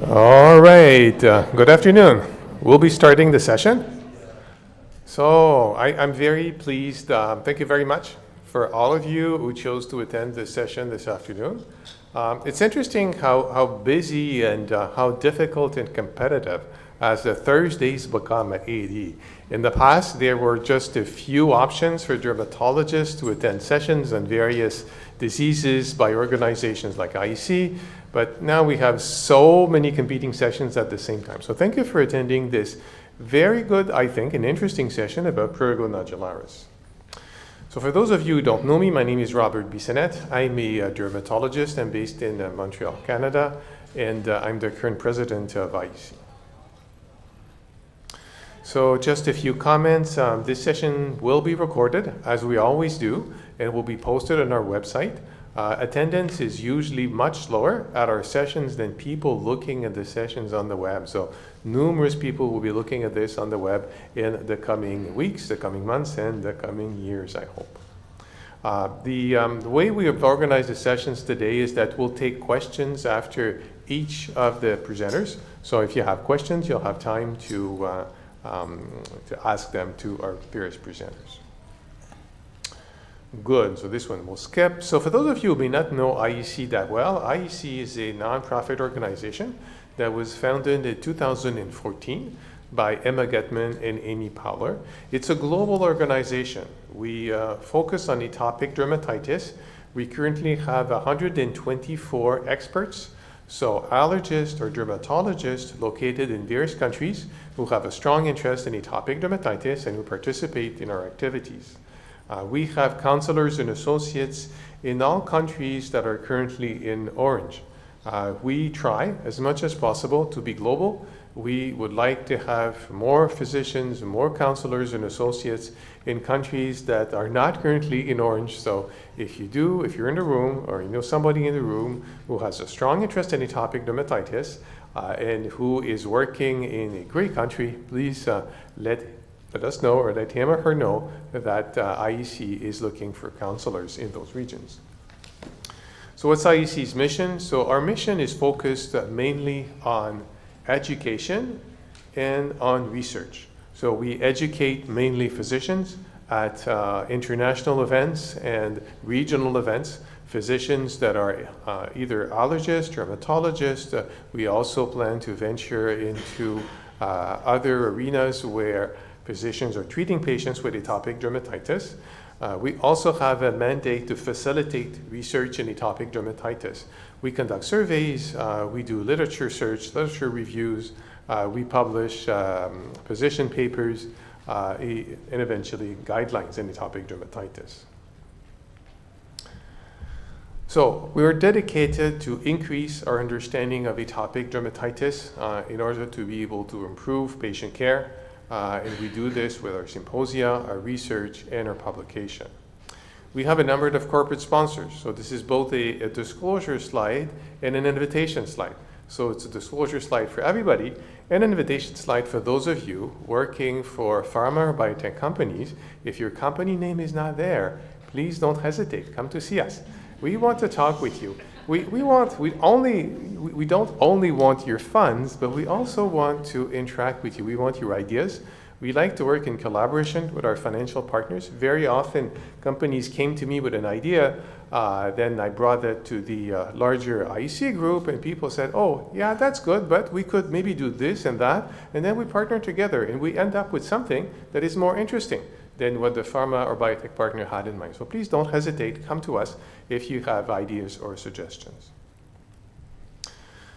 All right, good afternoon. We'll be starting the session. So I'm very pleased. Thank you very much for all of you who chose to attend this session this afternoon. It's interesting how busy and how difficult and competitive as the Thursdays become at AAD. In the past, there were just a few options for dermatologists to attend sessions on various diseases by organizations like IEC, but now we have so many competing sessions at the same time. So thank you for attending this very good, I think, and interesting session about Prurigo Nodularis. So for those of you who don't know me, my name is Robert Bissonnette. I'm a dermatologist. I'm based in Montreal, Canada, and I'm the current president of IEC. So just a few comments. This session will be recorded, as we always do, and will be posted on our website. Attendance is usually much lower at our sessions than people looking at the sessions on the web. So numerous people will be looking at this on the web in the coming weeks, the coming months, and the coming years, I hope. The way we have organized the sessions today is that we'll take questions after each of the presenters. So if you have questions, you'll have time to ask them to our various presenters. Good, so this one we'll skip. So for those of you who may not know IEC that well, IEC is a nonprofit organization that was founded in 2014 by Emma Getman and Amy Powler. It's a global organization. We focus on atopic dermatitis. We currently have 124 experts, so allergists or dermatologists located in various countries who have a strong interest in atopic dermatitis and who participate in our activities. We have counselors and associates in all countries that are currently in orange. We try as much as possible to be global. We would like to have more physicians, more counselors and associates in countries that are not currently in orange. So if you're in the room or you know somebody in the room who has a strong interest in atopic dermatitis and who is working in a great country, please let us know or let him or her know that IEC is looking for counselors in those regions. So what's IEC's mission? So our mission is focused mainly on education and on research. So we educate mainly physicians at international events and regional events, physicians that are either allergists, dermatologists. We also plan to venture into other arenas where physicians are treating patients with atopic dermatitis. We also have a mandate to facilitate research in atopic dermatitis. We conduct surveys, we do literature search, literature reviews, we publish position papers, and eventually guidelines in atopic dermatitis. So we are dedicated to increase our understanding of atopic dermatitis in order to be able to improve patient care. And we do this with our symposia, our research, and our publication. We have a number of corporate sponsors. So this is both a disclosure slide and an invitation slide. So it's a disclosure slide for everybody and an invitation slide for those of you working for pharma or biotech companies. If your company name is not there, please don't hesitate. Come to see us. We want to talk with you. We don't only want your funds, but we also want to interact with you. We want your ideas. We like to work in collaboration with our financial partners. Very often, companies came to me with an idea, then I brought it to the larger IEC group, and people said, oh, yeah, that's good, but we could maybe do this and that, and then we partner together, and we end up with something that is more interesting than what the pharma or biotech partner had in mind. So please don't hesitate, come to us if you have ideas or suggestions.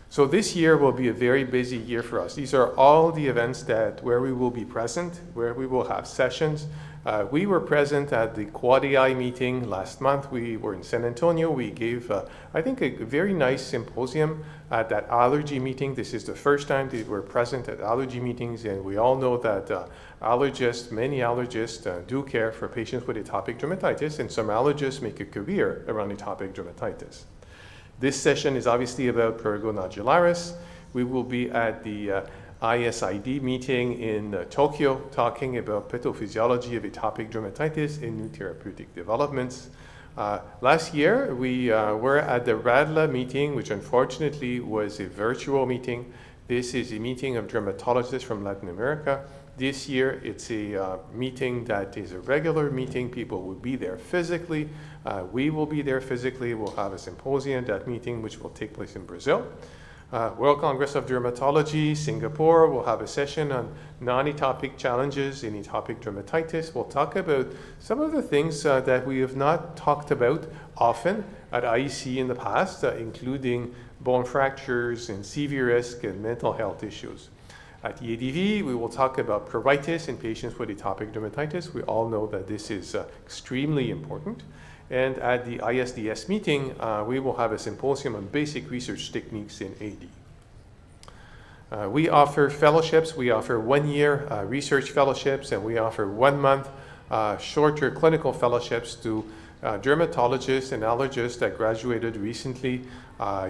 So this year will be a very busy year for us. These are all the events where we will be present, where we will have sessions. We were present at the Quad AI meeting last month. We were in San Antonio. We gave, I think, a very nice symposium at that allergy meeting. This is the first time that we're present at allergy meetings, and we all know that many allergists do care for patients with atopic dermatitis, and some allergists make a career around atopic dermatitis. This session is obviously about Prurigo Nodularis. We will be at the ISID meeting in Tokyo talking about pathophysiology of atopic dermatitis and new therapeutic developments. Last year, we were at the RADLA meeting, which unfortunately was a virtual meeting. This is a meeting of dermatologists from Latin America. This year, it's a meeting that is a regular meeting. People will be there physically. We will be there physically. We'll have a symposium at that meeting, which will take place in Brazil. World Congress of Dermatology, Singapore, will have a session on non-atopic challenges in atopic dermatitis. We'll talk about some of the things that we have not talked about often at IEC in the past, including bone fractures and CV risk and mental health issues. At EADV, we will talk about pruritus in patients with atopic dermatitis. We all know that this is extremely important. And at the ISDS meeting, we will have a symposium on basic research techniques in AD. We offer fellowships. We offer 1 year research fellowships, and we offer 1 month shorter clinical fellowships to dermatologists and allergists that graduated recently.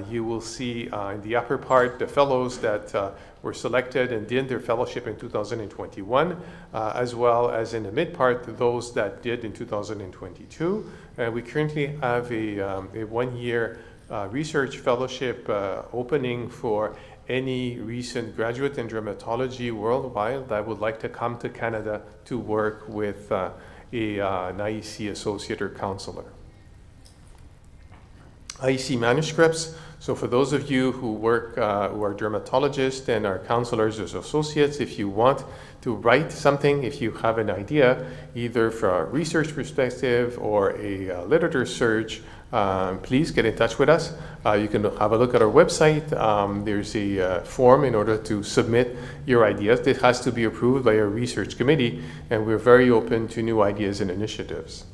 You will see in the upper part the fellows that were selected and did their fellowship in 2021, as well as in the mid part those that did in 2022. We currently have a 1 year research fellowship opening for any recent graduate in dermatology worldwide that would like to come to Canada to work with an IEC associate or counselor. IEC manuscripts. So for those of you who work, who are dermatologists and are counselors or associates, if you want to write something, if you have an idea, either from a research perspective or a literature search, please get in touch with us. You can have a look at our website. There's a form in order to submit your ideas. This has to be approved by our research committee, and we're very open to new ideas and initiatives.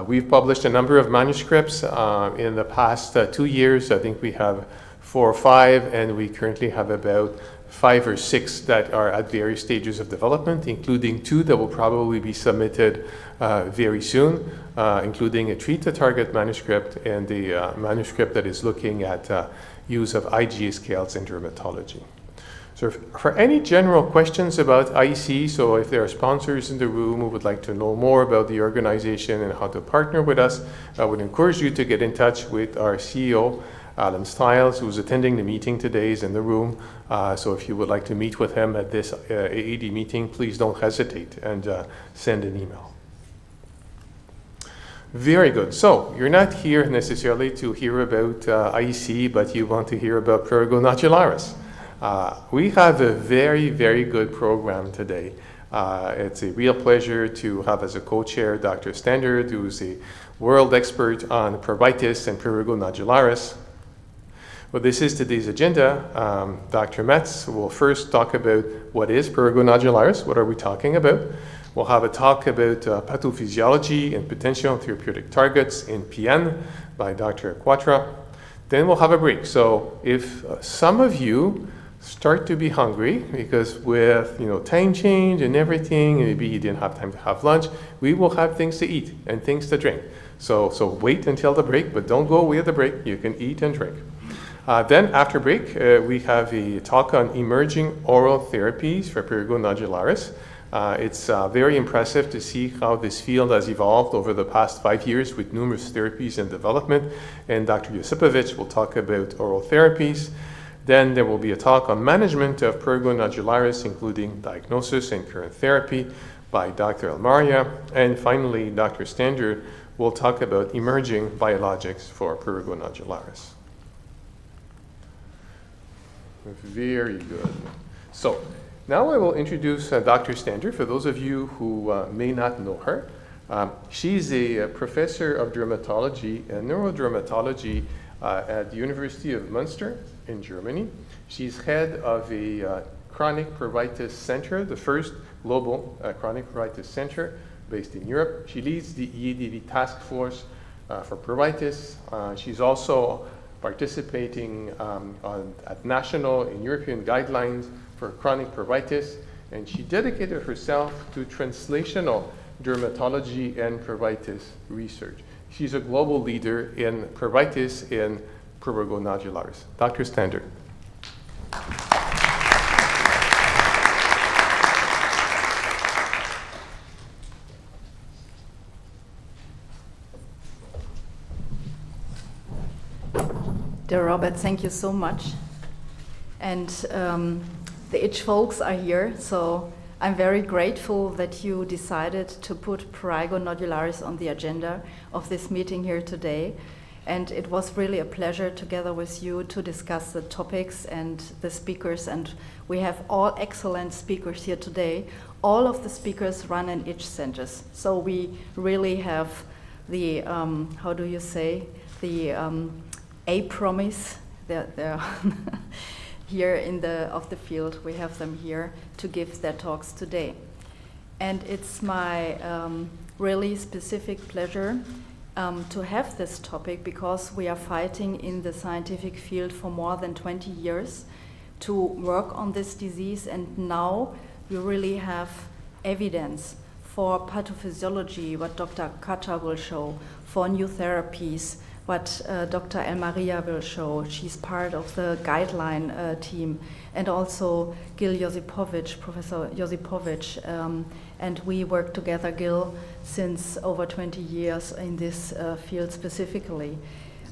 We've published a number of manuscripts in the past 2 years. I think we have 4 or 5, and we currently have about 5 or 6 that are at various stages of development, including 2 that will probably be submitted very soon, including a treat-to-target manuscript and a manuscript that is looking at use of IGA scales in dermatology. So for any general questions about IEC, so if there are sponsors in the room who would like to know more about the organization and how to partner with us, I would encourage you to get in touch with our CEO, Alan Stiles, who's attending the meeting today, is in the room. So if you would like to meet with him at this AAD meeting, please don't hesitate and send an email. Very good. So you're not here necessarily to hear about IEC, but you want to hear about Prurigo Nodularis. We have a very, very good program today. It's a real pleasure to have as a co-chair Dr. Standard, who is a world expert on pruritus and Prurigo Nodularis. Well, this is today's agenda. Dr. Metz will first talk about what is Prurigo Nodularis, what are we talking about. We'll have a talk about pathophysiology and potential therapeutic targets in PN by Dr. Quatra. Then we'll have a break. So if some of you start to be hungry, because with time change and everything, maybe you didn't have time to have lunch, we will have things to eat and things to drink. So wait until the break, but don't go away at the break. You can eat and drink. Then after break, we have a talk on emerging oral therapies for Prurigo Nodularis. It's very impressive to see how this field has evolved over the past 5 years with numerous therapies in development. And Dr. Josipovic will talk about oral therapies. Then there will be a talk on management of Prurigo Nodularis, including diagnosis and current therapy by Dr. Almaria. And finally, Dr. Standard will talk about emerging biologics for Prurigo Nodularis. Very good. So now I will introduce Dr. Standard. For those of you who may not know her, she's a professor of dermatology and neurodermatology at the University of Münster in Germany. She's head of a chronic pruritus center, the first global chronic pruritus center based in Europe. She leads the EADV task force for pruritus. She's also participating at national and European guidelines for chronic pruritus, and she dedicated herself to translational dermatology and pruritus research. She's a global leader in pruritus in Prurigo Nodularis. Dr. Standard. Dear Robert, thank you so much. And the itch folks are here, so I'm very grateful that you decided to put Prurigo Nodularis on the agenda of this meeting here today. And it was really a pleasure together with you to discuss the topics and the speakers. And we have all excellent speakers here today. All of the speakers run in itch centers. So we really have the, how do you say, the A promise. They're here in of the field. We have them here to give their talks today. And it's my really specific pleasure to have this topic because we are fighting in the scientific field for more than 20 years to work on this disease, and now we really have evidence for pathophysiology, what Dr. Kacha will show, for new therapies, what Dr. Elmaria will show. She's part of the guideline team, and also Gil Josipovic, Professor Josipovic, and we work together, Gil, since over 20 years in this field specifically.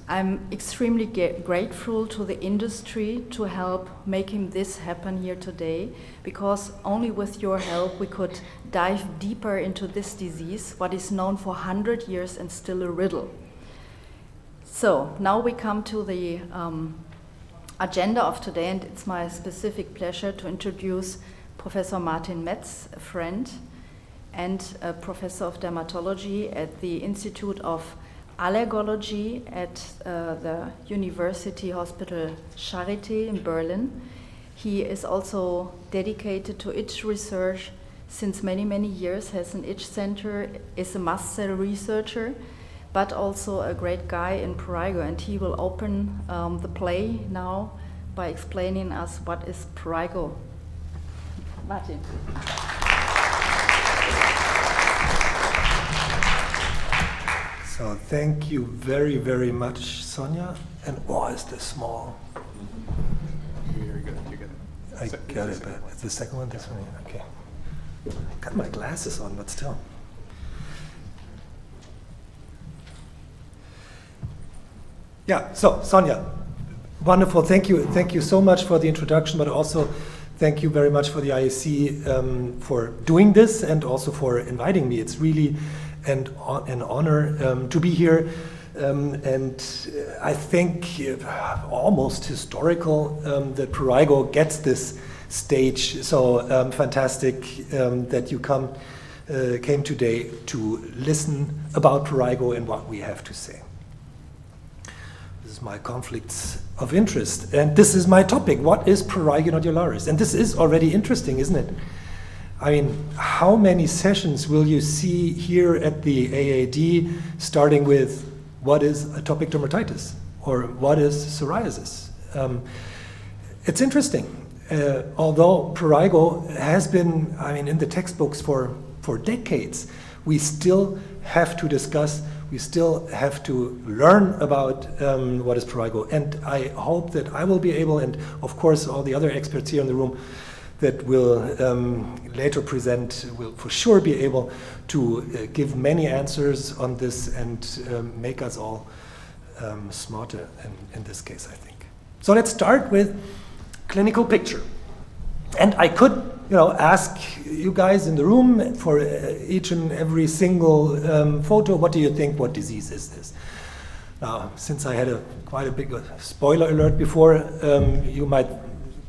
I'm extremely grateful to the industry to help making this happen here today, because only with your help we could dive deeper into this disease, what is known for 100 years and still a riddle. So now we come to the agenda of today, and it's my specific pleasure to introduce Professor Martin Metz, a friend and a professor of dermatology at the Institute of Allergology at the University Hospital Charité in Berlin. He is also dedicated to itch research since many, many years, has an itch center, is a mast cell researcher, but also a great guy in prurigo, and he will open the play now by explaining us what is prurigo. Martin. So thank you very, very much, Sonia. And oh, is this small? You're good. You get it. I got it, but it's the second one. This one, okay. Got my glasses on, but still. Yeah. So Sonia, wonderful. Thank you. Thank you so much for the introduction, but also thank you very much for the IEC for doing this and also for inviting me. It's really an honor to be here, and I think almost historical that Prurigo gets this stage. So fantastic that you came today to listen about Prurigo and what we have to say. This is my conflicts of interest, and this is my topic. What is Prurigo nodularis? And this is already interesting, isn't it? I mean, how many sessions will you see here at the AAD starting with what is atopic dermatitis or what is psoriasis? It's interesting. Although Prurigo has been, I mean, in the textbooks for decades, we still have to discuss, we still have to learn about what is Prurigo. And I hope that I will be able, and of course all the other experts here in the room, that will later present will for sure be able to give many answers on this and make us all smarter in this case, I think. So let's start with clinical picture. And I could, ask you guys in the room for each and every single photo, what do you think, what disease is this? Now, since I had quite a big spoiler alert before, you might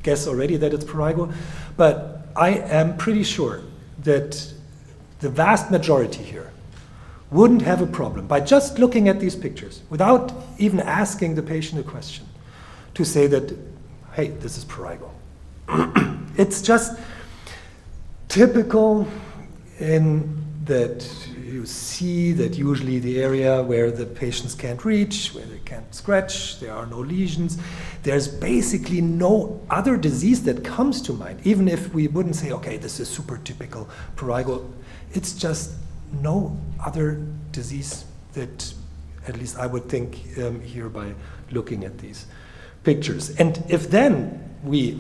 guess already that it's prurigo, but I am pretty sure that the vast majority here wouldn't have a problem by just looking at these pictures without even asking the patient a question to say that, hey, this is prurigo. It's just typical in that you see that usually the area where the patients can't reach, where they can't scratch, there are no lesions. There's basically no other disease that comes to mind, even if we wouldn't say, okay, this is super typical prurigo. It's just no other disease that, at least I would think here by looking at these pictures. And if then we,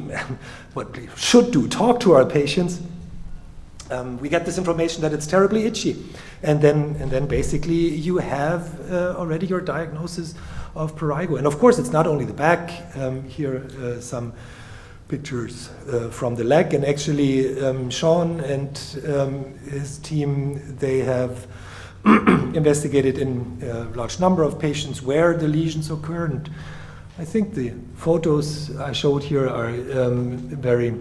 what we should do, talk to our patients, we get this information that it's terribly itchy, and then basically you have already your diagnosis of prurigo. And of course, it's not only the back. Here, some pictures from the leg. And actually, Sean and his team, they have investigated in a large number of patients where the lesions occur. And I think the photos I showed here are very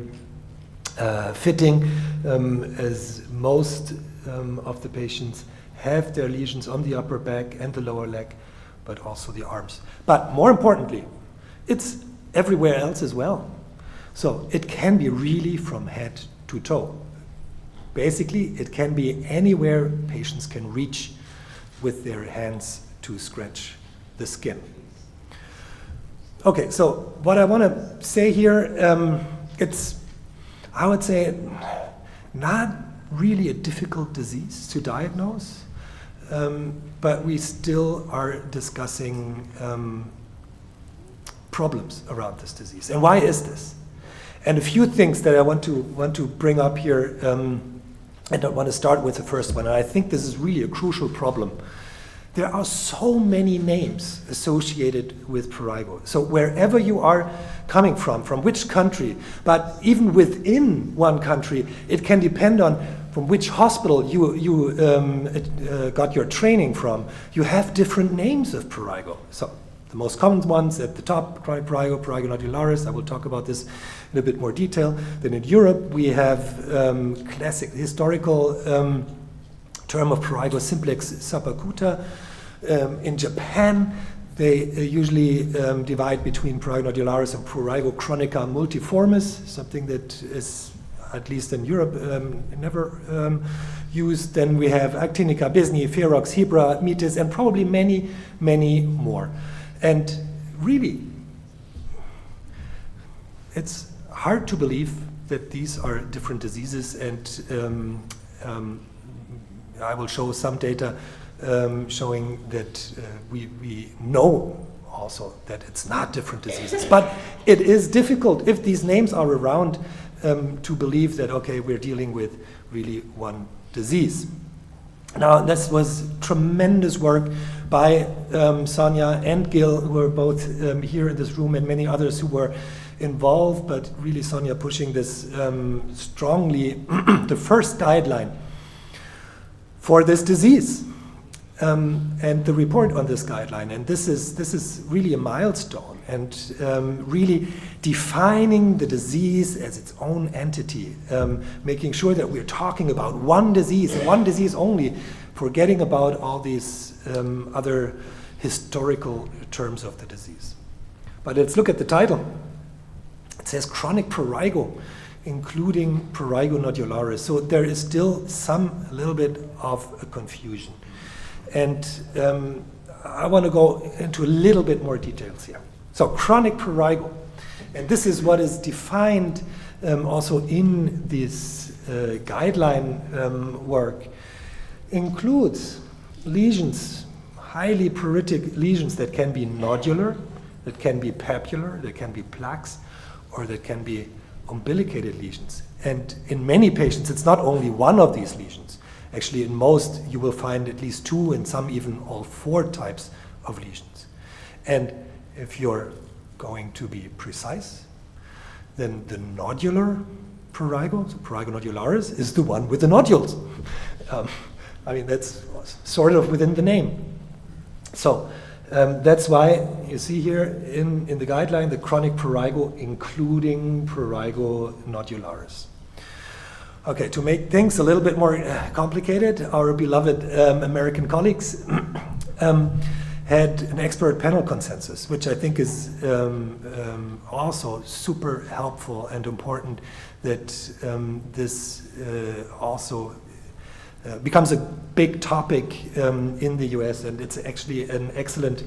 fitting, as most of the patients have their lesions on the upper back and the lower leg, but also the arms. But more importantly, it's everywhere else as well. So it can be really from head to toe. Basically, it can be anywhere patients can reach with their hands to scratch the skin. Okay, so what I want to say here, it's, I would say, not really a difficult disease to diagnose, but we still are discussing problems around this disease. And why is this? And a few things that I want to bring up here, and I want to start with the first one. And I think this is really a crucial problem. There are so many names associated with prurigo. So wherever you are coming from which country, but even within one country, it can depend on from which hospital you got your training from. You have different names of prurigo. So the most common ones at the top, chronic prurigo, Prurigo nodularis. I will talk about this in a bit more detail. Then in Europe, we have classic historical term of prurigo simplex subacuta. In Japan, they usually divide between prurigo nodularis and prurigo chronica multiformis, something that is, at least in Europe, never used. Then we have actinica, bisni, ferox, hebra, metis, and probably many, many more. And really, it's hard to believe that these are different diseases, and I will show some data showing that we know also that it's not different diseases. But it is difficult, if these names are around, to believe that, okay, we're dealing with really one disease. Now, this was tremendous work by Sonia and Gil, who are both here in this room, and many others who were involved, but really Sonia pushing this strongly, the first guideline for this disease, and the report on this guideline. And this is really a milestone, and really defining the disease as its own entity, making sure that we're talking about one disease and one disease only, forgetting about all these other historical terms of the disease. But let's look at the title. It says chronic prurigo, including prurigo nodularis. So there is still a little bit of a confusion. And I want to go into a little bit more details here. So chronic prurigo, and this is what is defined also in this guideline work, includes lesions, highly pruritic lesions that can be nodular, that can be papular, that can be plaques, or that can be umbilicated lesions. And in many patients, it's not only one of these lesions. Actually, in most, you will find at least two, and some even all four types of lesions. And if you're going to be precise, then the nodular prurigo, so prurigo nodularis, is the one with the nodules. I mean, that's sort of within the name. So that's why you see here in the guideline the chronic prurigo, including prurigo nodularis. Okay, to make things a little bit more complicated, our beloved American colleagues had an expert panel consensus, which I think is also super helpful and important, that this also becomes a big topic in the US, and it's actually an excellent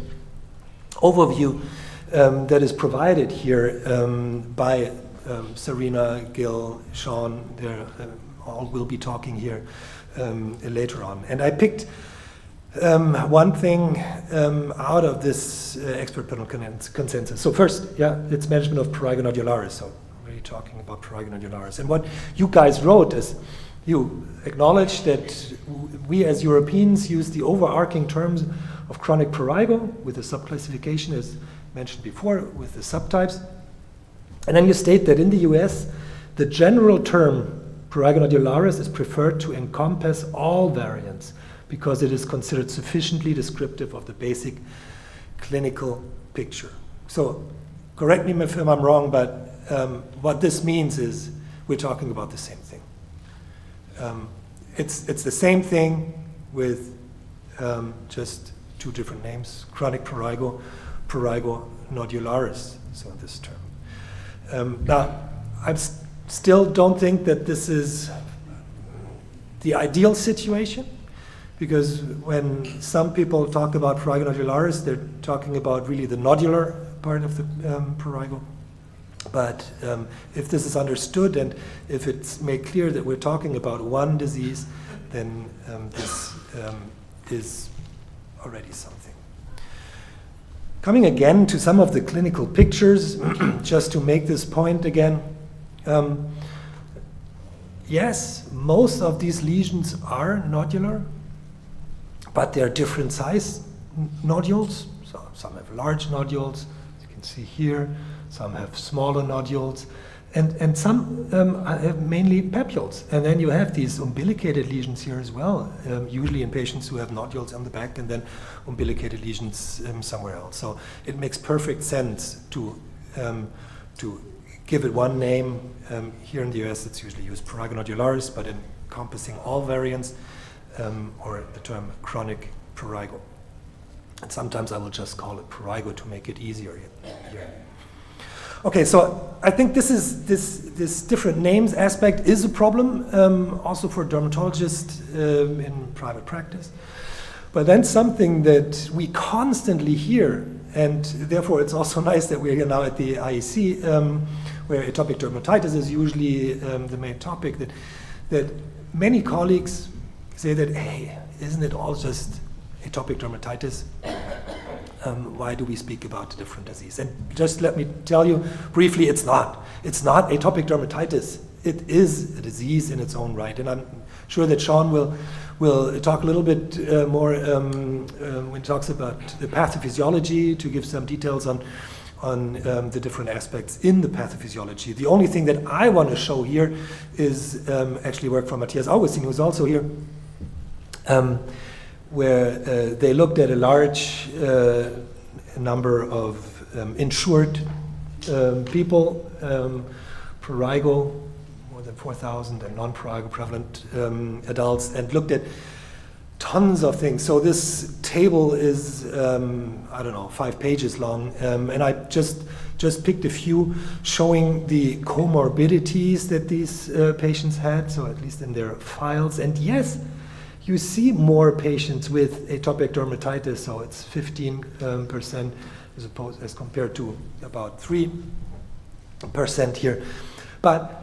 overview that is provided here by Serena, Gil, Sean. They all will be talking here later on. And I picked one thing out of this expert panel consensus. So first, it's management of prurigo nodularis. So really talking about prurigo nodularis. And what you guys wrote is, you acknowledge that we as Europeans use the overarching terms of chronic prurigo with the subclassification as mentioned before with the subtypes. And then you state that in the US, the general term Prurigo Nodularis is preferred to encompass all variants because it is considered sufficiently descriptive of the basic clinical picture. So correct me if I'm wrong, but what this means is we're talking about the same thing. It's the same thing with just two different names, chronic prurigo, Prurigo Nodularis, so in this term. Now, I still don't think that this is the ideal situation, because when some people talk about Prurigo Nodularis, they're talking about really the nodular part of the prurigo. But if this is understood and if it's made clear that we're talking about one disease, then this is already something. Coming again to some of the clinical pictures, just to make this point again. Yes, most of these lesions are nodular, but they're different size nodules. So some have large nodules, as you can see here. Some have smaller nodules, and some have mainly papules. And then you have these umbilicated lesions here as well, usually in patients who have nodules on the back and then umbilicated lesions somewhere else. So it makes perfect sense to give it one name. Here in the US, it's usually used Prurigo Nodularis, but encompassing all variants, or the term chronic prurigo. And sometimes I will just call it prurigo to make it easier here. Okay, so I think this different names aspect is a problem, also for dermatologists in private practice. But then something that we constantly hear, and therefore it's also nice that we're here now at the IEC, where atopic dermatitis is usually the main topic, that many colleagues say that, hey, isn't it all just atopic dermatitis? Why do we speak about a different disease? And just let me tell you briefly, it's not. It's not atopic dermatitis. It is a disease in its own right. And I'm sure that Sean will talk a little bit more when he talks about the pathophysiology, to give some details on the different aspects in the pathophysiology. The only thing that I want to show here is actually work from Matthias Augustin, who's also here, where they looked at a large number of insured people, prurigo, more than 4,000, and non-prurigo prevalent adults, and looked at tons of things. So this table is, 5 pages long, and I just picked a few showing the comorbidities that these patients had, so at least in their files. And yes, you see more patients with atopic dermatitis, so it's 15% as compared to about 3% here. But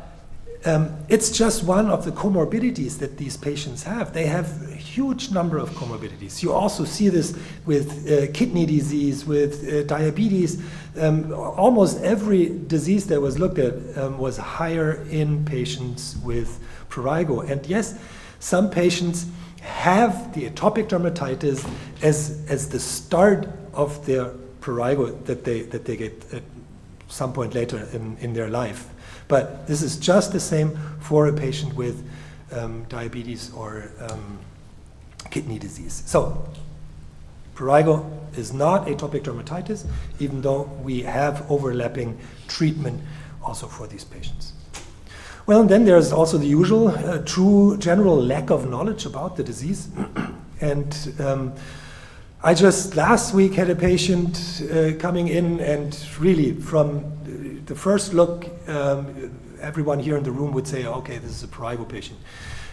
it's just one of the comorbidities that these patients have. They have a huge number of comorbidities. You also see this with kidney disease, with diabetes. Almost every disease that was looked at was higher in patients with prurigo. And yes, some patients have the atopic dermatitis as the start of their prurigo that they get at some point later in their life. But this is just the same for a patient with diabetes or kidney disease. So prurigo is not atopic dermatitis, even though we have overlapping treatment also for these patients. Well, and then there's also the usual true general lack of knowledge about the disease. And I just last week had a patient coming in, and really from the first look, everyone here in the room would say, okay, this is a prurigo patient.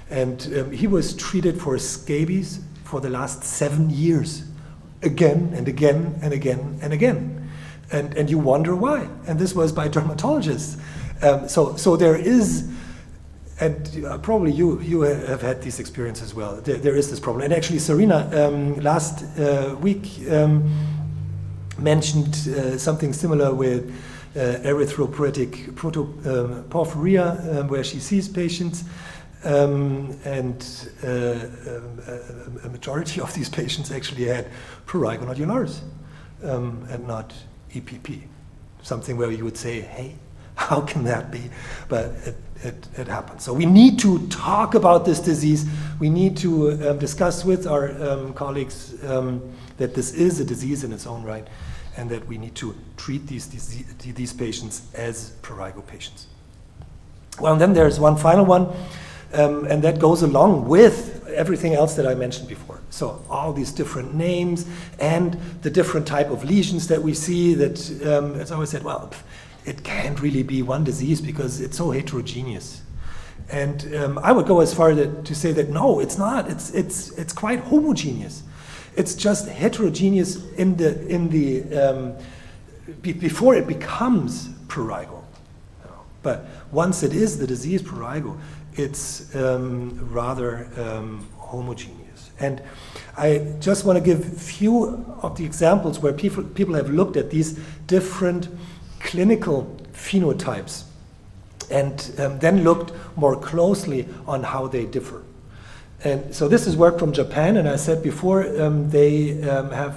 And he was treated for scabies for the last 7 years, again and again and again and again. And you wonder why. And this was by dermatologists. So there is, and probably you have had these experiences as well, there is this problem. And actually Serena last week mentioned something similar with erythropoietic protoporphyria, where she sees patients and a majority of these patients actually had prurigo nodularis and not EPP. Something where you would say, hey, how can that be? But it happens. So we need to talk about this disease. We need to discuss with our colleagues that this is a disease in its own right, and that we need to treat these patients as prurigo patients. Well, and then there's one final one, and that goes along with everything else that I mentioned before. So all these different names and the different type of lesions that we see that, as I always said, well, it can't really be one disease because it's so heterogeneous. And I would go as far to say that no, it's not. It's quite homogeneous. It's just heterogeneous before it becomes prurigo. But once it is the disease prurigo, it's rather homogeneous. And I just want to give a few of the examples where people have looked at these different clinical phenotypes and then looked more closely on how they differ. And so this is work from Japan, and I said before they have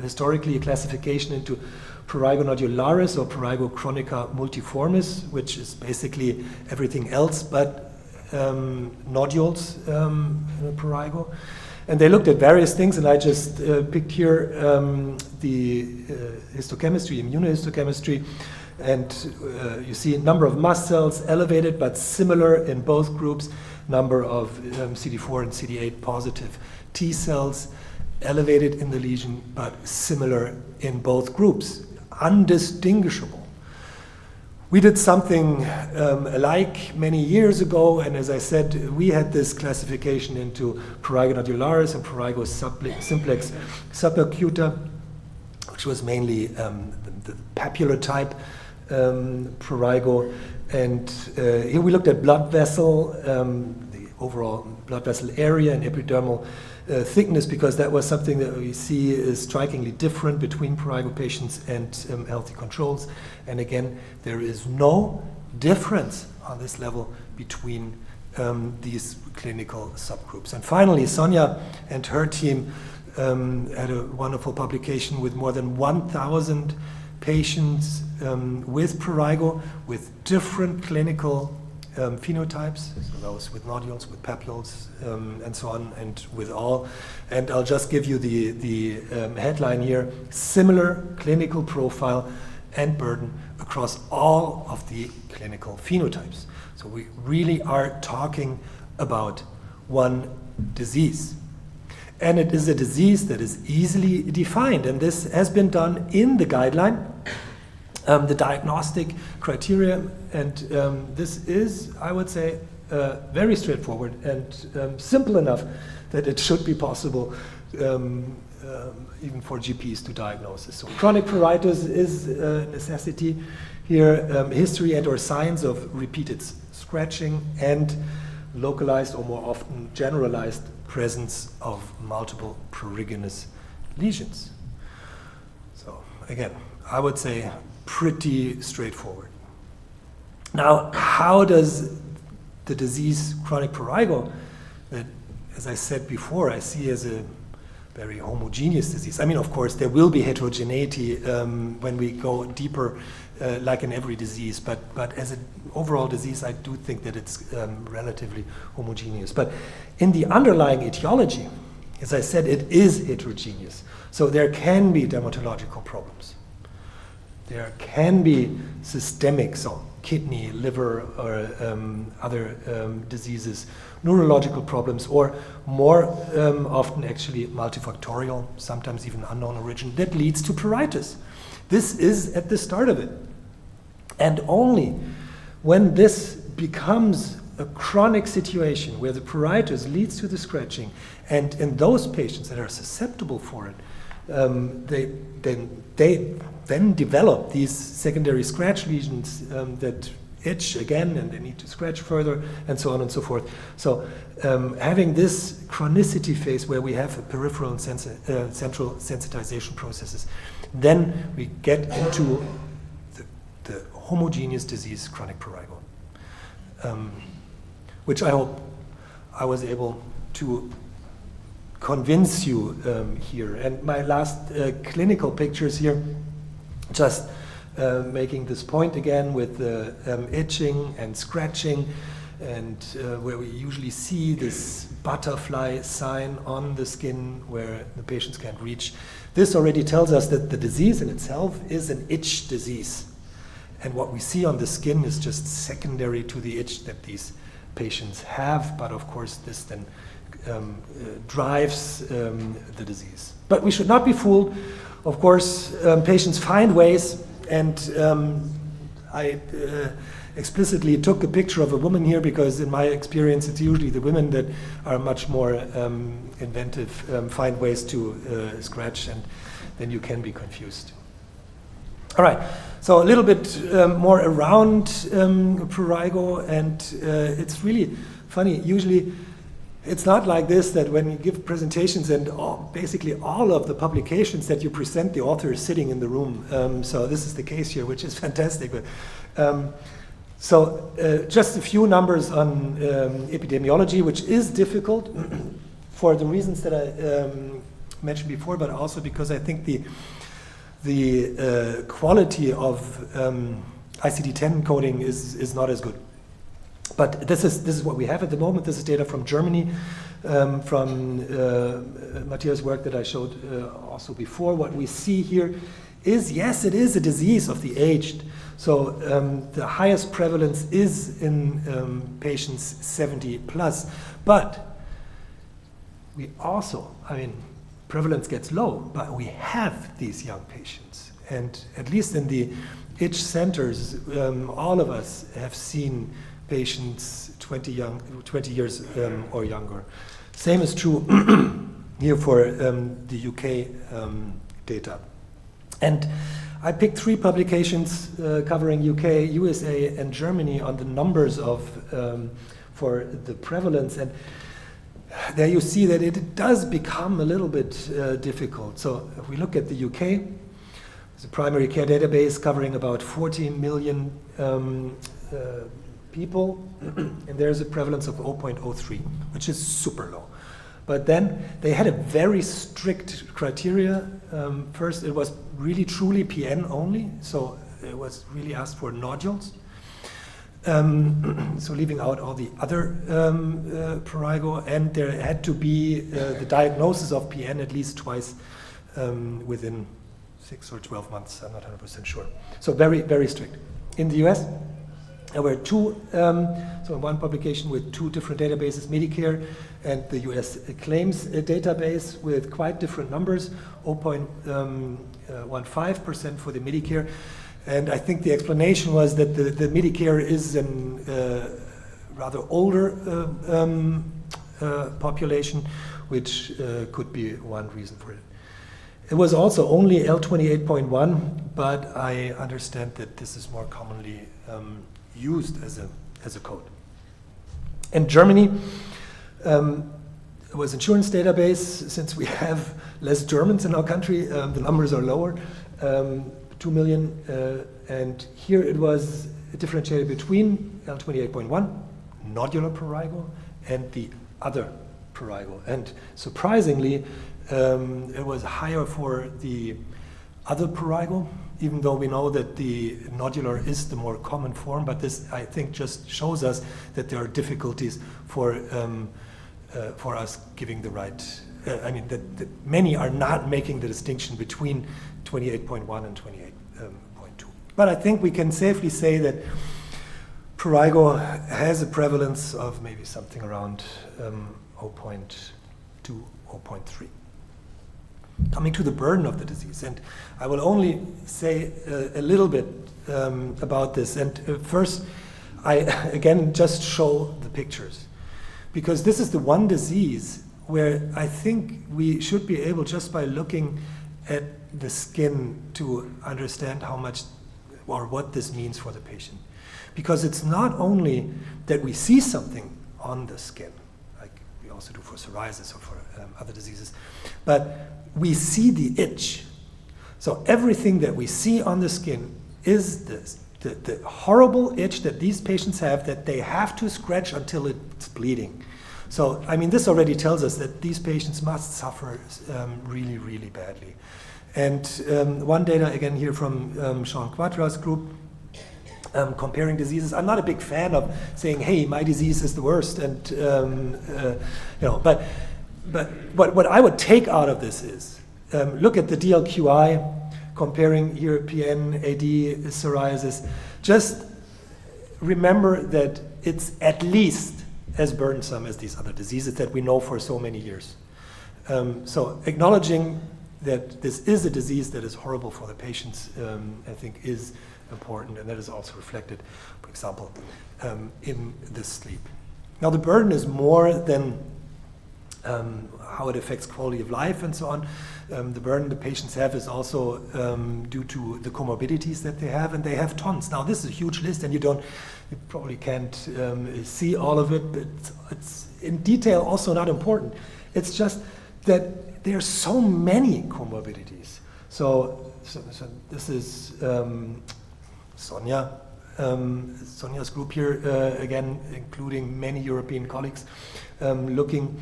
historically a classification into Prurigo nodularis or Prurigo chronica multiformis, which is basically everything else but nodules in prurigo. And they looked at various things, and I just picked here the histochemistry, immunohistochemistry, and you see a number of mast cells elevated but similar in both groups, number of CD4 and CD8 positive T cells elevated in the lesion but similar in both groups, undistinguishable. We did something alike many years ago, and as I said, we had this classification into Prurigo nodularis and Prurigo simplex subacuta, which was mainly the papular type prurigo. And here we looked at blood vessel, the overall blood vessel area and epidermal thickness, because that was something that we see is strikingly different between prurigo patients and healthy controls. And again, there is no difference on this level between these clinical subgroups. And finally, Sonia and her team had a wonderful publication with more than 1,000 patients with prurigo with different clinical phenotypes, so those with nodules, with papules, and so on, and with all. And I'll just give you the headline here: similar clinical profile and burden across all of the clinical phenotypes. So we really are talking about one disease. And it is a disease that is easily defined, and this has been done in the guideline, the diagnostic criteria, and this is, I would say, very straightforward and simple enough that it should be possible even for GPs to diagnose this. So chronic pruritus is a necessity here, history and or signs of repeated scratching and localized or more often generalized presence of multiple pruriginous lesions. So again, I would say pretty straightforward. Now, how does the disease chronic prurigo, that, as I said before, I see as a very homogeneous disease. I mean, of course, there will be heterogeneity when we go deeper, like in every disease, but as an overall disease, I do think that it's relatively homogeneous. But in the underlying etiology, as I said, it is heterogeneous. So there can be dermatological problems. There can be systemic, so kidney, liver, or other diseases, neurological problems, or more often actually multifactorial, sometimes even unknown origin, that leads to pruritus. This is at the start of it. And only when this becomes a chronic situation where the pruritus leads to the scratching, and in those patients that are susceptible for it, they then develop these secondary scratch lesions that itch again, and they need to scratch further, and so on and so forth. So having this chronicity phase where we have a peripheral and central sensitization processes, then we get into the homogeneous disease, chronic prurigo. which I hope I was able to convince you here. And my last clinical pictures here, just making this point again with the itching and scratching, and where we usually see this butterfly sign on the skin where the patients can't reach. This already tells us that the disease in itself is an itch disease. And what we see on the skin is just secondary to the itch that these patients have, but of course this then drives the disease. But we should not be fooled. Of course, patients find ways, and I explicitly took a picture of a woman here because in my experience it's usually the women that are much more inventive, find ways to scratch, and then you can be confused. All right, so a little bit more around prurigo, and it's really funny. Usually it's not like this, that when you give presentations and basically all of the publications that you present, the author is sitting in the room. So this is the case here, which is fantastic. But, just a few numbers on epidemiology, which is difficult for the reasons that I mentioned before, but also because I think the quality of ICD-10 coding is not as good. But this is what we have at the moment. This is data from Germany, from Matthias' work that I showed also before. What we see here is, yes, it is a disease of the aged. So the highest prevalence is in patients 70 plus. But we also, prevalence gets low, but we have these young patients. And at least in the itch centers, all of us have seen patients 20 years or younger. Same is true here for the UK data. And I picked 3 publications covering UK, USA, and Germany on the numbers of for the prevalence. And there you see that it does become a little bit difficult. So if we look at the UK, it's a primary care database covering about 14 million people, and there's a prevalence of 0.03, which is super low. But then they had a very strict criteria. First, it was really truly PN only, so it was really asked for nodules. So leaving out all the other prurigo, and there had to be the diagnosis of PN at least twice within 6 or 12 months. I'm not 100% sure. So very, very strict. In the US, there were 2, so in one publication with 2 different databases, Medicare and the US claims database with quite different numbers, 0.15% for the Medicare. And I think the explanation was that the Medicare is a rather older population, which could be one reason for it. It was also only L28.1, but I understand that this is more commonly used as a code. In Germany, it was insurance database. Since we have less Germans in our country, the numbers are lower, 2 million, and here it was differentiated between L28.1, nodular prurigo, and the other prurigo. And surprisingly, it was higher for the other prurigo, even though we know that the nodular is the more common form. But this, I think, just shows us that there are difficulties for us giving the right. That many are not making the distinction between 28.1 and 28.2. But I think we can safely say that prurigo has a prevalence of maybe something around 0.2, 0.3. Coming to the burden of the disease, and I will only say a little bit about this. And first, I again just show the pictures, because this is the one disease where I think we should be able, just by looking at the skin, to understand how much or what this means for the patient. Because it's not only that we see something on the skin, like we also do for psoriasis or for other diseases, but we see the itch. So everything that we see on the skin is this the horrible itch that these patients have, that they have to scratch until it's bleeding. So, I mean, this already tells us that these patients must suffer really, really badly. And one data, again, here from Sean Quadra's group, comparing diseases. I'm not a big fan of saying, hey, my disease is the worst. And, but what I would take out of this is, look at the DLQI, comparing here PN, AD, psoriasis. Just remember that it's at least as burdensome as these other diseases that we know for so many years. So acknowledging that this is a disease that is horrible for the patients, I think is important, and that is also reflected, for example, in the sleep. Now the burden is more than how it affects quality of life and so on. The burden the patients have is also due to the comorbidities that they have, and they have tons. Now this is a huge list, and you probably can't see all of it, but it's in detail also not important. It's just that there are so many comorbidities. So this is Sonia. Sonia's group here, again, including many European colleagues, looking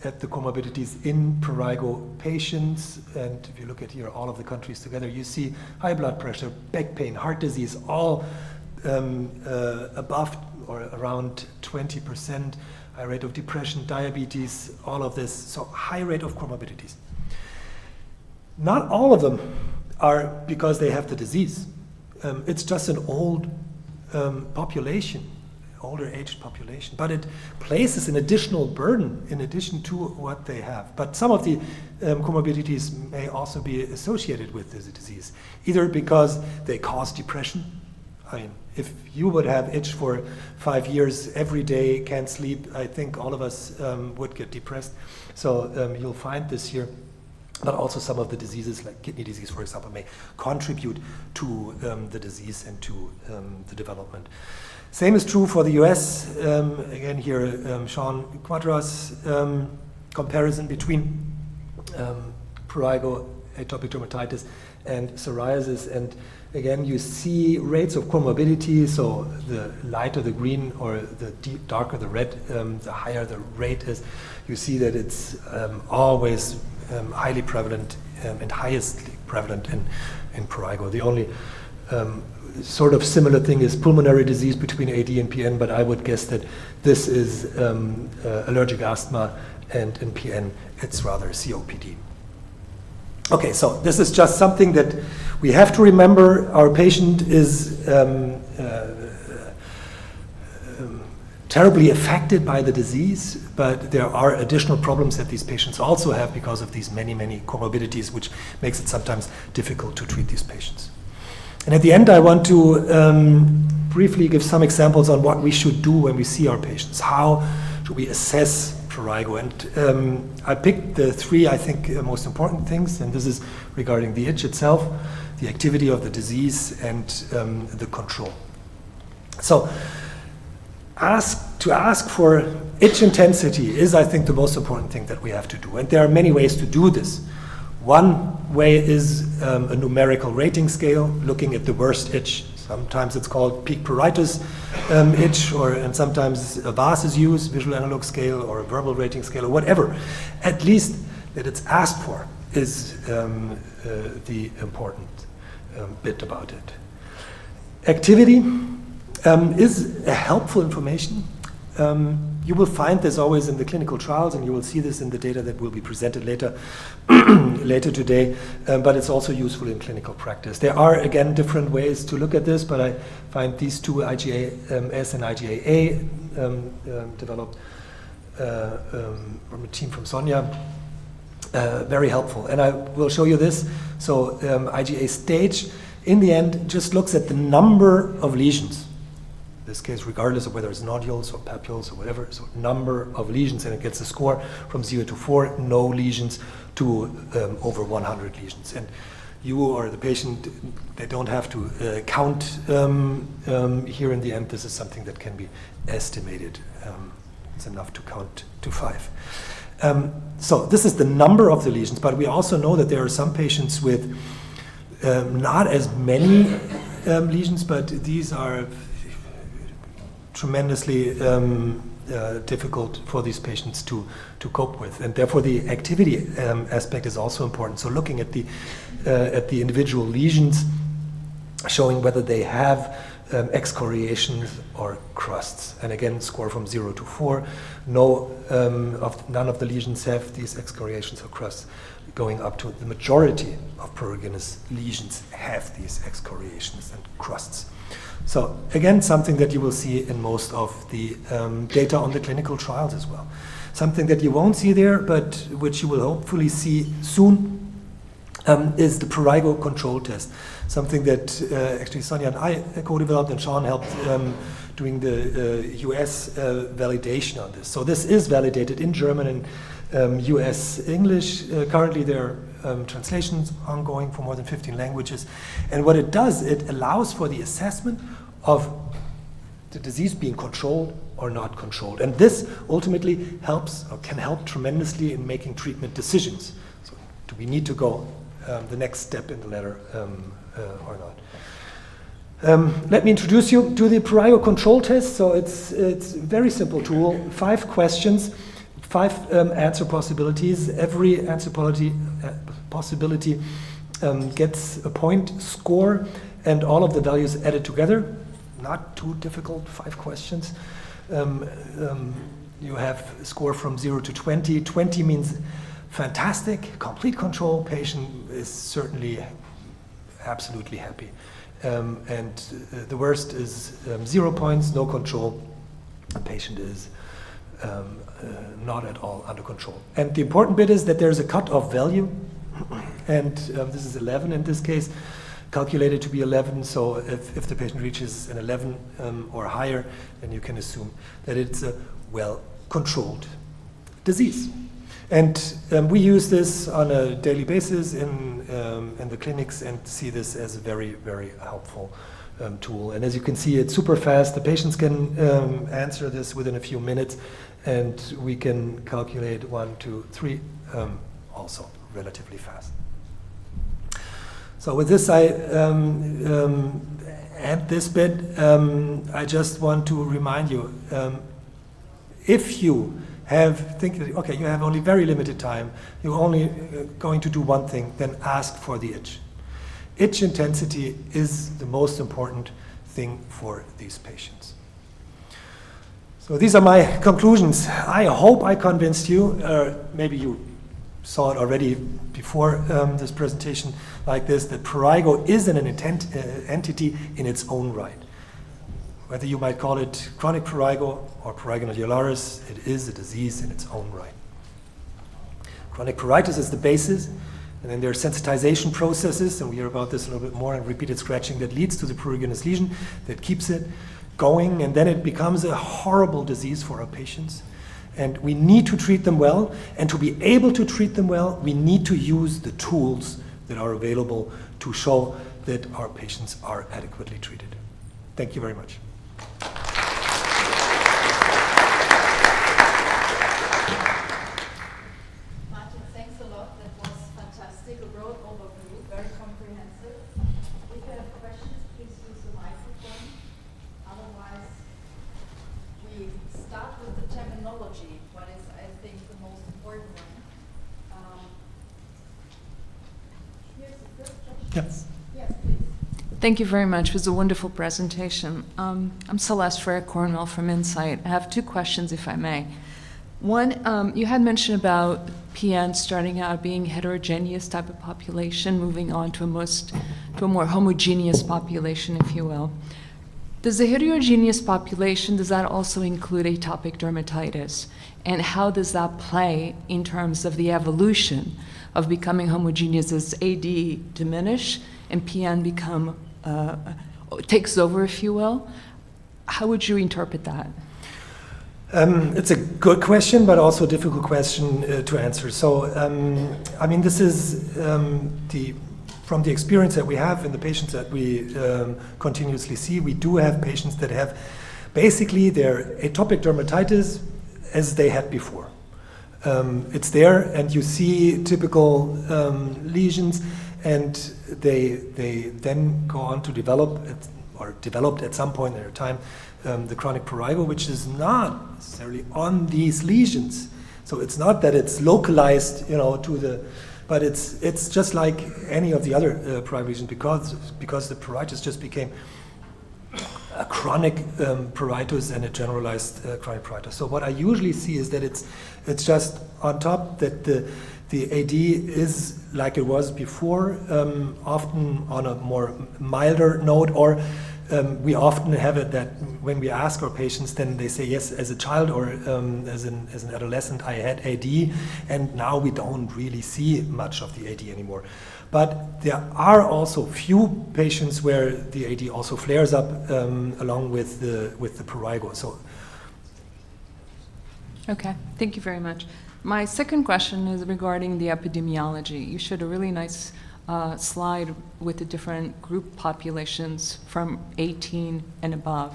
at the comorbidities in prurigo patients. And if you look at here all of the countries together, you see high blood pressure, back pain, heart disease, all above or around 20%, high rate of depression, diabetes, all of this, so high rate of comorbidities. Not all of them are because they have the disease. It's just an old population, older aged population, but it places an additional burden in addition to what they have. But some of the comorbidities may also be associated with this disease, either because they cause depression. I mean, if you would have itch for 5 years every day, can't sleep, I think all of us would get depressed. So you'll find this here. But also some of the diseases, like kidney disease, for example, may contribute to the disease and to the development. Same is true for the US. Again, here, Sean Quadra's comparison between prurigo, atopic dermatitis, and psoriasis. And again, you see rates of comorbidity. So the lighter the green or the darker the red, the higher the rate is. You see that it's always highly prevalent and highest prevalent in prurigo. The only sort of similar thing is pulmonary disease between AD and PN, but I would guess that this is allergic asthma, and in PN it's rather COPD. Okay, so this is just something that we have to remember. Our patient is terribly affected by the disease, but there are additional problems that these patients also have because of these many, many comorbidities, which makes it sometimes difficult to treat these patients. And at the end, I want to briefly give some examples on what we should do when we see our patients. How should we assess prurigo? And I picked the three, I think, most important things, and this is regarding the itch itself, the activity of the disease, and the control. So, to ask for itch intensity is, I think, the most important thing that we have to do. And there are many ways to do this. One way is a numerical rating scale, looking at the worst itch. Sometimes it's called peak pruritus itch, and sometimes a VAS is used, visual analog scale, or a verbal rating scale, or whatever. At least that it's asked for is the important bit about it. Activity is a helpful information. You will find this always in the clinical trials, and you will see this in the data that will be presented later today, but it's also useful in clinical practice. There are, again, different ways to look at this, but I find these two, IGA-S and IGA-A, developed from a team from Sonia, very helpful. And I will show you this. So IGA stage, in the end, just looks at the number of lesions. In this case, regardless of whether it's nodules or papules or whatever, so number of lesions, and it gets a score from 0 to 4, no lesions, to over 100 lesions. And you or the patient, they don't have to count here in the end. This is something that can be estimated. It's enough to count to 5. So this is the number of the lesions, but we also know that there are some patients with not as many lesions, but these are tremendously difficult for these patients to cope with, and therefore the activity aspect is also important. So looking at the individual lesions, showing whether they have excoriations or crusts, and again score from 0 to 4. None of the lesions have these excoriations or crusts. Going up to the majority of pruriginous lesions have these excoriations and crusts. So again, something that you will see in most of the data on the clinical trials as well. Something that you won't see there, but which you will hopefully see soon, is the Prurigo control test. Something that actually Sonia and I co-developed, and Sean helped doing the US validation on this. So this is validated in German and US English. Currently there are translations ongoing for more than 15 languages. And what it does, it allows for the assessment of the disease being controlled or not controlled. And this ultimately helps, or can help tremendously in making treatment decisions. So do we need to go the next step in the ladder or not? Let me introduce you to the Prurigo control test. So it's a very simple tool, 5 questions, 5 answer possibilities. Every answer possibility gets a point score, and all of the values added together. Not too difficult, 5 questions. You have a score from 0 to 20. 20 means fantastic, complete control. Patient is certainly absolutely happy. And the worst is 0 points, no control. The patient is not at all under control. And the important bit is that there's a cutoff value, and this is 11 in this case, calculated to be 11. So if the patient reaches an 11 or higher, then you can assume that it's a well-controlled disease. And we use this on a daily basis in the clinics and see this as a very, very helpful tool. And as you can see, it's super fast. The patients can answer this within a few minutes, and we can calculate 1, 2, 3 also relatively fast. So with this, I end this bit. I just want to remind you, if you okay, you have only very limited time, you're only going to do one thing, then ask for the itch. Itch intensity is the most important thing for these patients. So these are my conclusions. I hope I convinced you, maybe you saw it already before this presentation like this, that Prurigo is an entity in its own right. Whether you might call it chronic prurigo or Prurigo Nodularis, it is a disease in its own right. Chronic pruritus is the basis, and then there are sensitization processes, and we hear about this a little bit more, and repeated scratching that leads to the pruriginous lesion that keeps it going, and then it becomes a horrible disease for our patients. And we need to treat them well, and to be able to treat them well, we need to use the tools that are available to show that our patients are adequately treated. Thank you very much. Martin, thanks a lot. That was fantastic. A broad overview, very comprehensive. If you have questions, please use the microphone. Otherwise, we start with the terminology, what is, I think, the most important one. Here's the first question. Yes. Yes, please. Thank you very much. It was a wonderful presentation. I'm Celeste Ferrer-Cornwell from Insight. I have 2 questions, if I may. One, you had mentioned about PN starting out being heterogeneous type of population, moving on to a more homogeneous population, if you will. Does the heterogeneous population, does that also include atopic dermatitis? And how does that play in terms of the evolution of becoming homogeneous as AD diminish and PN become takes over, if you will? How would you interpret that? It's a good question, but also a difficult question to answer. So, I mean, this is from the experience that we have in the patients that we continuously see. We do have patients that have basically their atopic dermatitis as they had before. It's there, and you see typical lesions, and they then go on to developed at some point in their time the chronic prurigo, which is not necessarily on these lesions. So it's not that it's localized, but it's just like any of the other prurigo lesions because the pruritus just became a chronic pruritus and a generalized chronic pruritus. So what I usually see is that it's just on top that the AD is like it was before, often on a more milder note, or we often have it that when we ask our patients, then they say, yes, as a child or as an adolescent, I had AD, and now we don't really see much of the AD anymore. But there are also few patients where the AD also flares up along with the prurigo. So, Okay, thank you very much. My second question is regarding the epidemiology. You showed a really nice slide with the different group populations from 18 and above.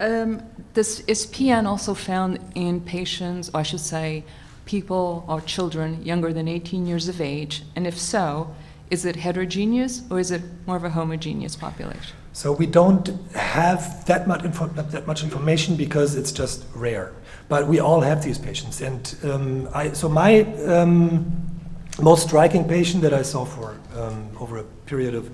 Is PN also found in patients, or I should say, people or children younger than 18 years of age? And if so, is it heterogeneous or is it more of a homogeneous population? So we don't have that much information because it's just rare. But we all have these patients, and my most striking patient that I saw for over a period of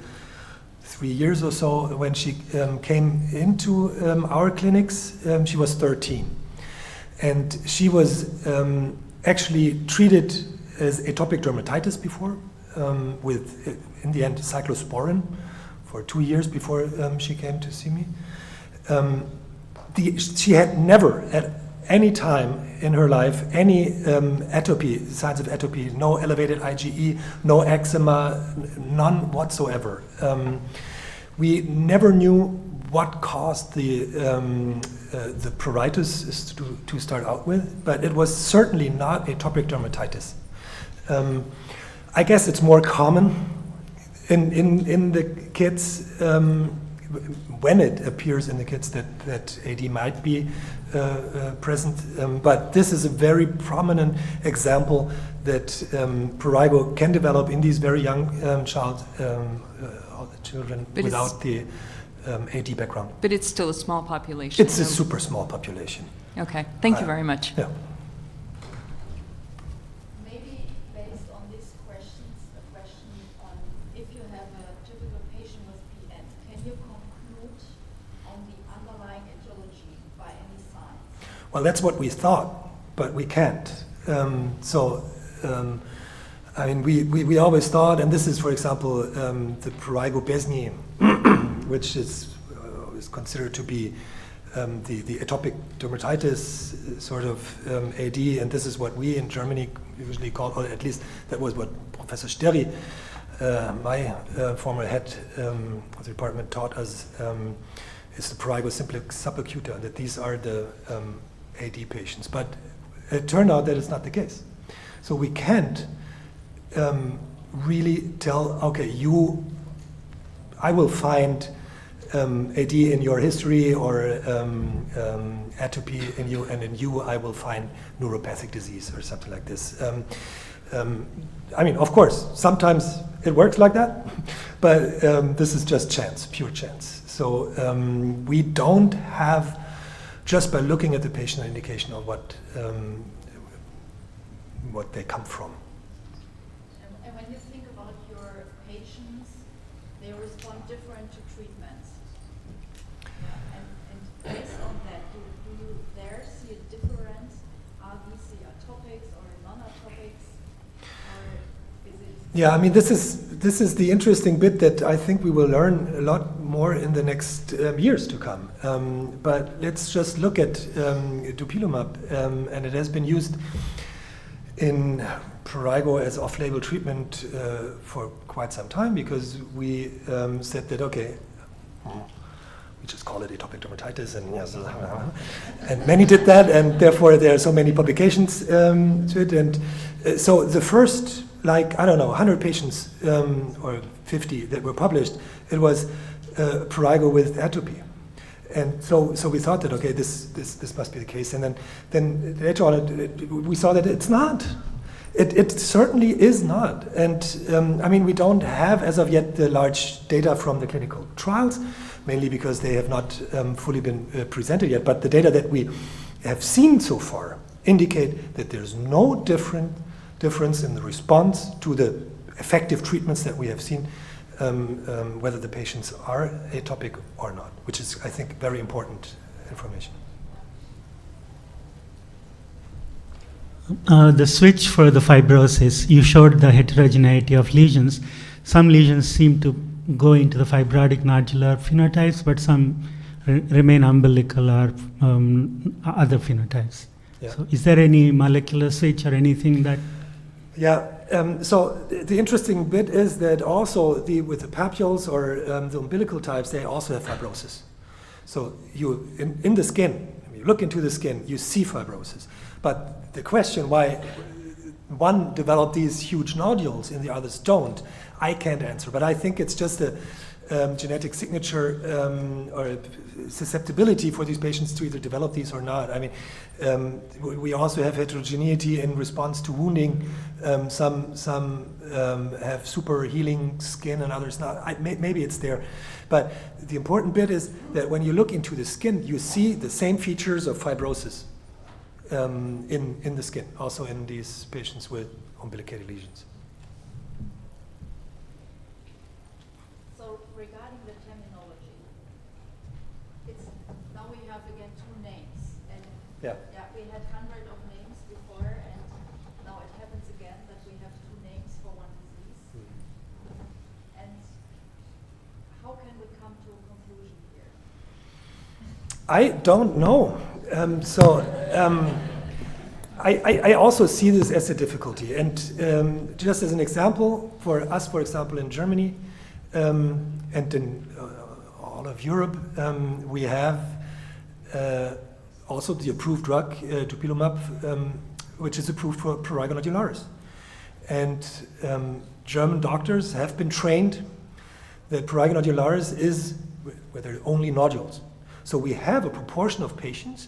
3 years or so, when she came into our clinics, she was 13, and she was actually treated as atopic dermatitis before with, in the end, cyclosporin for 2 years before she came to see me. She had never at any time in her life any atopy, signs of atopy, no elevated IgE, no eczema, none whatsoever. We never knew what caused the pruritus to start out with, but it was certainly not atopic dermatitis. I guess it's more common in the kids when it appears in the kids that AD might be present, but this is a very prominent example that prurigo can develop in these very young children but without the AD background. But it's still a small population. It's a super small population. Okay, thank you very much. Yeah. Maybe based on these questions, a question on if you have a typical patient with PN, can you conclude on the underlying etiology by any signs? Well, that's what we thought, but we can't. I mean, we always thought, and this is, for example, the prurigo besni, which is considered to be the atopic dermatitis sort of AD, and this is what we in Germany usually call, or at least that was what Professor Sterry, my former head of the department, taught us, is the prurigo simplex subacuta, that these are the AD patients. But it turned out that it's not the case. So we can't really tell, okay, I will find AD in your history or atopy in you, and in you I will find neuropathic disease or something like this. I mean, of course, sometimes it works like that, but this is just chance, pure chance. So we don't have, just by looking at the patient, an indication of what they come from. And when you think about your patients, they respond different to treatments. Yeah. And based on that, do you there see a difference? Are these the atopics or non-atopics? Or is it? Yeah, I mean, this is the interesting bit that I think we will learn a lot more in the next years to come. But let's just look at dupilumab, and it has been used in prurigo as off-label treatment for quite some time, because we said that, okay, we just call it atopic dermatitis, and many did that, and therefore there are so many publications to it. And so the first, 100 patients or 50 that were published, it was prurigo with atopy. And so we thought that, okay, this must be the case. And then later on, we saw that it's not. It certainly is not. And I mean, we don't have, as of yet, the large data from the clinical trials, mainly because they have not fully been presented yet. But the data that we have seen so far indicate that there's no difference in the response to the effective treatments that we have seen, whether the patients are atopic or not, which is, I think, very important information. The switch for the fibrosis, you showed the heterogeneity of lesions. Some lesions seem to go into the fibrotic nodular phenotypes, but some remain umbilical or other phenotypes. Yeah. So is there any molecular switch or anything that... Yeah, so the interesting bit is that also with the papules or the umbilical types, they also have fibrosis. So you in the skin, when you look into the skin, you see fibrosis. But the question why one developed these huge nodules and the others don't, I can't answer. But I think it's just a genetic signature or susceptibility for these patients to either develop these or not. I mean, we also have heterogeneity in response to wounding. Some have super healing skin and others not. Maybe it's there. But the important bit is that when you look into the skin, you see the same features of fibrosis in the skin, also in these patients with umbilicated lesions. So regarding the terminology, now we have again two names, and Yeah. we had hundreds of names before, and now it happens again that we have two names for one disease. And how can we come to a conclusion here? I don't know. I also see this as a difficulty. And just as an example, for us, for example, in Germany and in all of Europe, we have also the approved drug, dupilumab, which is approved for prurigo nodularis. And German doctors have been trained that prurigo nodularis is where there are only nodules. So we have a proportion of patients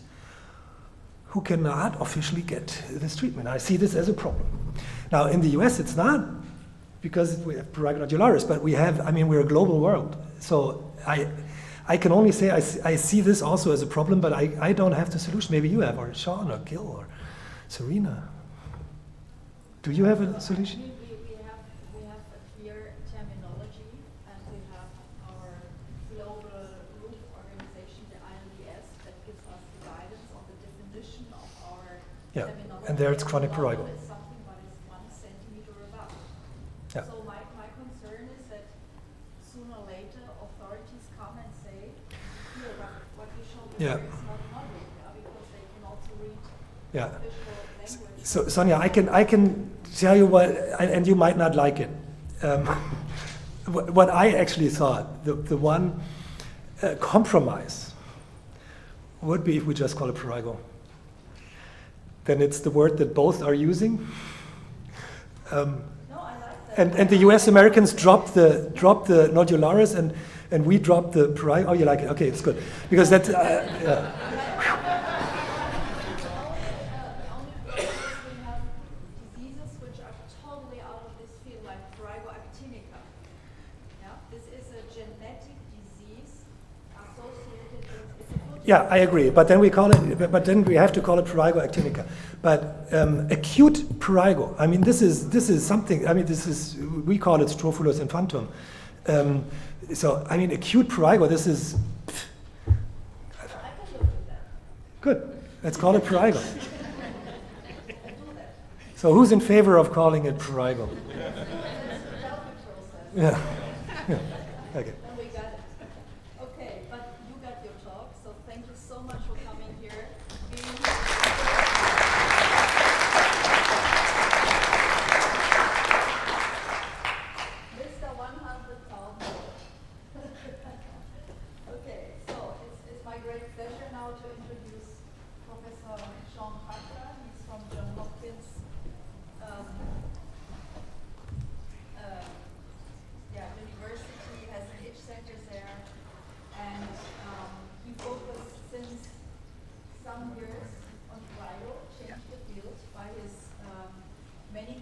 who cannot officially get this treatment. I see this as a problem. Now, in the US, it's not because we have prurigo nodularis, but we're a global world. So I can only say I see this also as a problem, but I don't have the solution. Maybe you have, or Sean, or Gil, or Serena. Do you have a solution? We have a clear terminology, and we have our global group organization, the IEC, that gives us the guidance on the definition of our terminology. And there it's chronic prurigo. It's something that is 1 centimeter above. Yeah. So my concern is that sooner or later authorities come and say, here, what you showed Yeah. here is not moderate, because they can also read Yeah. official language. So Sonja, I can tell you what, and you might not like it. What I actually thought, the one compromise would be if we just call it prurigo. Then it's the word that both are using. No, I like that. And the US Americans dropped the nodularis and we dropped the prurigo. Oh, you like it? Okay, it's good. Because that's, yeah. Yeah, I agree. But then we call it. But then we have to call it prurigo actinica. But acute prurigo. I mean, this is something. I mean, we call it Strophanus infantum. So I mean, acute prurigo. This is. Good. Let's call it prurigo. So who's in favor of calling it prurigo? Yeah. Yeah. Okay. We got it. Okay, but you got your talk, so thank you so much for coming here. Mr. 100,000. Okay, so it's my great pleasure now to introduce Professor Sean Butler. He's from Johns Hopkins. University, has an itch center there, and he focused since some years on prurigo, changed the field by his many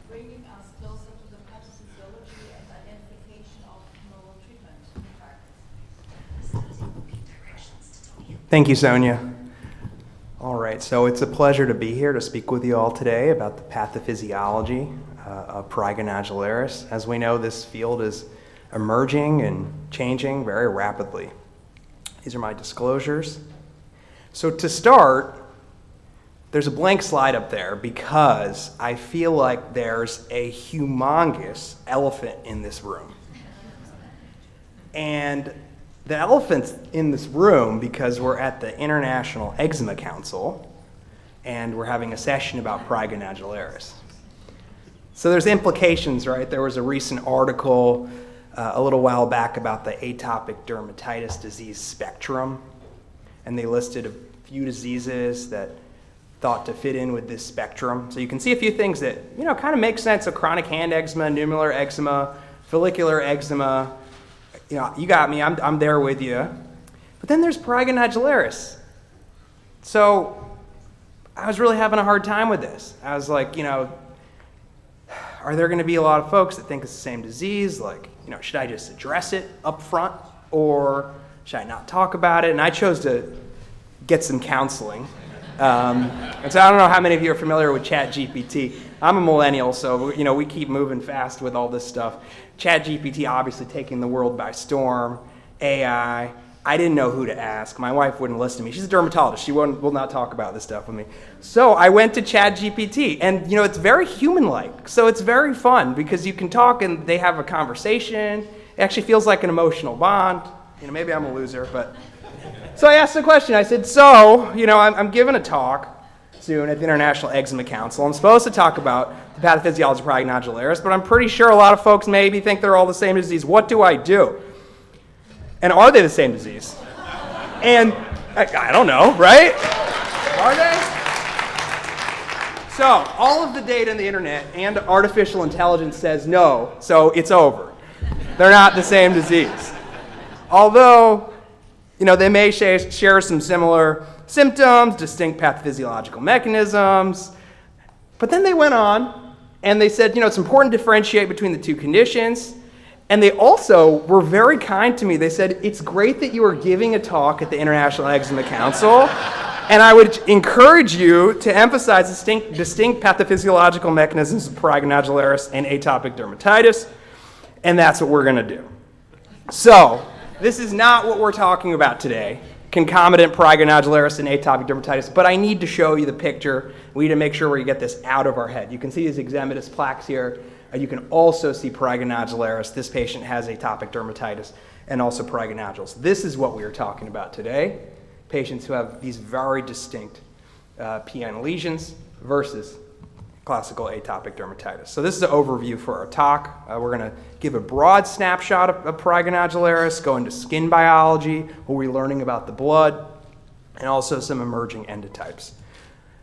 bringing us closer to the pathophysiology and identification of novel treatment targets. Thank you, Sonia. All right, so it's a pleasure to be here to speak with you all today about the pathophysiology of Prurigo Nodularis. As we know, this field is emerging and changing very rapidly. These are my disclosures. So to start, there's a blank slide up there because I feel like there's a humongous elephant in this room. And the elephant's in this room because we're at the International Eczema Council and we're having a session about Prurigo Nodularis. So there's implications, right? There was a recent article a little while back about the atopic dermatitis disease spectrum, and they listed a few diseases that thought to fit in with this spectrum. So you can see a few things that, you know, kind of make sense. So chronic hand eczema, nummular eczema, follicular eczema. You know, you got me, I'm there with you. But then there's Prurigo Nodularis. So I was really having a hard time with this. I was like, you know, are there going to be a lot of folks that think it's the same disease? Like, you know, should I just address it up front or should I not talk about it? And I chose to get some counseling. And so I don't know how many of you are familiar with ChatGPT. I'm a millennial, so you know we keep moving fast with all this stuff. ChatGPT obviously taking the world by storm. AI. I didn't know who to ask. My wife wouldn't listen to me. She's a dermatologist. She will not talk about this stuff with me. So I went to ChatGPT, and you know it's very human-like. So it's very fun because you can talk and they have a conversation. It actually feels like an emotional bond. You know, maybe I'm a loser, but. So I asked the question. I said, so, you know, I'm giving a talk soon at the International Eczema Council. I'm supposed to talk about the pathophysiology of Prurigo Nodularis, but I'm pretty sure a lot of folks maybe think they're all the same disease. What do I do? And are they the same disease? And I don't know, right? Are they? So all of the data on the internet and artificial intelligence says no, so it's over. They're not the same disease. Although, you know, they may share some similar symptoms, distinct pathophysiological mechanisms, but then they went on and they said, you know, it's important to differentiate between the two conditions. And they also were very kind to me. They said, it's great that you are giving a talk at the International Eczema Council, and I would encourage you to emphasize distinct pathophysiological mechanisms of Prurigo Nodularis and atopic dermatitis, and that's what we're going to do. So, this is not what we're talking about today, concomitant Prurigo Nodularis and atopic dermatitis, but I need to show you the picture. We need to make sure we get this out of our head. You can see these eczematous plaques here. You can also see Prurigo Nodularis. This patient has atopic dermatitis and also prurigo nodules. This is what we are talking about today. Patients who have these very distinct PN lesions versus classical atopic dermatitis. So this is an overview for our talk. We're going to give a broad snapshot of Prurigo Nodularis, go into skin biology, we'll be learning about the blood, and also some emerging endotypes.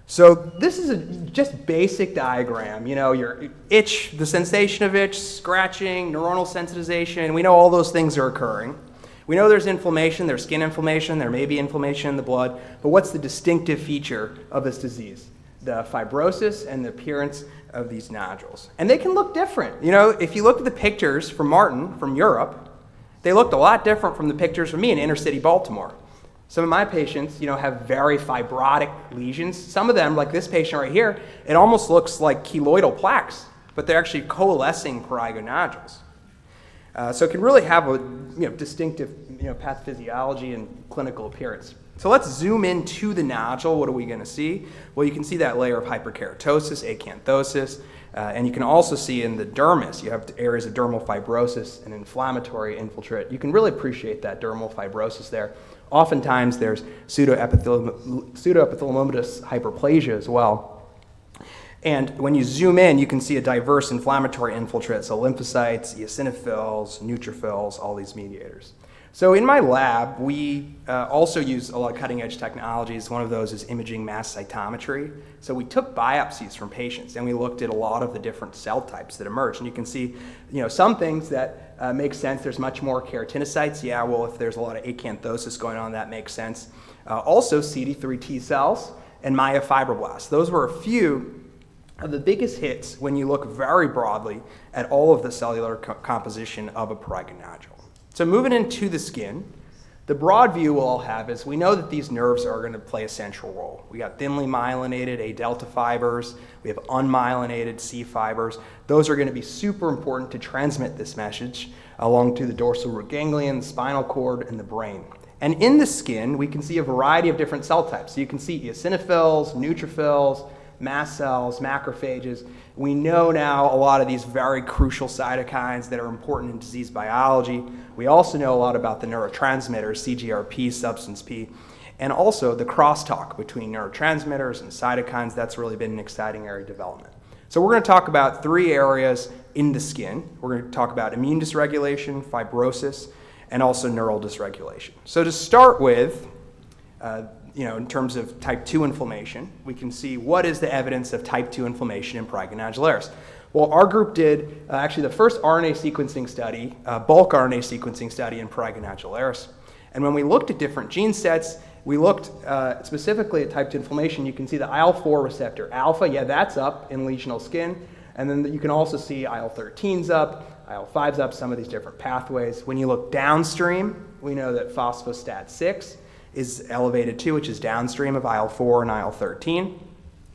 So this is a just basic diagram. You know, your itch, the sensation of itch, scratching, neuronal sensitization. We know all those things are occurring. We know there's inflammation, there's skin inflammation, there may be inflammation in the blood, but what's the distinctive feature of this disease? The fibrosis and the appearance of these nodules. And they can look different. You know, if you look at the pictures from Martin from Europe, they looked a lot different from the pictures from me in inner city Baltimore. Some of my patients, you know, have very fibrotic lesions. Some of them, like this patient right here, it almost looks like keloidal plaques, but they're actually coalescing prurigo nodules. So it can really have a distinctive pathophysiology and clinical appearance. So let's zoom into the nodule. What are we going to see? Well, you can see that layer of hyperkeratosis, acanthosis, and you can also see in the dermis, you have areas of dermal fibrosis and inflammatory infiltrate. You can really appreciate that dermal fibrosis there. Oftentimes there's pseudoepitheliomatous hyperplasia as well. And when you zoom in, you can see a diverse inflammatory infiltrate, so lymphocytes, eosinophils, neutrophils, all these mediators. So in my lab, we also use a lot of cutting-edge technologies. One of those is imaging mass cytometry. So we took biopsies from patients, and we looked at a lot of the different cell types that emerge. And you can see, some things that make sense. There's much more keratinocytes. Yeah, well, if there's a lot of acanthosis going on, that makes sense. Also, CD3 T cells and myofibroblasts. Those were a few are the biggest hits when you look very broadly at all of the cellular composition of a prurigo nodule. So moving into the skin, the broad view we'll all have is we know that these nerves are going to play a central role. We got thinly myelinated A delta fibers, we have unmyelinated C fibers. Those are going to be super important to transmit this message along to the dorsal root ganglion, the spinal cord, and the brain. And in the skin, we can see a variety of different cell types. So you can see eosinophils, neutrophils, mast cells, macrophages. We know now a lot of these very crucial cytokines that are important in disease biology. We also know a lot about the neurotransmitters, CGRP, substance P, and also the crosstalk between neurotransmitters and cytokines. That's really been an exciting area of development. So we're going to talk about 3 areas in the skin. We're going to talk about immune dysregulation, fibrosis, and also neural dysregulation. So to start with, in terms of type 2 inflammation, we can see what is the evidence of type 2 inflammation in prurigo nodularis. Well, our group did actually the first RNA sequencing study, bulk RNA sequencing study in prurigo nodularis. And when we looked at different gene sets, we looked specifically at type 2 inflammation. You can see the IL-4 receptor alpha, yeah, that's up in lesional skin. And then you can also see IL-13's up, IL-5's up, some of these different pathways. When you look downstream, we know that phospho-STAT 6 is elevated too, which is downstream of IL-4 and IL-13.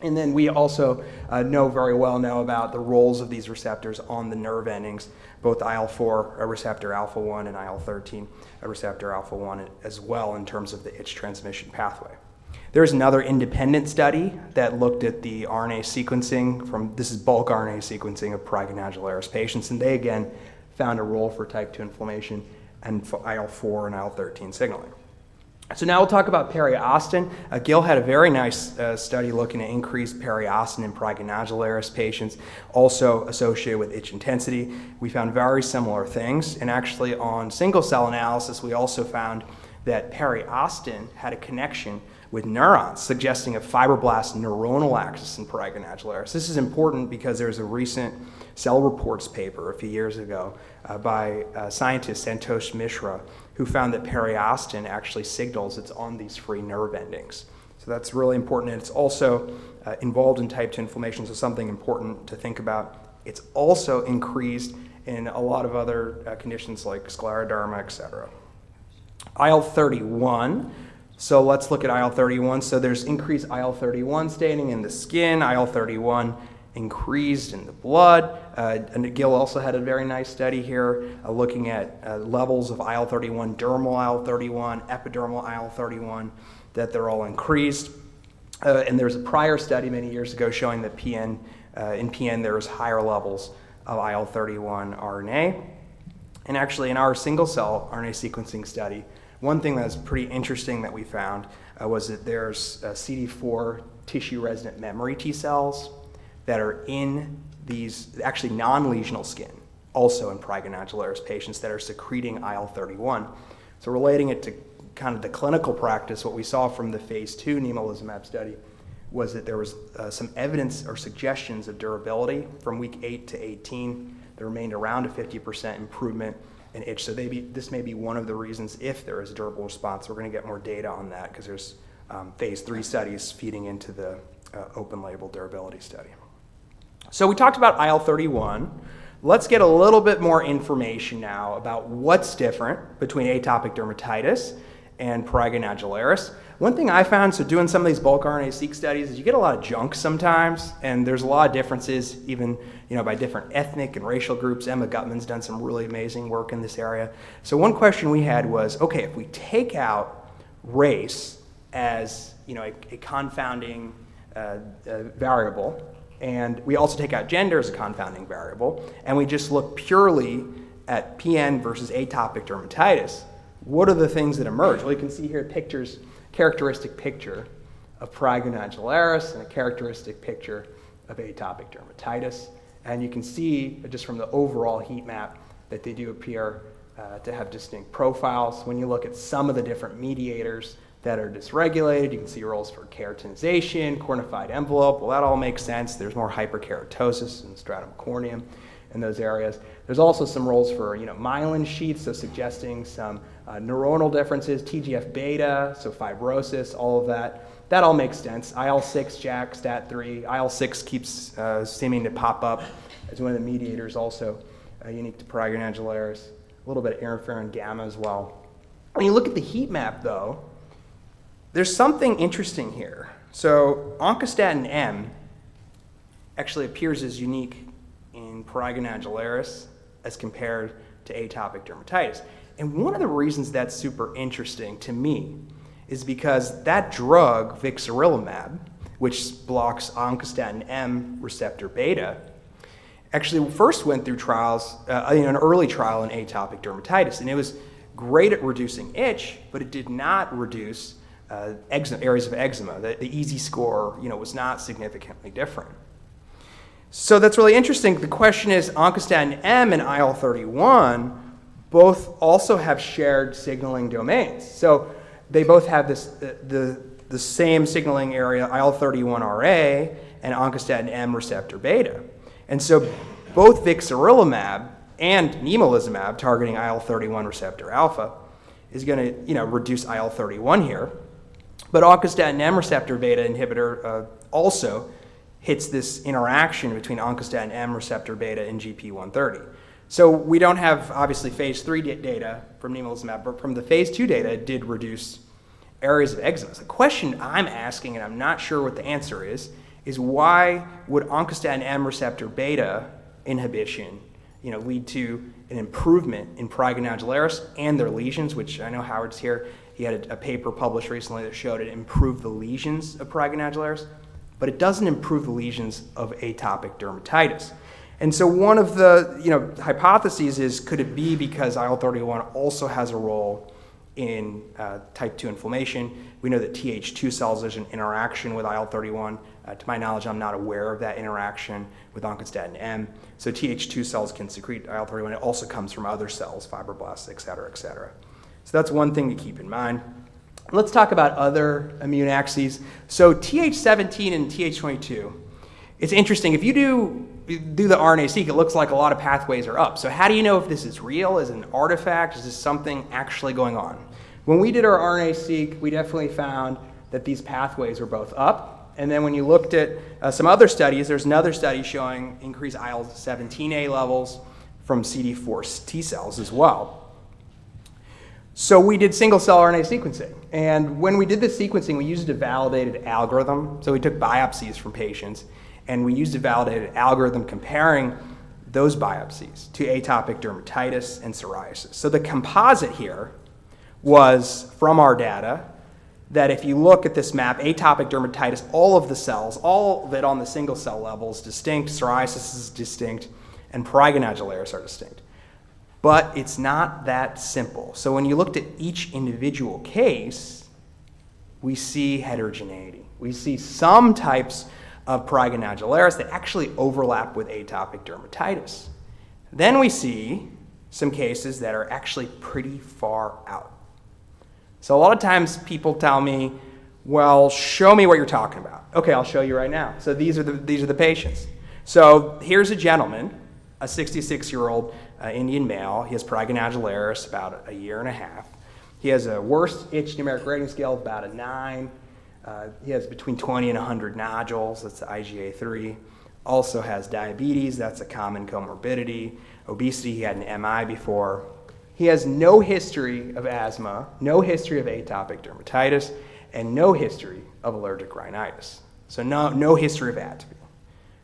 And then we also very well know about the roles of these receptors on the nerve endings, both IL-4 receptor alpha-1 and IL-13 receptor alpha-1 as well in terms of the itch transmission pathway. There's another independent study that looked at the RNA sequencing this is bulk RNA sequencing of prurigo nodularis patients, and they again found a role for type 2 inflammation and for IL-4 and IL-13 signaling. So now we'll talk about periostin. Gil had a very nice study looking at increased periostin in prurigo nodularis patients, also associated with itch intensity. We found very similar things, and actually on single-cell analysis, we also found that periostin had a connection with neurons, suggesting a fibroblast neuronal axis in prurigo nodularis. This is important because there's a recent Cell Reports paper a few years ago by scientist Santosh Mishra, who found that periostin actually signals it's on these free nerve endings. So that's really important, and it's also involved in type 2 inflammation, so something important to think about. It's also increased in a lot of other conditions like scleroderma, et cetera. IL-31. So let's look at IL-31. So there's increased IL-31 staining in the skin, IL-31 increased in the blood. And Gil also had a very nice study here looking at levels of IL-31, dermal IL-31, epidermal IL-31, that they're all increased. And there's a prior study many years ago showing that in PN there was higher levels of IL-31 RNA. And actually in our single-cell RNA sequencing study, one thing that's pretty interesting that we found was that there's CD4 tissue-resident memory T cells that are in these actually non-lesional skin, also in prurigo nodularis patients that are secreting IL-31. So relating it to kind of the clinical practice, what we saw from the phase 2 nemolizumab study was that there was some evidence or suggestions of durability from week 8 to 18. There remained around a 50% improvement in itch. So this may be one of the reasons, if there is a durable response. We're going to get more data on that because there's phase 3 studies feeding into the open label durability study. So we talked about IL-31. Let's get a little bit more information now about what's different between atopic dermatitis and prurigo nodularis. One thing I found, so doing some of these bulk RNA-seq studies, is you get a lot of junk sometimes, and there's a lot of differences even by different ethnic and racial groups. Emma Gutman's done some really amazing work in this area. So one question we had was, okay, if we take out race as a confounding variable, and we also take out gender as a confounding variable, and we just look purely at PN versus atopic dermatitis, what are the things that emerge? Well, you can see here characteristic picture of prurigo nodularis and a characteristic picture of atopic dermatitis. And you can see just from the overall heat map that they do appear to have distinct profiles. When you look at some of the different mediators that are dysregulated, you can see roles for keratinization, cornified envelope. Well, that all makes sense. There's more hyperkeratosis in stratum corneum in those areas. There's also some roles for myelin sheaths, so suggesting some neuronal differences, TGF-beta, so fibrosis, all of that that all makes sense. IL-6, JAK, STAT3. IL-6 keeps seeming to pop up as one of the mediators also unique to prurigo nodularis. A little bit of interferon gamma as well. When you look at the heat map, though, there's something interesting here. So oncostatin M actually appears as unique in prurigo nodularis as compared to atopic dermatitis. And one of the reasons that's super interesting to me is because that drug, vixarelimab, which blocks oncostatin M receptor beta, actually first went through trials, an early trial in atopic dermatitis, and it was great at reducing itch, but it did not reduce areas of eczema. The EASI score, was not significantly different. So that's really interesting. The question is, oncostatin M and IL-31 both also have shared signaling domains. So they both have the same signaling area, IL-31RA and oncostatin M receptor beta. And so both vixarelimab and nemolizumab, targeting IL-31 receptor alpha, is going to reduce IL-31 here. But oncostatin M receptor beta inhibitor also hits this interaction between oncostatin M receptor beta and GP130. So we don't have, obviously, phase 3 data from nemolizumab, but from the phase 2 data, it did reduce areas of eczema. So the question I'm asking, and I'm not sure what the answer is why would oncostatin M receptor beta inhibition lead to an improvement in prurigo nodularis and their lesions, which I know Howard's here. He had a paper published recently that showed it improved the lesions of prurigo nodularis, but it doesn't improve the lesions of atopic dermatitis. And so one of the hypotheses is, could it be because IL-31 also has a role in type 2 inflammation? We know that Th2 cells, there's an interaction with IL-31. To my knowledge, I'm not aware of that interaction with oncostatin M. So Th2 cells can secrete IL-31. It also comes from other cells, fibroblasts, et cetera, et cetera. So that's one thing to keep in mind. Let's talk about other immune axes. So Th17 and Th22, it's interesting. If you do the RNA-seq, it looks like a lot of pathways are up. So how do you know if this is real? Is it an artifact? Is this something actually going on? When we did our RNA-seq, we definitely found that these pathways were both up. And then when you looked at some other studies, there's another study showing increased IL-17A levels from CD4 T cells as well. So we did single-cell RNA sequencing. And when we did the sequencing, we used a validated algorithm. So we took biopsies from patients, and we used a validated algorithm comparing those biopsies to atopic dermatitis and psoriasis. So the composite here was, from our data, that if you look at this map, atopic dermatitis, all of the cells, all of it on the single cell level is distinct, psoriasis is distinct, and prurigo nodularis are distinct. But it's not that simple. So when you looked at each individual case, we see heterogeneity. We see some types of prurigo nodularis that actually overlap with atopic dermatitis. Then we see some cases that are actually pretty far out. So a lot of times people tell me, well, show me what you're talking about. Okay, I'll show you right now. So these are the patients. So here's a gentleman, a 66-year-old Indian male. He has prurigo nodularis about a year and a half. He has a worst itch numeric rating scale of about a 9. He has between 20 and 100 nodules. That's the IgA3. Also has diabetes. That's a common comorbidity. Obesity. He had an MI before. He has no history of asthma, no history of atopic dermatitis, and no history of allergic rhinitis. So no history of atopy.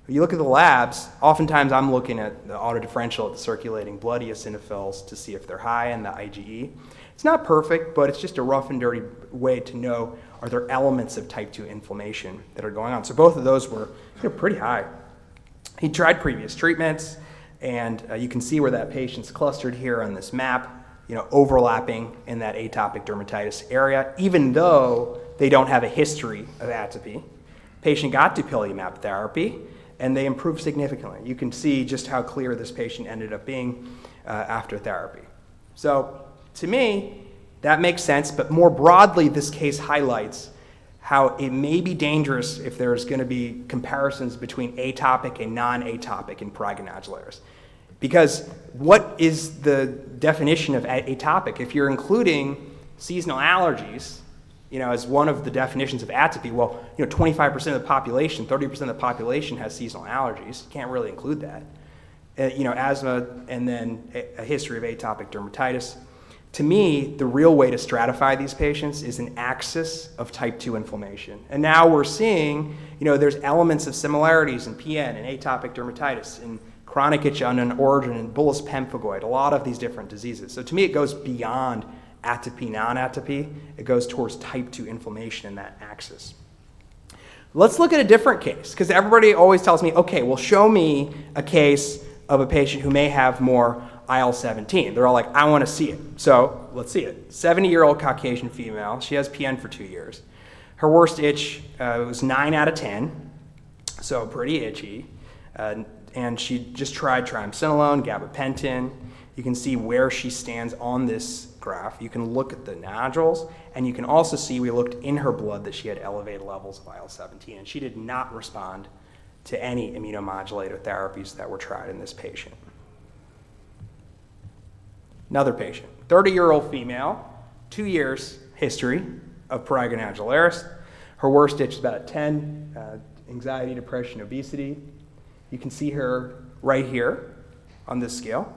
When you look at the labs, oftentimes I'm looking at the autodifferential at the circulating blood eosinophils to see if they're high in the IgE. It's not perfect, but it's just a rough and dirty way to know, are there elements of type 2 inflammation that are going on. So both of those were pretty high. He tried previous treatments, and you can see where that patient's clustered here on this map, overlapping in that atopic dermatitis area, even though they don't have a history of atopy. Patient got dupilumab therapy, and they improved significantly. You can see just how clear this patient ended up being after therapy. So to me, that makes sense, but more broadly, this case highlights how it may be dangerous if there's going to be comparisons between atopic and non-atopic in prurigo nodularis. Because what is the definition of atopic? If you're including seasonal allergies, as one of the definitions of atopy. Well, 25% of the population, 30% of the population has seasonal allergies. You can't really include that. Asthma, and then a history of atopic dermatitis. To me, the real way to stratify these patients is an axis of type 2 inflammation. And now we're seeing, there's elements of similarities in PN and atopic dermatitis, in chronic itch unknown origin, and bullous pemphigoid, a lot of these different diseases. So to me, it goes beyond atopy, non-atopy. It goes towards type 2 inflammation in that axis. Let's look at a different case, because everybody always tells me, okay, well, show me a case of a patient who may have more IL-17. They're all like, I want to see it. So let's see it. 70-year-old Caucasian female. She has PN for 2 years. Her worst itch was 9 out of 10, so pretty itchy. And she just tried triamcinolone, gabapentin. You can see where she stands on this graph. You can look at the nodules, and you can also see we looked in her blood that she had elevated levels of IL-17, and she did not respond to any immunomodulator therapies that were tried in this patient. Another patient, 30-year-old female, 2 years history of prurigo nodularis. Her worst itch is about a 10, anxiety, depression, obesity. You can see her right here on this scale.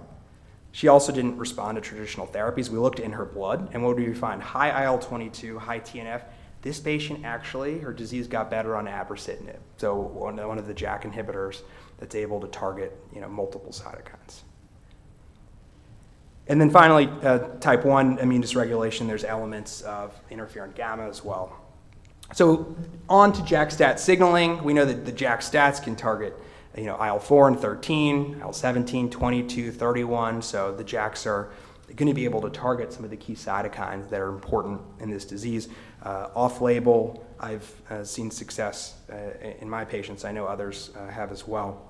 She also didn't respond to traditional therapies. We looked in her blood, and what did we find? High IL-22, high TNF. This patient actually, her disease got better on abrocitinib, so one of the JAK inhibitors that's able to target multiple cytokines. And then finally, type 1 immune dysregulation, there's elements of interferon gamma as well. So on to JAK-STAT signaling. We know that the JAK-STATs can target IL-4 and 13, IL-17, 22, 31. So the JAKs are going to be able to target some of the key cytokines that are important in this disease. Off-label, I've seen success in my patients. I know others have as well.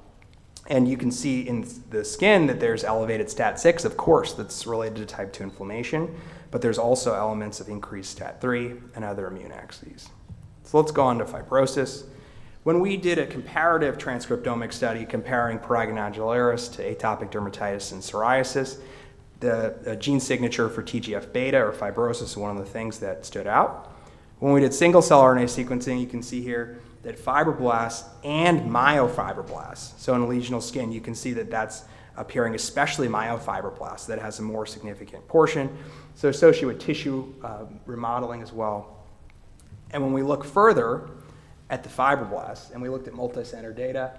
And you can see in the skin that there's elevated STAT6, of course, that's related to type 2 inflammation, but there's also elements of increased STAT3 and other immune axes. So let's go on to fibrosis. When we did a comparative transcriptomic study comparing prurigo nodularis to atopic dermatitis and psoriasis, the gene signature for TGF-beta or fibrosis is one of the things that stood out. When we did single-cell RNA sequencing, you can see here that fibroblasts and myofibroblasts, so in lesional skin, you can see that that's appearing, especially myofibroblasts, that has a more significant portion. So associated with tissue remodeling as well. And when we look further at the fibroblasts, and we looked at multi-center data,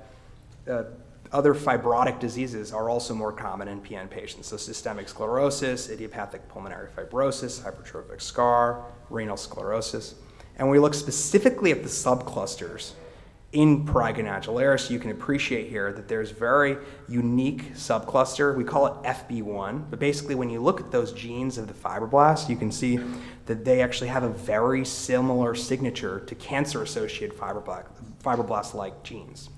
other fibrotic diseases are also more common in PN patients. So systemic sclerosis, idiopathic pulmonary fibrosis, hypertrophic scar, renal sclerosis. And when we look specifically at the subclusters in prurigo nodularis, you can appreciate here that there's very unique subcluster. We call it FB1, but basically when you look at those genes of the fibroblasts, you can see that they actually have a very similar signature to cancer-associated fibroblast-like genes.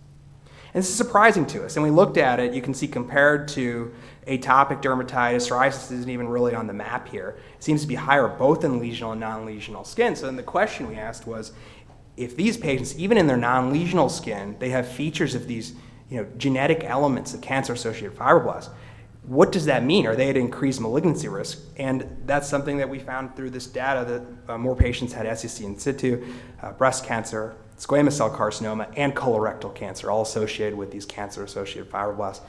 And this is surprising to us. And we looked at it, you can see compared to atopic dermatitis, psoriasis isn't even really on the map here. It seems to be higher both in lesional and non-lesional skin. So then the question we asked was, if these patients, even in their non-lesional skin, they have features of these genetic elements of cancer-associated fibroblasts, what does that mean? Are they at increased malignancy risk? And that's something that we found through this data that more patients had SCC in situ, breast cancer, squamous cell carcinoma, and colorectal cancer, all associated with these cancer-associated fibroblasts.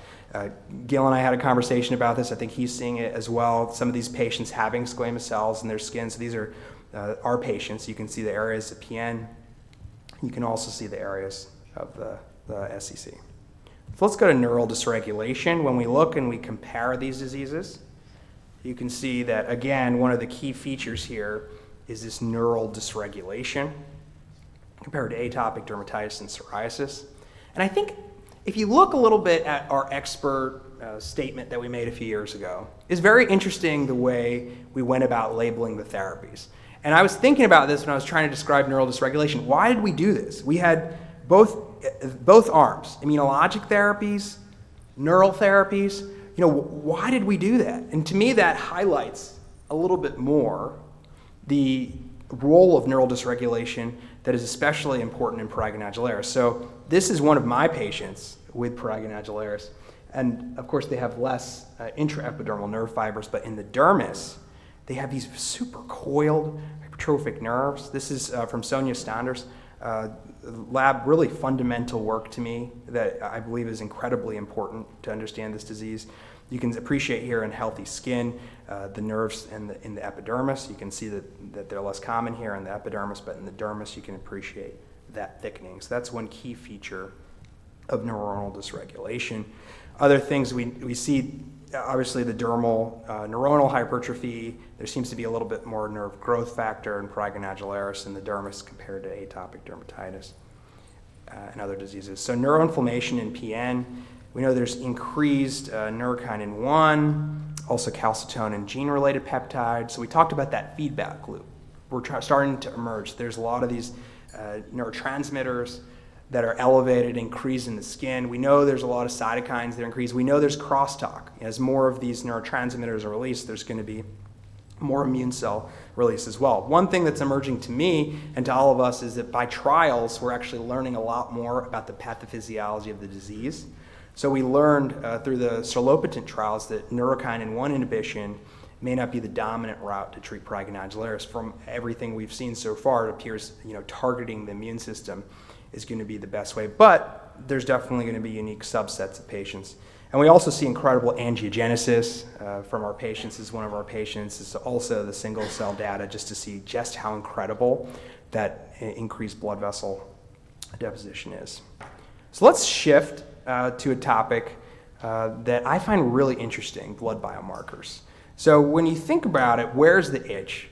Gil and I had a conversation about this. I think he's seeing it as well. Some of these patients having squamous cells in their skin. So these are our patients. You can see the areas of PN. You can also see the areas of the SCC. So let's go to neural dysregulation. When we look and we compare these diseases, you can see that, again, one of the key features here is this neural dysregulation compared to atopic dermatitis and psoriasis. And I think if you look a little bit at our expert statement that we made a few years ago, it's very interesting the way we went about labeling the therapies. And I was thinking about this when I was trying to describe neural dysregulation. Why did we do this? We had both arms, immunologic therapies, neural therapies. Why did we do that? And to me, that highlights a little bit more the role of neural dysregulation that is especially important in prurigo nodularis. So this is one of my patients with prurigo nodularis. And of course, they have less intraepidermal nerve fibers, but in the dermis, they have these super coiled, hypertrophic nerves. This is from Sonia Standers' lab, really fundamental work to me that I believe is incredibly important to understand this disease. You can appreciate here in healthy skin the nerves in the epidermis. You can see that they're less common here in the epidermis, but in the dermis you can appreciate that thickening. So that's one key feature of neuronal dysregulation. Other things we see, obviously the dermal neuronal hypertrophy. There seems to be a little bit more nerve growth factor in prurigo nodularis in the dermis compared to atopic dermatitis and other diseases. So neuroinflammation in PN, we know there's increased neurokinin 1, also calcitonin gene-related peptides. So we talked about that feedback loop. We're starting to emerge. There's a lot of these neurotransmitters that are elevated, increased in the skin. We know there's a lot of cytokines that are increased. We know there's crosstalk. As more of these neurotransmitters are released, there's going to be more immune cell release as well. One thing that's emerging to me and to all of us is that by trials, we're actually learning a lot more about the pathophysiology of the disease. So we learned through the serlopitant trials that neurokinin 1 inhibition may not be the dominant route to treat prurigo nodularis. From everything we've seen so far, it appears targeting the immune system is going to be the best way, but there's definitely going to be unique subsets of patients. And we also see incredible angiogenesis from our patients. As one of our patients is also the single cell data just to see just how incredible that increased blood vessel deposition is. So let's shift to a topic that I find really interesting, blood biomarkers. So when you think about it, where's the itch?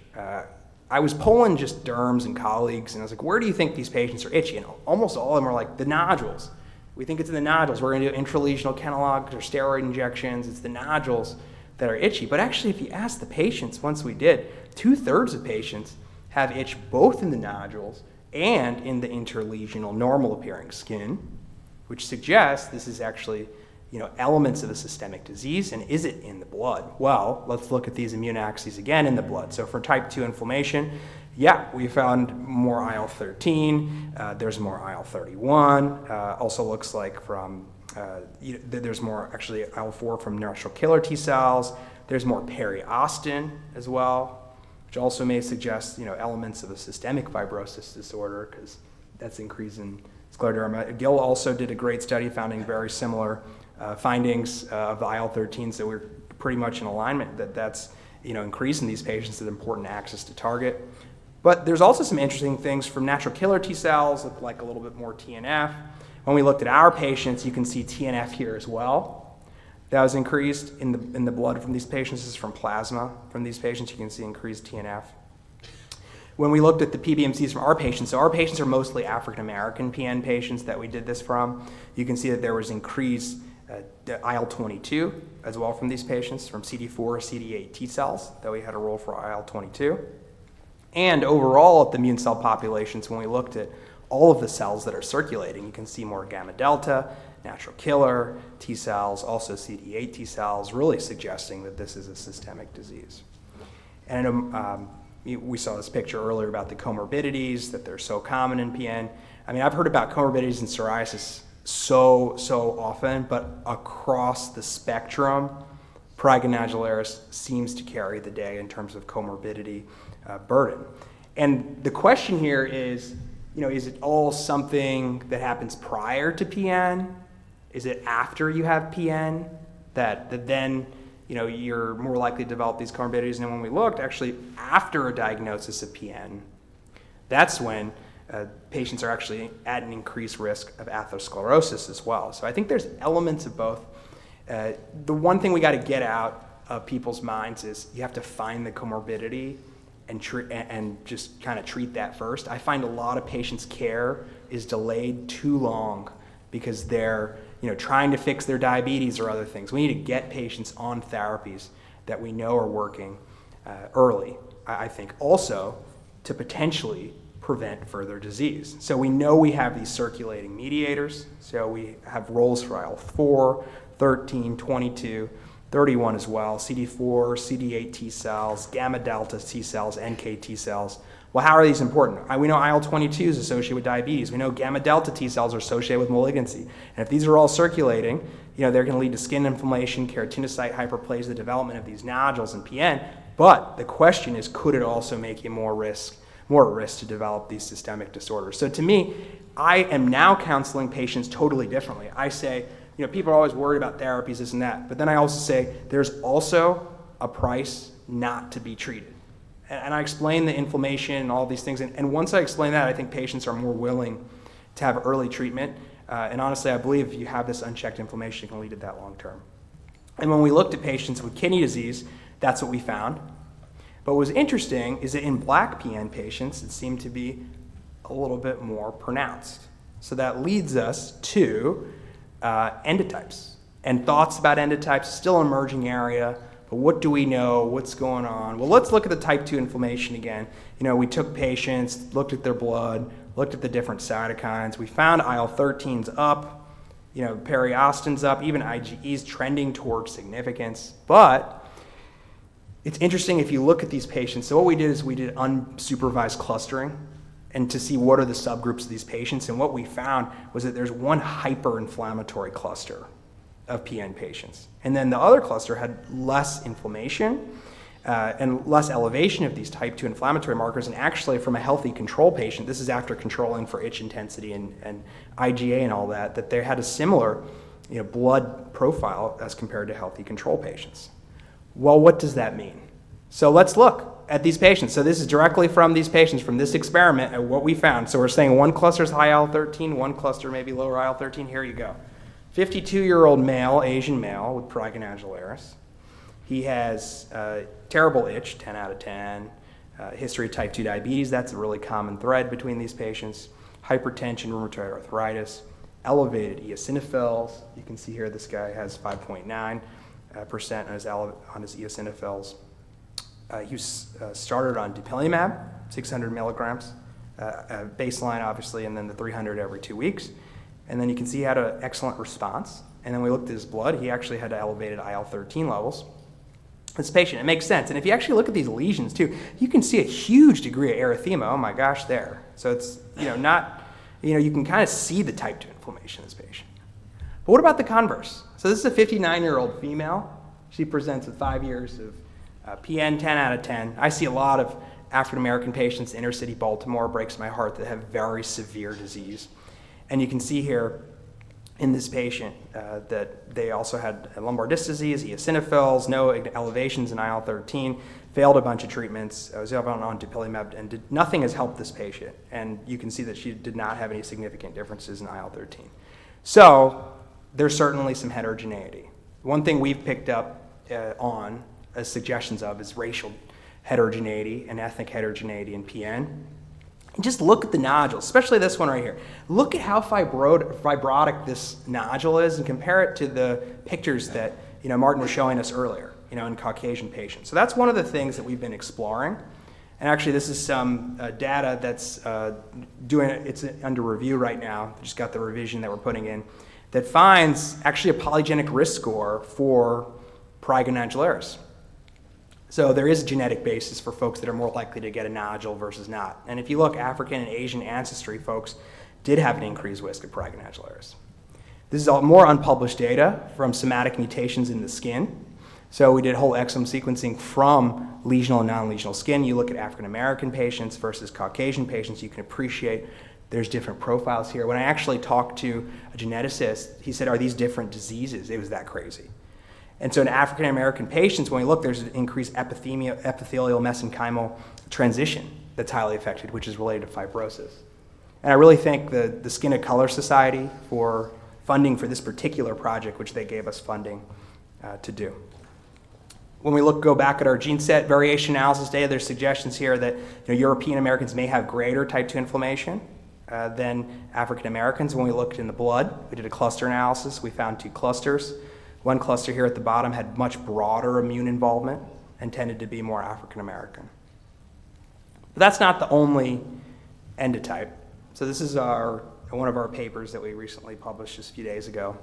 I was polling just derms and colleagues, and I was like, where do you think these patients are itchy? And almost all of them are like, the nodules. We think it's in the nodules. We're going to do intralesional Kenalogs or steroid injections. It's the nodules that are itchy. But actually, if you ask the patients, once we did, 2/3 of patients have itch both in the nodules and in the interlesional normal appearing skin, which suggests this is actually elements of a systemic disease. And is it in the blood? Well, let's look at these immune axes again in the blood. So for type 2 inflammation, yeah, we found more IL-13. There's more IL-31. Also looks like from there's more actually IL-4 from natural killer T cells. There's more periostin as well, which also may suggest elements of a systemic fibrosis disorder because that's increasing scleroderma. Gill also did a great study finding very similar findings of the IL-13s that were pretty much in alignment that's increasing these patients at important axis to target. But there's also some interesting things from natural killer T cells, look like a little bit more TNF. When we looked at our patients, you can see TNF here as well. That was increased in the blood from these patients. This is from plasma from these patients. You can see increased TNF. When we looked at the PBMCs from our patients, so our patients are mostly African-American PN patients that we did this from, you can see that there was increased IL-22 as well from these patients, from CD4, CD8 T cells, that we had a role for IL-22. And overall at the immune cell populations, when we looked at all of the cells that are circulating, you can see more gamma delta, natural killer T cells, also CD8 T cells, really suggesting that this is a systemic disease. And we saw this picture earlier about the comorbidities, that they're so common in PN. I mean, I've heard about comorbidities in psoriasis so often, but across the spectrum, prurigo nodularis seems to carry the day in terms of comorbidity burden. And the question here is, is it all something that happens prior to PN? Is it after you have PN that then you're more likely to develop these comorbidities? And when we looked, actually, after a diagnosis of PN, that's when patients are actually at an increased risk of atherosclerosis as well. So I think there's elements of both. The one thing we got to get out of people's minds is you have to find the comorbidity and just kind of treat that first. I find a lot of patients' care is delayed too long because they're trying to fix their diabetes or other things. We need to get patients on therapies that we know are working early, I think, also to potentially prevent further disease. So we know we have these circulating mediators. So we have roles for IL-4, 13, 22, 31 as well, CD4, CD8 T cells, gamma delta T cells, NK T cells, Well, how are these important? We know IL-22 is associated with diabetes. We know gamma delta T cells are associated with malignancy. And if these are all circulating, they're going to lead to skin inflammation, keratinocyte hyperplasia, the development of these nodules in PN. But the question is, could it also make you more at risk to develop these systemic disorders? So to me, I am now counseling patients totally differently. I say, people are always worried about therapies, this and that. But then I also say, there's also a price not to be treated. And I explain the inflammation and all these things. And once I explain that, I think patients are more willing to have early treatment. And honestly, I believe if you have this unchecked inflammation, it can lead to that long term. And when we looked at patients with kidney disease, that's what we found. But what was interesting is that in black PN patients, it seemed to be a little bit more pronounced. So that leads us to endotypes. And thoughts about endotypes, still an emerging area. But what do we know? What's going on? Well, let's look at the type 2 inflammation again. We took patients, looked at their blood, looked at the different cytokines. We found IL-13's up, periostin's up, even IgE's trending towards significance. But it's interesting if you look at these patients. So what we did is we did unsupervised clustering and to see what are the subgroups of these patients. And what we found was that there's one hyperinflammatory cluster of PN patients. And then the other cluster had less inflammation and less elevation of these type 2 inflammatory markers. And actually from a healthy control patient, this is after controlling for itch intensity and IgA and all that they had a similar blood profile as compared to healthy control patients. Well, what does that mean? So let's look at these patients. So this is directly from these patients, from this experiment, and what we found. So we're saying one cluster is high IL-13, one cluster maybe lower IL-13. Here you go. 52-year-old male, Asian male with Prurigo Nodularis. He has terrible itch, 10 out of 10. History of type 2 diabetes, that's a really common thread between these patients. Hypertension, rheumatoid arthritis, elevated eosinophils. You can see here this guy has 5.9% on his eosinophils. He was started on dupilumab, 600 milligrams, baseline obviously, and then the 300 every 2 weeks. And then you can see he had an excellent response. And then we looked at his blood. He actually had elevated IL-13 levels. This patient, it makes sense. And if you actually look at these lesions too, you can see a huge degree of erythema. Oh my gosh, there. So it's, you can kind of see the type 2 inflammation in this patient. But what about the converse? So this is a 59-year-old female. She presents with 5 years of PN, 10 out of 10. I see a lot of African-American patients in inner city Baltimore, breaks my heart, that have very severe disease. And you can see here in this patient that they also had lumbar disc disease, eosinophils, no elevations in IL-13, failed a bunch of treatments, was on dupilumab, and nothing has helped this patient. And you can see that she did not have any significant differences in IL-13. So there's certainly some heterogeneity. One thing we've picked up on as suggestions of is racial heterogeneity and ethnic heterogeneity in PN. And just look at the nodules, especially this one right here. Look at how fibrotic this nodule is and compare it to the pictures that Martin was showing us earlier, in Caucasian patients. So that's one of the things that we've been exploring. And actually, this is some data that's it's under review right now. Just got the revision that we're putting in that finds actually a polygenic risk score for Prurigo Nodularis. So there is a genetic basis for folks that are more likely to get a nodule versus not. And if you look, African and Asian ancestry folks did have an increased risk of Prurigo Nodularis. This is all more unpublished data from somatic mutations in the skin. So we did whole exome sequencing from lesional and non-lesional skin. You look at African American patients versus Caucasian patients, you can appreciate there's different profiles here. When I actually talked to a geneticist, he said, are these different diseases? It was that crazy. And so in African American patients, when we look, there's an increased epithelial mesenchymal transition that's highly affected, which is related to fibrosis. And I really thank the Skin of Color Society for funding for this particular project, which they gave us funding to do. When we go back at our gene set variation analysis data, there's suggestions here that European Americans may have greater type 2 inflammation than African Americans. When we looked in the blood, we did a cluster analysis. We found 2 clusters. One cluster here at the bottom had much broader immune involvement and tended to be more African American. But that's not the only endotype. So this is one of our papers that we recently published just a few days ago.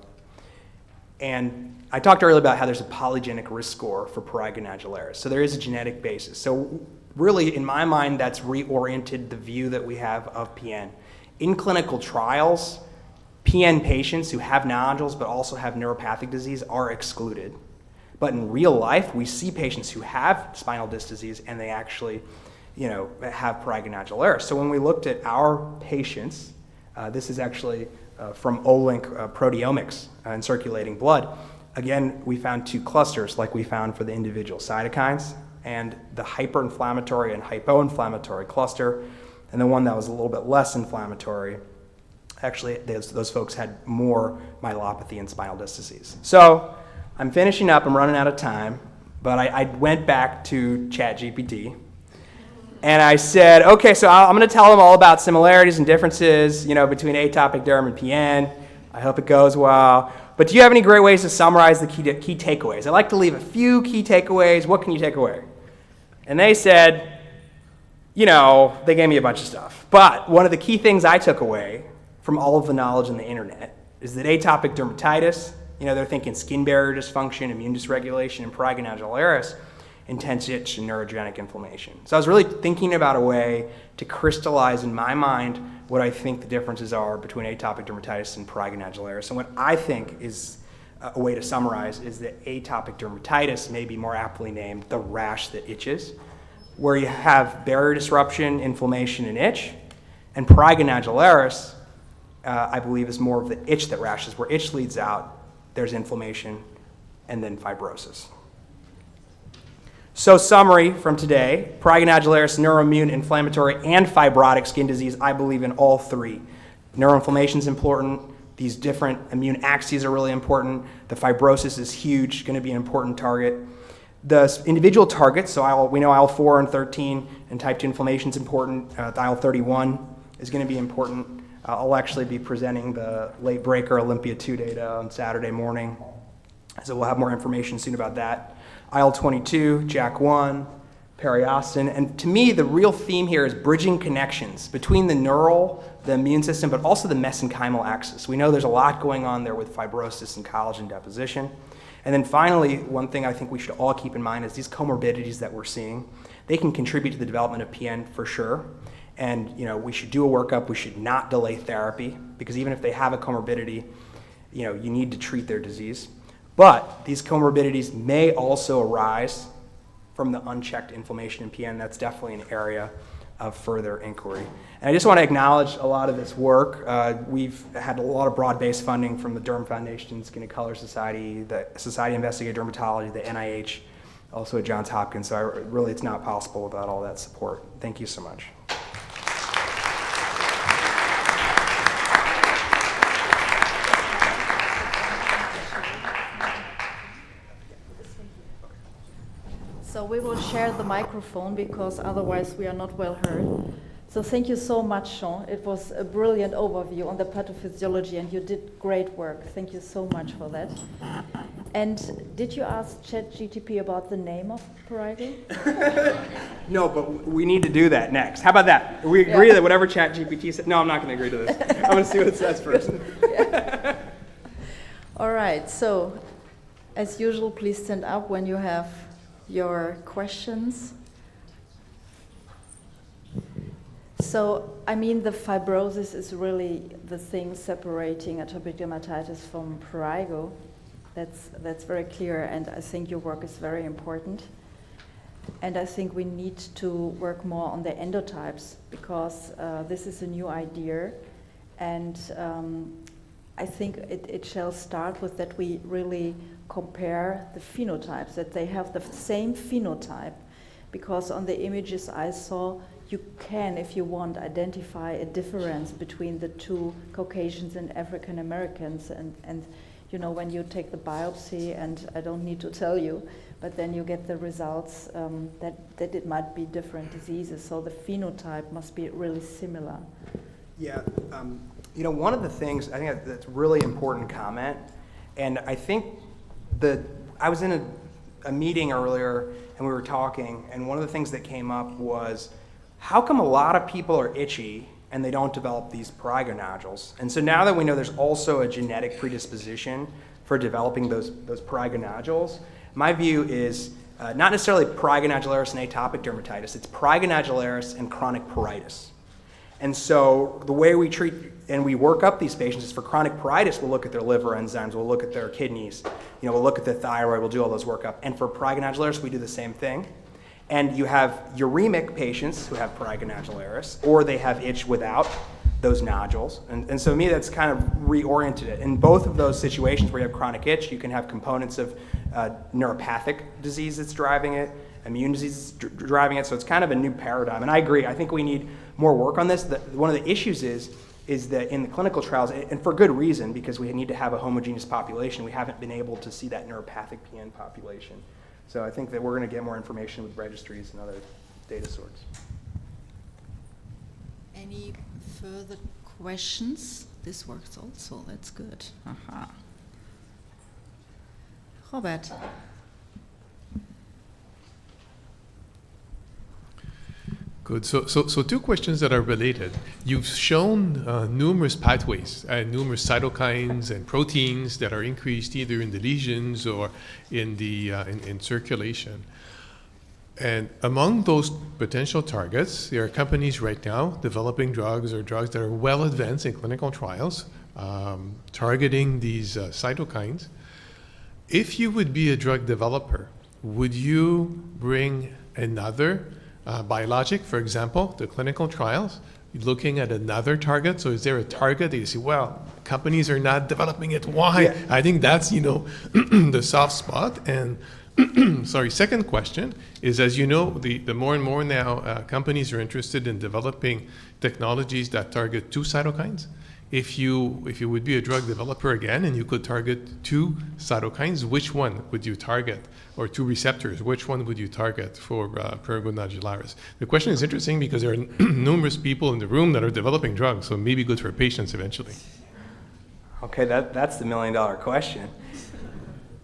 And I talked earlier about how there's a polygenic risk score for Prurigo Nodularis. So there is a genetic basis. So really, in my mind, that's reoriented the view that we have of PN. In clinical trials, PN patients who have nodules but also have neuropathic disease are excluded. But in real life, we see patients who have spinal disc disease and they actually, have prurigo nodularis. So when we looked at our patients, this is actually from Olink proteomics in circulating blood. Again, we found two clusters like we found for the individual cytokines, and the hyperinflammatory and hypoinflammatory cluster, and the one that was a little bit less inflammatory. Actually, those folks had more myelopathy and spinal disc disease. So I'm finishing up, I'm running out of time, but I went back to ChatGPT, and I said, okay, so I'm going to tell them all about similarities and differences, between atopic derm and PN. I hope it goes well. But do you have any great ways to summarize the key takeaways? I like to leave a few key takeaways. What can you take away? And they said, they gave me a bunch of stuff. But one of the key things I took away from all of the knowledge on the internet is that atopic dermatitis, they're thinking skin barrier dysfunction, immune dysregulation, and prurigo nodularis, intense itch and neurogenic inflammation. So I was really thinking about a way to crystallize in my mind what I think the differences are between atopic dermatitis and prurigo nodularis. And what I think is a way to summarize is that atopic dermatitis may be more aptly named the rash that itches, where you have barrier disruption, inflammation, and itch. And prurigo nodularis, I believe, is more of the itch that rashes, where itch leads out, there's inflammation, and then fibrosis. So summary from today, prurigo nodularis, neuroimmune, inflammatory, and fibrotic skin disease, I believe in all three. Neuroinflammation is important. These different immune axes are really important. The fibrosis is huge, going to be an important target. The individual targets, so we know IL-4 and 13 and type 2 inflammation is important. The IL-31 is going to be important. I'll actually be presenting the late breaker Olympia 2 data on Saturday morning, so we'll have more information soon about that. IL-22, JAK1, periostin, and to me, the real theme here is bridging connections between the neural, the immune system, but also the mesenchymal axis. We know there's a lot going on there with fibrosis and collagen deposition. And then finally, one thing I think we should all keep in mind is these comorbidities that we're seeing. They can contribute to the development of PN for sure. And we should do a workup. We should not delay therapy, because even if they have a comorbidity, you need to treat their disease. But these comorbidities may also arise from the unchecked inflammation in PN. That's definitely an area of further inquiry. And I just want to acknowledge a lot of this work. We've had a lot of broad-based funding from the Derm Foundation, Skin and Color Society, the Society of Investigative Dermatology, the NIH, also at Johns Hopkins. So really, it's not possible without all that support. Thank you so much. So we will share the microphone because otherwise we are not well heard. So thank you so much, Sean. It was a brilliant overview on the pathophysiology and you did great work. Thank you so much for that. And did you ask ChatGPT about the name of prurigo? No, but we need to do that next. How about that? We agree that whatever ChatGPT said. No, I'm not going to agree to this. I'm going to see what it says first. All right. So, as usual, please stand up when you have your questions. So, the fibrosis is really the thing separating atopic dermatitis from prurigo. That's very clear, and I think your work is very important. And I think we need to work more on the endotypes, because this is a new idea, and I think it shall start with that we really compare the phenotypes, that they have the same phenotype, because on the images I saw, you can, if you want, identify a difference between the two Caucasians and African Americans, and when you take the biopsy, and I don't need to tell you, but then you get the results that it might be different diseases. So the phenotype must be really similar. Yeah, one of the things, I think that's really important comment, and I think I was in a meeting earlier, and we were talking, and one of the things that came up was, how come a lot of people are itchy and they don't develop these prurigo nodules? And so now that we know there's also a genetic predisposition for developing those prurigo nodules, my view is not necessarily prurigo nodularis and atopic dermatitis, it's prurigo nodularis and chronic pruritus. And so the way we treat and we work up these patients is for chronic pruritus, we'll look at their liver enzymes, we'll look at their kidneys, we'll look at the thyroid, we'll do all those workup. And for prurigo nodularis, we do the same thing. And you have uremic patients who have prurigo nodularis, or they have itch without those nodules. And so to me, that's kind of reoriented it. In both of those situations where you have chronic itch, you can have components of neuropathic disease that's driving it, immune disease driving it, so it's kind of a new paradigm. And I agree, I think we need more work on this. One of the issues is that in the clinical trials, and for good reason, because we need to have a homogeneous population, we haven't been able to see that neuropathic PN population. So I think that we're going to get more information with registries and other data sorts. Any further questions? This works also, that's good. Aha. Robert. Good. So two questions that are related. You've shown numerous pathways and numerous cytokines and proteins that are increased either in the lesions or in the in circulation. And among those potential targets, there are companies right now developing drugs or drugs that are well advanced in clinical trials targeting these cytokines. If you would be a drug developer, would you bring another biologic, for example, to clinical trials, looking at another target? So is there a target that you say, well, companies are not developing it, why? Yeah. I think that's, the soft spot. And sorry, second question is, as you know, the more and more now companies are interested in developing technologies that target two cytokines. If you would be a drug developer again and you could target two cytokines, which one would you target? Or two receptors, which one would you target for Prurigo nodularis? The question is interesting because there are numerous people in the room that are developing drugs, so maybe good for patients eventually. Okay, that's the million-dollar question.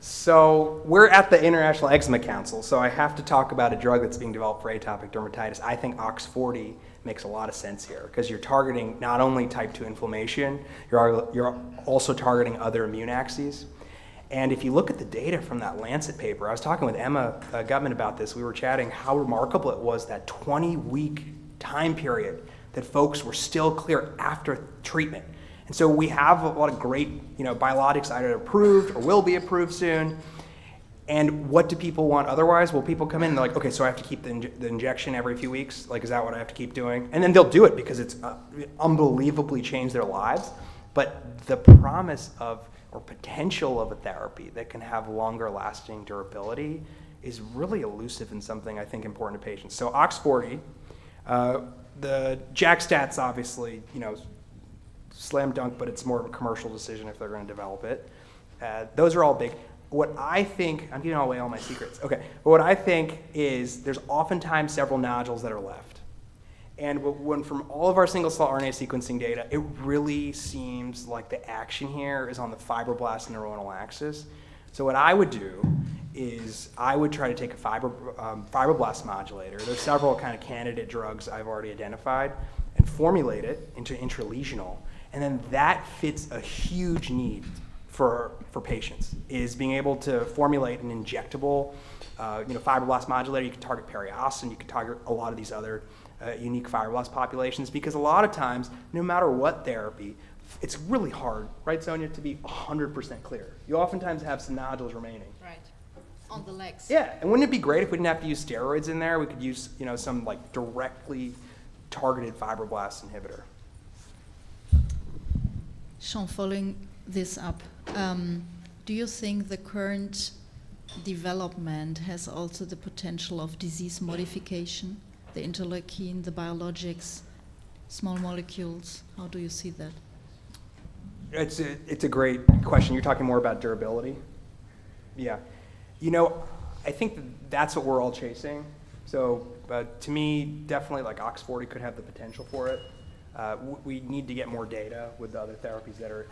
So we're at the International Eczema Council, so I have to talk about a drug that's being developed for atopic dermatitis. I think OX40 makes a lot of sense here because you're targeting not only type 2 inflammation, you're also targeting other immune axes. And if you look at the data from that Lancet paper, I was talking with Emma Gutman about this. We were chatting how remarkable it was, that 20-week time period that folks were still clear after treatment. And so we have a lot of great biologics either approved or will be approved soon. And what do people want otherwise? Well, people come in and they're like, okay, so I have to keep the injection every few weeks? Like, is that what I have to keep doing? And then they'll do it because it's unbelievably changed their lives. But the promise of or potential of a therapy that can have longer lasting durability is really elusive and something I think important to patients. So OX40, the JAK stats obviously, slam dunk, but it's more of a commercial decision if they're going to develop it. Those are all big. What I think, I'm giving away all my secrets. Okay, but what I think is there's oftentimes several nodules that are left. And when from all of our single-cell RNA sequencing data, it really seems like the action here is on the fibroblast neuronal axis. So what I would do is I would try to take a fibroblast modulator. There's several kind of candidate drugs I've already identified, and formulate it into intralesional. And then that fits a huge need for patients, is being able to formulate an injectable fibroblast modulator. You can target periostin, you can target a lot of these other unique fibroblast populations, because a lot of times, no matter what therapy, it's really hard, right, Sonia, to be 100% clear. You oftentimes have some nodules remaining. Right, on the legs. Yeah, and wouldn't it be great if we didn't have to use steroids in there? We could use, some like directly targeted fibroblast inhibitor. Sean, following this up, do you think the current development has also the potential of disease modification? The interleukin, the biologics, small molecules, how do you see that? It's a great question. You're talking more about durability? Yeah. I think that's what we're all chasing. So to me, definitely like OX40 could have the potential for it. We need to get more data with the other therapies that are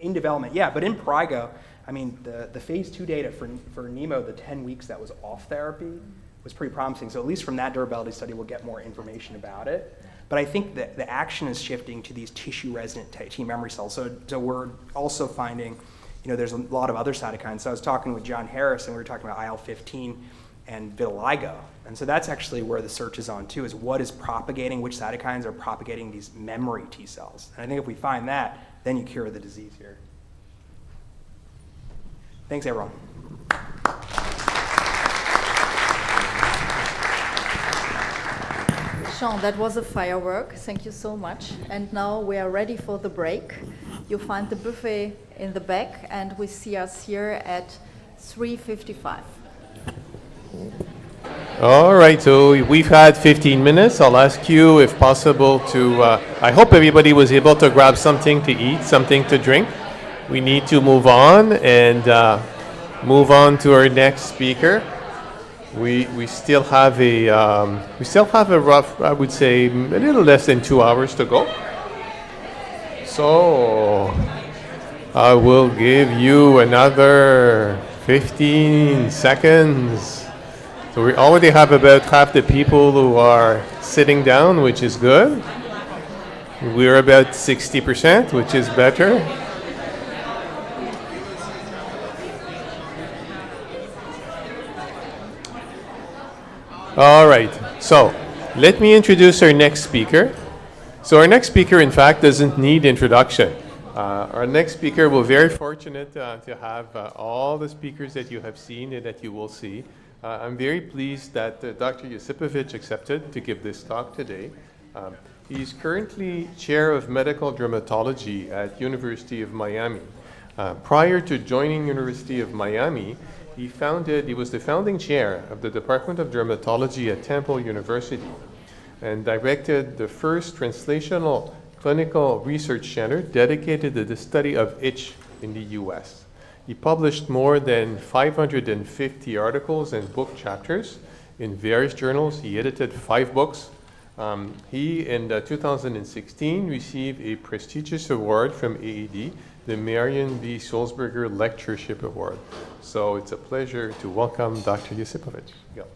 in development. Yeah, but in Prurigo, the phase 2 data for Nemo, the 10 weeks that was off therapy, was pretty promising. So at least from that durability study, we'll get more information about it. But I think that the action is shifting to these tissue-resident T memory cells. So we're also finding, there's a lot of other cytokines. So I was talking with John Harris, and we were talking about IL-15 and vitiligo. And so that's actually where the search is on too, is what is propagating, which cytokines are propagating these memory T cells. And I think if we find that, then you cure the disease here. Thanks, everyone. Sean, that was a firework. Thank you so much. And now we are ready for the break. You'll find the buffet in the back, and we see us here at 3:55. All right, so we've had 15 minutes. I'll ask you, if possible, to, I hope everybody was able to grab something to eat, something to drink. We need to move on and move on to our next speaker. We still have a rough, I would say, a little less than 2 hours to go. So I will give you another 15 seconds. So we already have about half the people who are sitting down, which is good. We're about 60%, which is better. All right, so let me introduce our next speaker. So our next speaker, in fact, doesn't need introduction. Our next speaker, we're very fortunate to have all the speakers that you have seen and that you will see. I'm very pleased that Dr. Josipovic accepted to give this talk today. He's currently chair of medical dermatology at University of Miami. Prior to joining University of Miami, he was the founding chair of the Department of Dermatology at Temple University and directed the first translational clinical research center dedicated to the study of itch in the US. He published more than 550 articles and book chapters in various journals. He edited 5 books. He, in 2016, received a prestigious award from AAD, the Marion B. Sulzberger Lectureship Award. So it's a pleasure to welcome Dr. Josipovic. Go.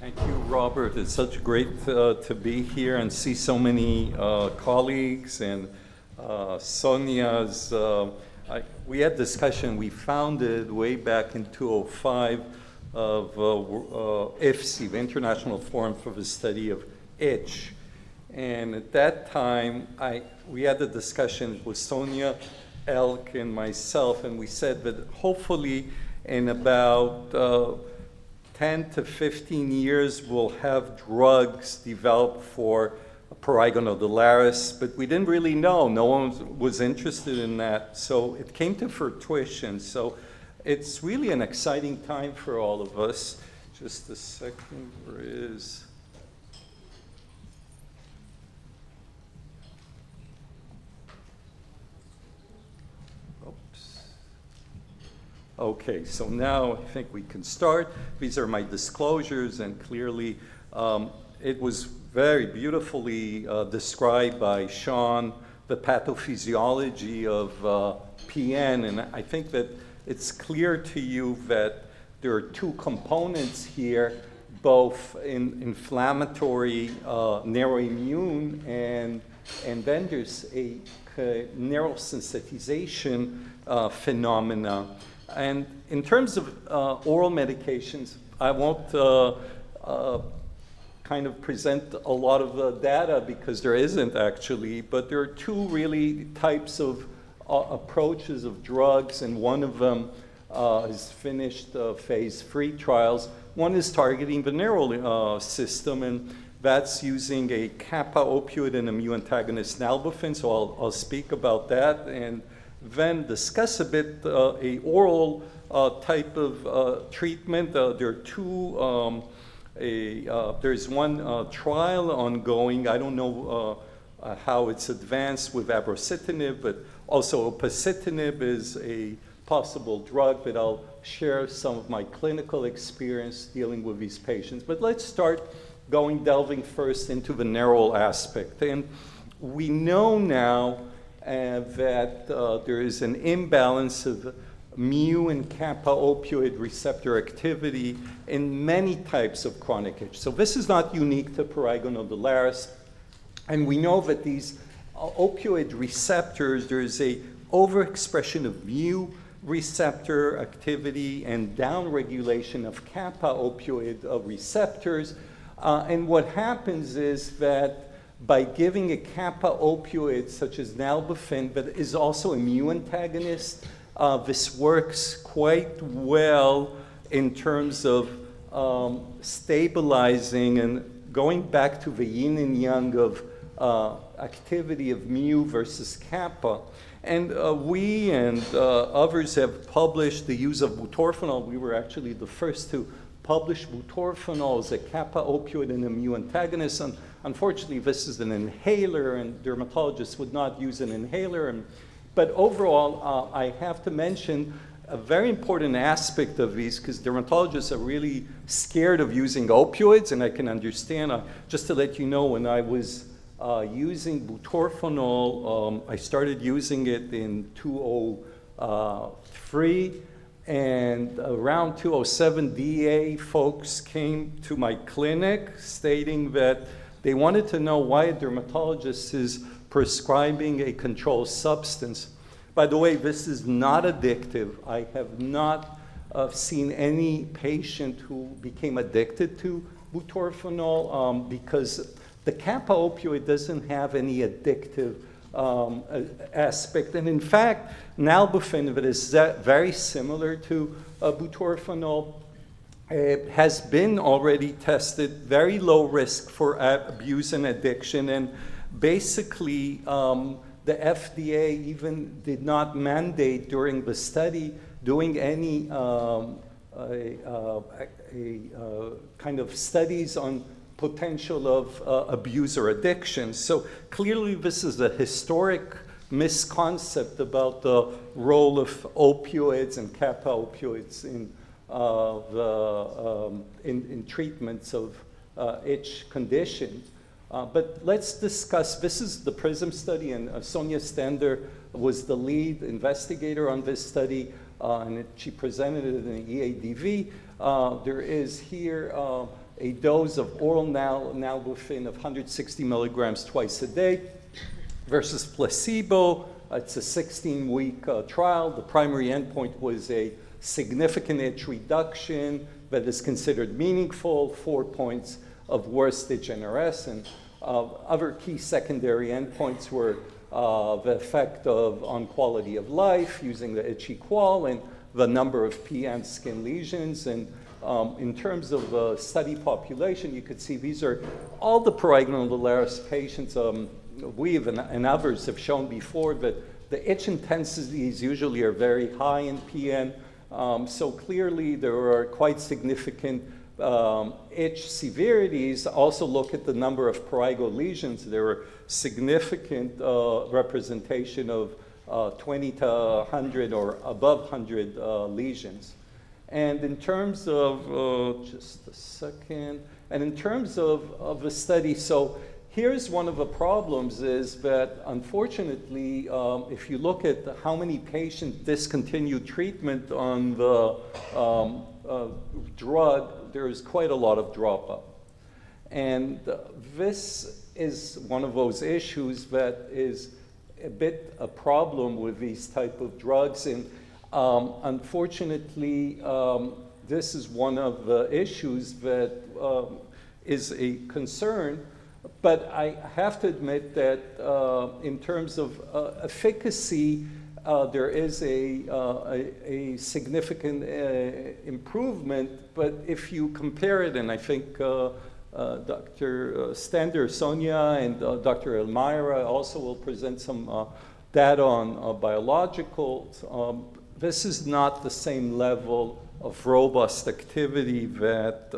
Thank you, Robert. It's such great to be here and see so many colleagues and Sonia's. We had discussion. We founded way back in 2005 of IFSI, the International Forum for the Study of Itch. And at that time, we had a discussion with Sonia, Elk, and myself, and we said that hopefully in about 10 to 15 years, we'll have drugs developed for Prurigo Nodularis, but we didn't really know. No one was interested in that. So it came to fruition. So it's really an exciting time for all of us. Just a second, where is... Okay, so now I think we can start. These are my disclosures, and clearly it was very beautifully described by Sean, the pathophysiology of PN, and I think that it's clear to you that there are 2 components here, both in inflammatory neuroimmune, and then there's a neurosensitization phenomena. And in terms of oral medications, I won't kind of present a lot of data because there isn't actually, but there are 2 really types of approaches of drugs, and one of them has finished phase 3 trials. One is targeting the neural system, and that's using a kappa opioid and a mu antagonist, nalbuphine, so I'll speak about that, and then discuss a bit a oral type of treatment. There are 2, there's one trial ongoing. I don't know how it's advanced with abrocitinib, but also opicitinib is a possible drug, but I'll share some of my clinical experience dealing with these patients. But let's start delving first into the neural aspect. And we know now that there is an imbalance of mu and kappa opioid receptor activity in many types of chronic itch. So this is not unique to Prurigo Nodularis. And we know that these opioid receptors, there is a overexpression of mu receptor activity and downregulation of kappa opioid receptors. And what happens is that by giving a kappa opioid such as nalbuphine, but is also a mu antagonist, this works quite well in terms of stabilizing and going back to the yin and yang of activity of mu versus kappa. And we and others have published the use of butorphanol. We were actually the first to publish butorphanol as a kappa opioid and a mu antagonist. And unfortunately, this is an inhaler, and dermatologists would not use an inhaler. But overall, I have to mention a very important aspect of these, because dermatologists are really scared of using opioids, and I can understand. Just to let you know, when I was using butorphanol, I started using it in 2003, and around 2007, DA folks came to my clinic stating that they wanted to know why a dermatologist is prescribing a controlled substance. By the way, this is not addictive. I have not seen any patient who became addicted to butorphanol because the kappa opioid doesn't have any addictive aspect. And in fact, nalbuphine, that is very similar to butorphanol, has been already tested, very low risk for abuse and addiction. And basically, the FDA even did not mandate during the study doing any kind of studies on potential of abuse or addiction. So clearly this is a historic misconcept about the role of opioids and kappa opioids in treatments of itch conditions. But let's discuss, this is the PRISM study, and Sonia Stender was the lead investigator on this study, and she presented it in the EADV. There is here a dose of oral nalbuphine of 160 milligrams twice a day versus placebo. It's a 16-week trial. The primary endpoint was a significant itch reduction that is considered meaningful, 4 points of worst itch NRS, and other key secondary endpoints were the effect on quality of life using the itchy qual and the number of PN skin lesions. And in terms of study population, you could see these are all the prurigo nodularis patients. We and others have shown before that the itch intensities usually are very high in PN. So clearly there are quite significant itch severities. Also look at the number of prurigo lesions. There were significant representation of 20 to 100 or above 100 lesions. And in terms of, just a second, and in terms of the study, so here's one of the problems is that unfortunately, if you look at how many patients discontinued treatment on the drug, there is quite a lot of dropout. And this is one of those issues that is a bit a problem with these type of drugs. And unfortunately, this is one of the issues that is a concern. But I have to admit that in terms of efficacy, there is a significant improvement. But if you compare it, and I think Dr. Stender, Sonia, and Dr. Elmira also will present some data on biologicals. This is not the same level of robust activity that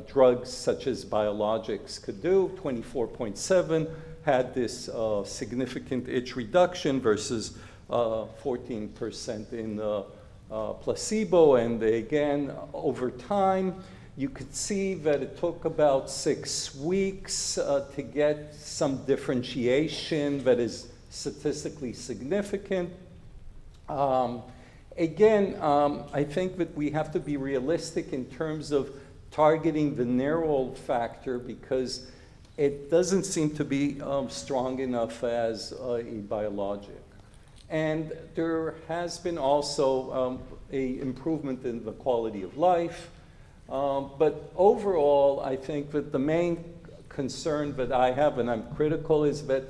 drugs such as biologics could do. 24.7 had this significant itch reduction versus 14% in placebo. And again, over time, you could see that it took about 6 weeks to get some differentiation that is statistically significant. Again, I think that we have to be realistic in terms of targeting the neural factor because it doesn't seem to be strong enough as a biologic. And there has been also a improvement in the quality of life. But overall, I think that the main concern that I have, and I'm critical, is that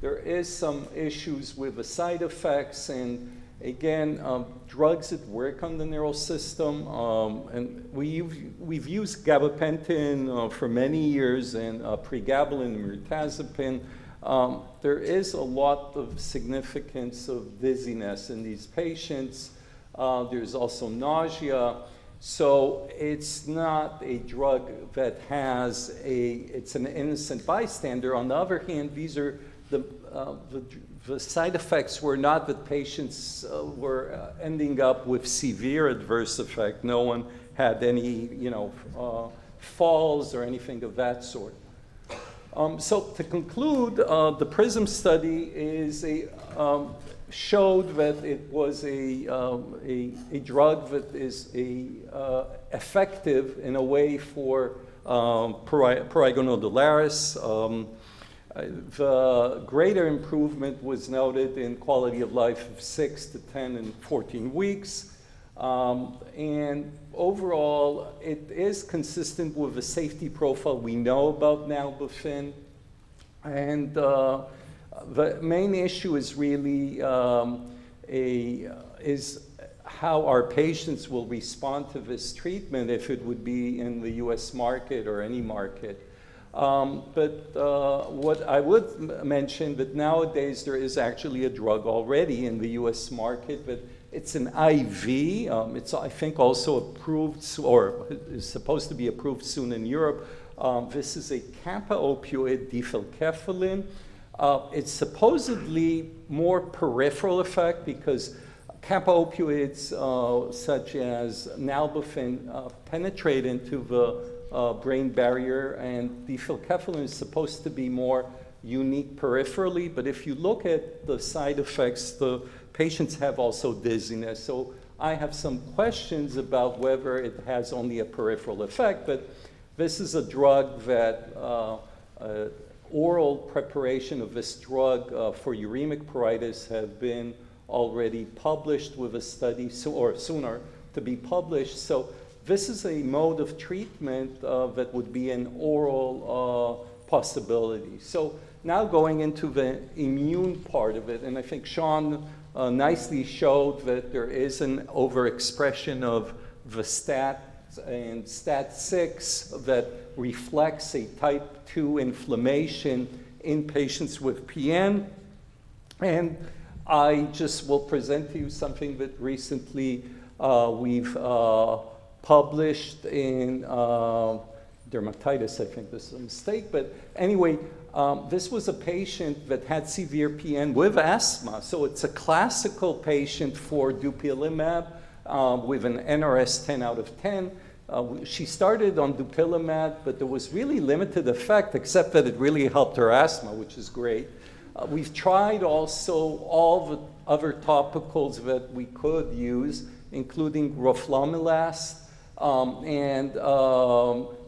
there is some issues with the side effects, and again, drugs that work on the neural system, and we've used gabapentin for many years, and pregabalin and mirtazapine. There is a lot of significance of dizziness in these patients. There's also nausea. So it's not a drug that has it's an innocent bystander. On the other hand, these are the side effects were not that patients were ending up with severe adverse effect. No one had any, falls or anything of that sort. So to conclude, the PRISM study showed that it was a drug that is effective in a way for Prurigo Nodularis. The greater improvement was noted in quality of life of 6 to 10 and 14 weeks. And overall, it is consistent with the safety profile we know about nalbuphine. And the main issue is really is how our patients will respond to this treatment if it would be in the US market or any market. But what I would mention that nowadays there is actually a drug already in the US market, but it's an IV. It's, I think, also approved, or is supposed to be approved soon in Europe. This is a kappa opioid, difelkefalin. It's supposedly more peripheral effect because kappa opioids such as nalbuphine penetrate into the brain barrier, and difelkefalin is supposed to be more unique peripherally. But if you look at the side effects, the patients have also dizziness. So I have some questions about whether it has only a peripheral effect, but this is a drug that oral preparation of this drug for uremic pruritus have been already published with a study, or sooner to be published. So this is a mode of treatment that would be an oral possibility. So now going into the immune part of it, and I think Sean nicely showed that there is an overexpression of the STAT and STAT6 that reflects a type 2 inflammation in patients with PN. And I just will present to you something that recently we've published in dermatitis. I think this is a mistake, but anyway, this was a patient that had severe PN with asthma. So it's a classical patient for dupilumab with an NRS 10 out of 10. She started on dupilumab, but there was really limited effect, except that it really helped her asthma, which is great. We've tried also all the other topicals that we could use, including roflumilast and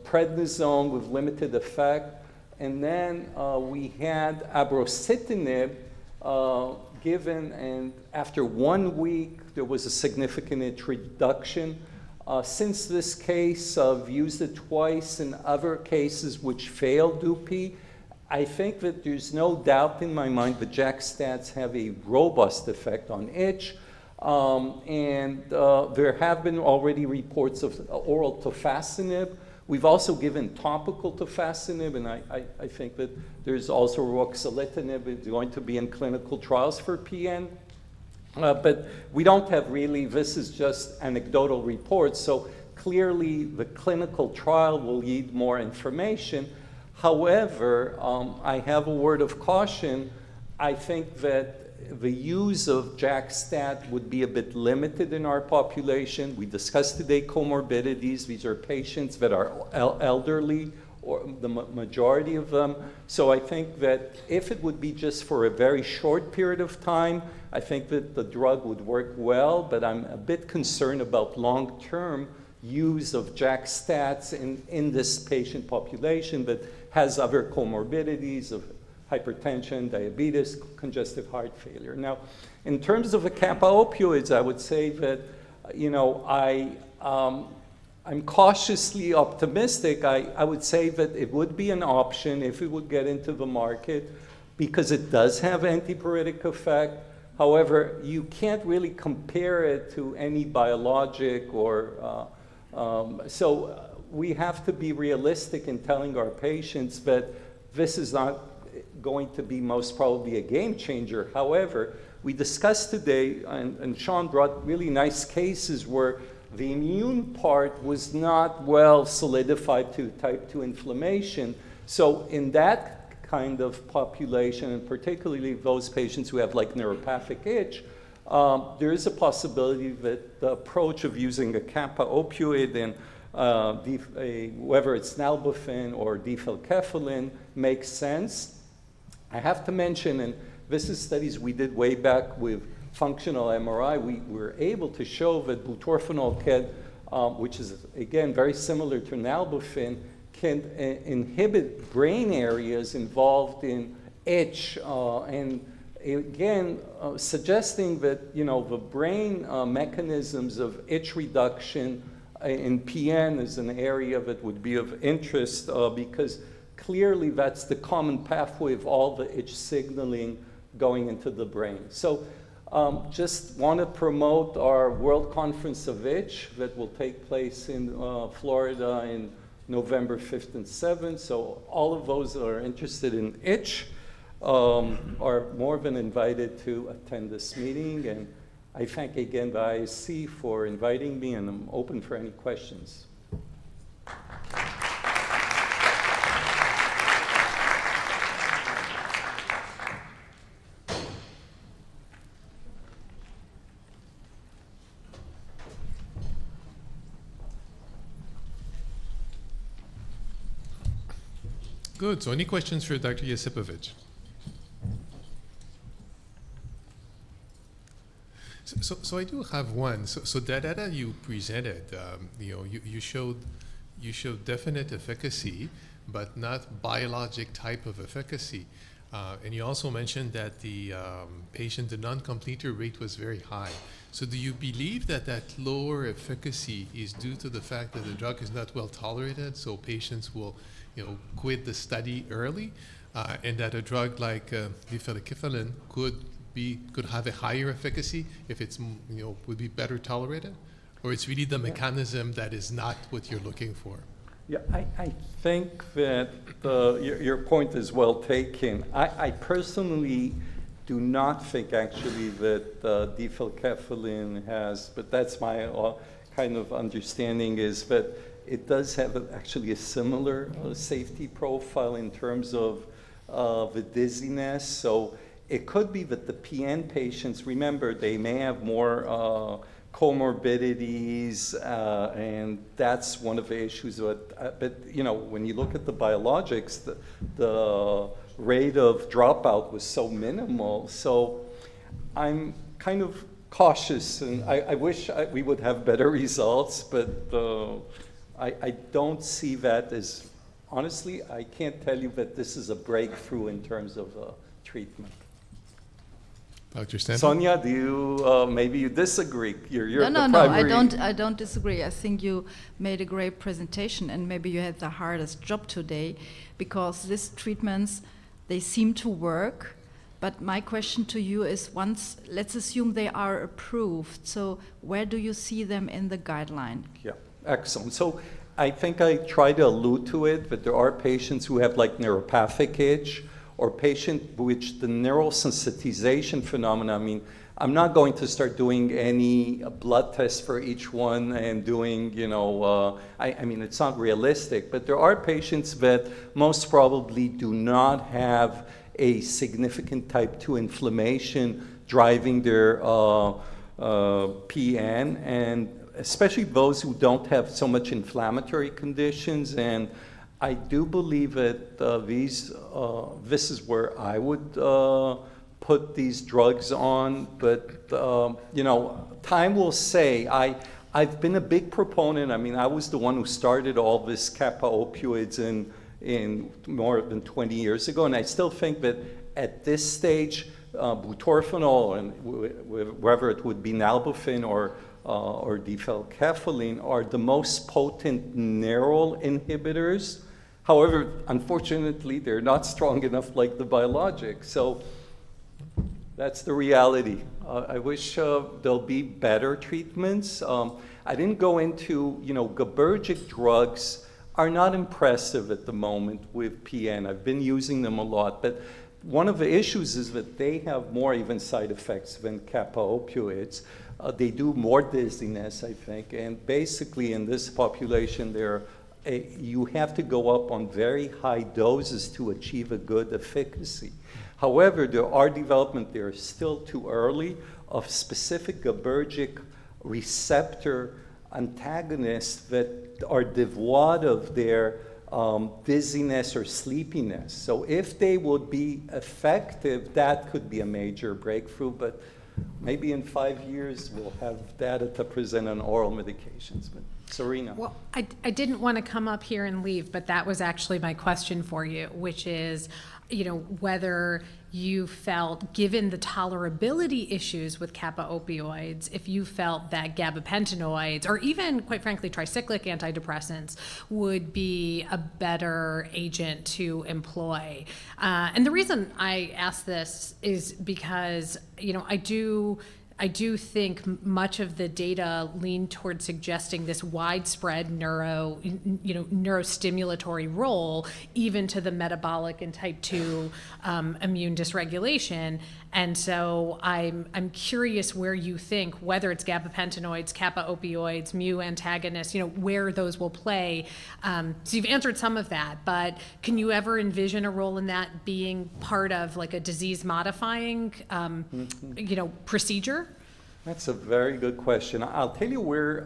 prednisone with limited effect. And then we had abrocitinib given, and after 1 week, there was a significant reduction. Since this case, I've used it twice in other cases which failed Dupi. I think that there's no doubt in my mind that JAK stats have a robust effect on itch. And there have been already reports of oral tofacitinib. We've also given topical tofacitinib, and I think that there's also ruxolitinib is going to be in clinical trials for PN. But we don't have really, this is just anecdotal reports, so clearly the clinical trial will need more information. However, I have a word of caution. I think that the use of JAK-STAT would be a bit limited in our population. We discussed today comorbidities. These are patients that are elderly, or the majority of them. So I think that if it would be just for a very short period of time, I think that the drug would work well, but I'm a bit concerned about long-term use of JAK-STATs in this patient population that has other comorbidities, hypertension, diabetes, congestive heart failure. Now, in terms of the kappa opioids, I would say that, I'm cautiously optimistic. I would say that it would be an option if it would get into the market because it does have antipyretic effect. However, you can't really compare it to any biologic or, so we have to be realistic in telling our patients that this is not going to be most probably a game changer. However, we discussed today, and Sean brought really nice cases where the immune part was not well solidified to type 2 inflammation. So in that kind of population, and particularly those patients who have like neuropathic itch, there is a possibility that the approach of using a kappa opioid and whether it's nalbuphine or difelkefalin makes sense. I have to mention, and this is studies we did way back with functional MRI, we were able to show that butorphanol can, which is again very similar to nalbuphine, can inhibit brain areas involved in itch, and again suggesting that the brain mechanisms of itch reduction in PN is an area that would be of interest because clearly that's the common pathway of all the itch signaling going into the brain. So just want to promote our World Conference of Itch that will take place in Florida in November 5th and 7th. So all of those that are interested in itch are more than invited to attend this meeting. And I thank again the IEC for inviting me, and I'm open for any questions. Good. So any questions for Dr. Josipovic? So I do have one. So the data you presented, you showed definite efficacy, but not biologic type of efficacy. And you also mentioned that the non-completer rate was very high. So do you believe that lower efficacy is due to the fact that the drug is not well tolerated, so patients will quit the study early, and that a drug like difelkefalin could have a higher efficacy if it's would be better tolerated, or it's really the mechanism that is not what you're looking for? Yeah, I think that your point is well taken. I personally do not think actually that difelkefalin has, but that's my kind of understanding, is that it does have actually a similar safety profile in terms of the dizziness. So it could be that the PN patients, remember, they may have more comorbidities, and that's one of the issues. But when you look at the biologics, the rate of dropout was so minimal. So I'm kind of cautious, and I wish we would have better results, but I don't see that as, honestly, I can't tell you that this is a breakthrough in terms of treatment. Dr. Stanton? Sonia, do you, maybe you disagree? You're No, the primary... I don't disagree. I think you made a great presentation, and maybe you had the hardest job today, because these treatments, they seem to work. But my question to you is, let's assume they are approved, so where do you see them in the guideline? Yeah, excellent. So I think I tried to allude to it, but there are patients who have like neuropathic itch, or patient which the neural sensitization phenomena, I mean, I'm not going to start doing any blood tests for each one and doing, I mean, it's not realistic, but there are patients that most probably do not have a significant type 2 inflammation driving their PN, and especially those who don't have so much inflammatory conditions. And I do believe that this is where I would put these drugs on, but time will say. I've been a big proponent. I mean, I was the one who started all this kappa opioids in more than 20 years ago. And I still think that at this stage, butorphanol and whether it would be nalbuphine or difelkefalin are the most potent neural inhibitors. However, unfortunately, they're not strong enough like the biologics. So that's the reality. I wish there'll be better treatments. I didn't go into, GABAergic drugs are not impressive at the moment with PN. I've been using them a lot, but one of the issues is that they have more even side effects than kappa opioids. They do more dizziness, I think, and basically in this population, you have to go up on very high doses to achieve a good efficacy. However, there are development, they're still too early, of specific GABAergic receptor antagonists that are devoid of their dizziness or sleepiness. So if they would be effective, that could be a major breakthrough, but maybe in 5 years we'll have data to present on oral medications. But Serena. Well, I didn't want to come up here and leave, but that was actually my question for you, which is, whether you felt, given the tolerability issues with kappa opioids, if you felt that gabapentinoids, or even, quite frankly, tricyclic antidepressants, would be a better agent to employ. And the reason I ask this is because, I do think much of the data lean towards suggesting this widespread neurostimulatory role, even to the metabolic and type 2 immune dysregulation. And so I'm curious where you think, whether it's gabapentinoids, kappa opioids, mu antagonists, where those will play. So you've answered some of that, but can you ever envision a role in that being part of like a disease modifying, procedure? That's a very good question. I'll tell you where,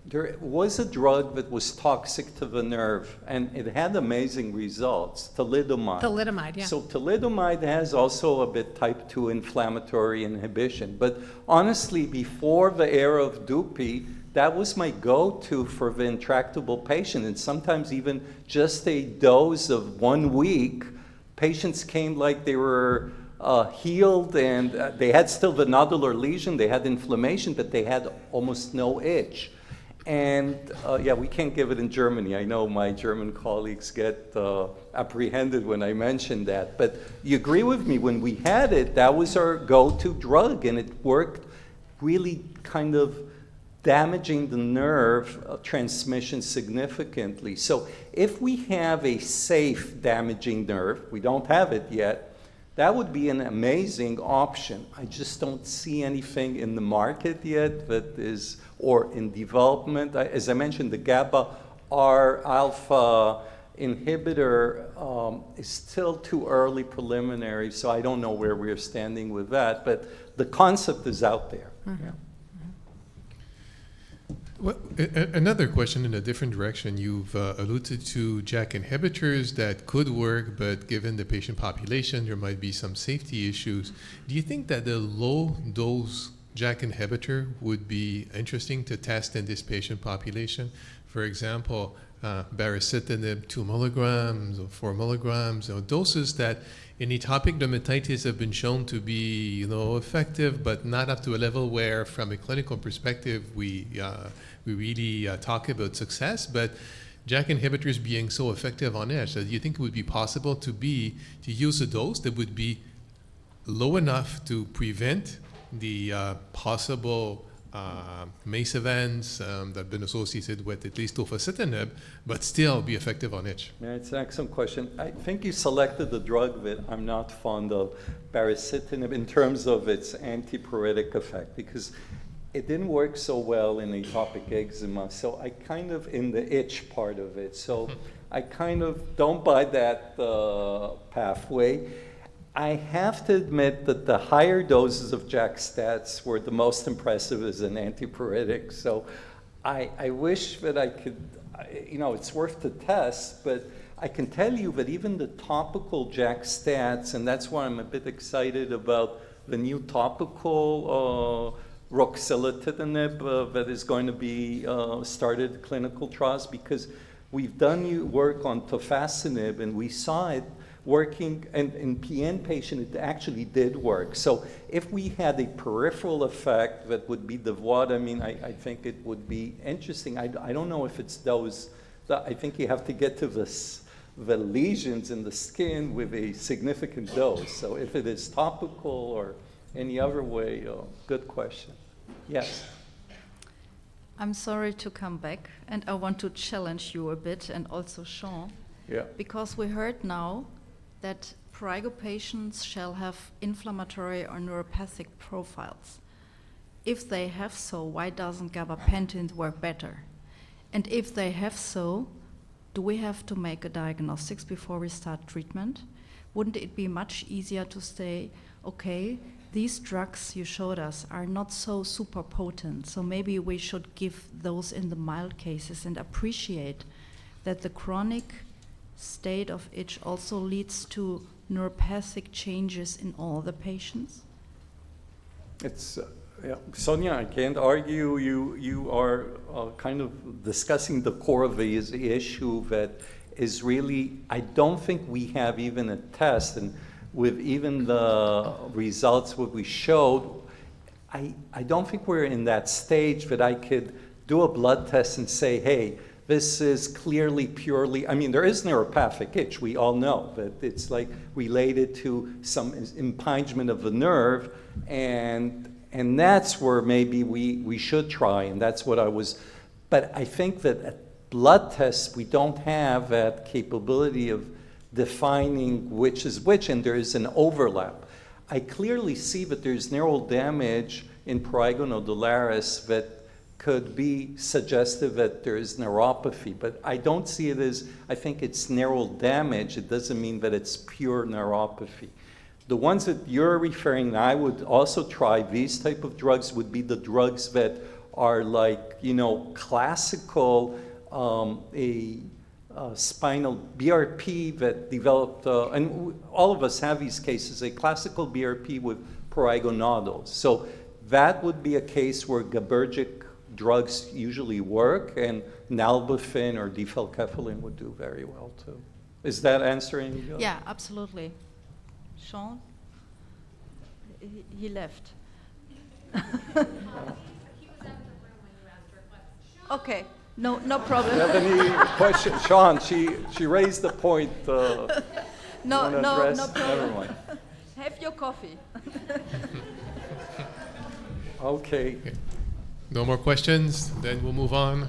there was a drug that was toxic to the nerve, and it had amazing results, thalidomide. Thalidomide, yeah. So thalidomide has also a bit type 2 inflammatory inhibition. But honestly, before the era of Dupi, that was my go-to for the intractable patient. And sometimes even just a dose of 1 week, patients came like they were healed, and they had still the nodular lesion, they had inflammation, but they had almost no itch. And we can't give it in Germany. I know my German colleagues get apprehended when I mention that. But you agree with me, when we had it, that was our go-to drug, and it worked really kind of damaging the nerve transmission significantly. So if we have a safe damaging nerve, we don't have it yet, that would be an amazing option. I just don't see anything in the market yet that is, or in development. As I mentioned, the GABA-R alpha inhibitor is still too early preliminary, so I don't know where we're standing with that, but the concept is out there. Mm-hmm. Yeah. Well, another question in a different direction. You've alluded to JAK inhibitors that could work, but given the patient population, there might be some safety issues. Do you think that a low-dose JAK inhibitor would be interesting to test in this patient population? For example, baricitinib 2 milligrams or 4 milligrams, doses that in atopic dermatitis have been shown to be, effective, but not up to a level where, from a clinical perspective, we really talk about success. But JAK inhibitors being so effective on itch, do you think it would be possible to use a dose that would be low enough to prevent the possible MACE events that have been associated with at least tofacitinib, but still be effective on itch? Yeah, it's an excellent question. I think you selected the drug that I'm not fond of, baricitinib, in terms of its antipruritic effect, because it didn't work so well in atopic eczema. So I kind of, in the itch part of it, so I kind of don't buy that pathway. I have to admit that the higher doses of JAK stats were the most impressive as an antipruritic. So I wish that I could, it's worth the test, but I can tell you that even the topical JAK stats, and that's why I'm a bit excited about the new topical ruxolitinib that is going to be started clinical trials, because We've done work on tofacitinib, and we saw it working, and in PN patient, it actually did work. So if we had a peripheral effect that would be devoid, I mean, I think it would be interesting. I don't know if it's those, I think you have to get to the lesions in the skin with a significant dose. So if it is topical or any other way, good question. Yes. I'm sorry to come back, and I want to challenge you a bit, and also Sean, Yeah. because we heard now that prurigo patients shall have inflammatory or neuropathic profiles. If they have so, why doesn't gabapentin work better? And if they have so, do we have to make a diagnostics before we start treatment? Wouldn't it be much easier to say, okay, these drugs you showed us are not so super potent, so maybe we should give those in the mild cases and appreciate that the chronic state of itch also leads to neuropathic changes in all the patients? It's, yeah. Sonia, I can't argue. You are kind of discussing the core of the issue that is really, I don't think we have even a test, and with even the results what we showed, I don't think we're in that stage that I could do a blood test and say, hey, this is clearly purely, I mean, there is neuropathic itch. We all know that it's like related to some impingement of the nerve, and that's where maybe we should try, and that's what I was, but I think that at blood tests, we don't have that capability of defining which is which, and there is an overlap. I clearly see that there's neural damage in Prurigo Nodularis that could be suggestive that there is neuropathy, but I don't see it as, I think it's neural damage. It doesn't mean that it's pure neuropathy. The ones that you're referring, I would also try these type of drugs, would be the drugs that are like, you know, classical, spinal BRP that developed, and all of us have these cases, a classical BRP with prurigo nodules. So that would be a case where GABAergic drugs usually work, and nalbuphine or difelkefalin would do very well too. Is that answering? Yeah, absolutely. Sean? He left. Okay, no problem. Do you have any questions? Sean, she raised the point. No Never problem. mind. Have your coffee. Okay. No more questions? Then we'll move on.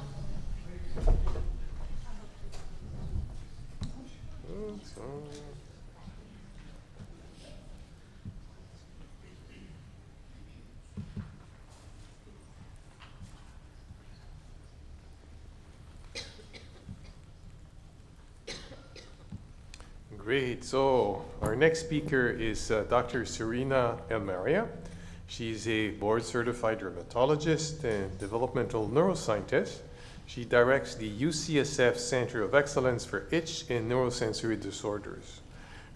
Great. So our next speaker is Dr. Serena Elmaria. She's a board-certified dermatologist and developmental neuroscientist. She directs the UCSF Center of Excellence for Itch and Neurosensory Disorders.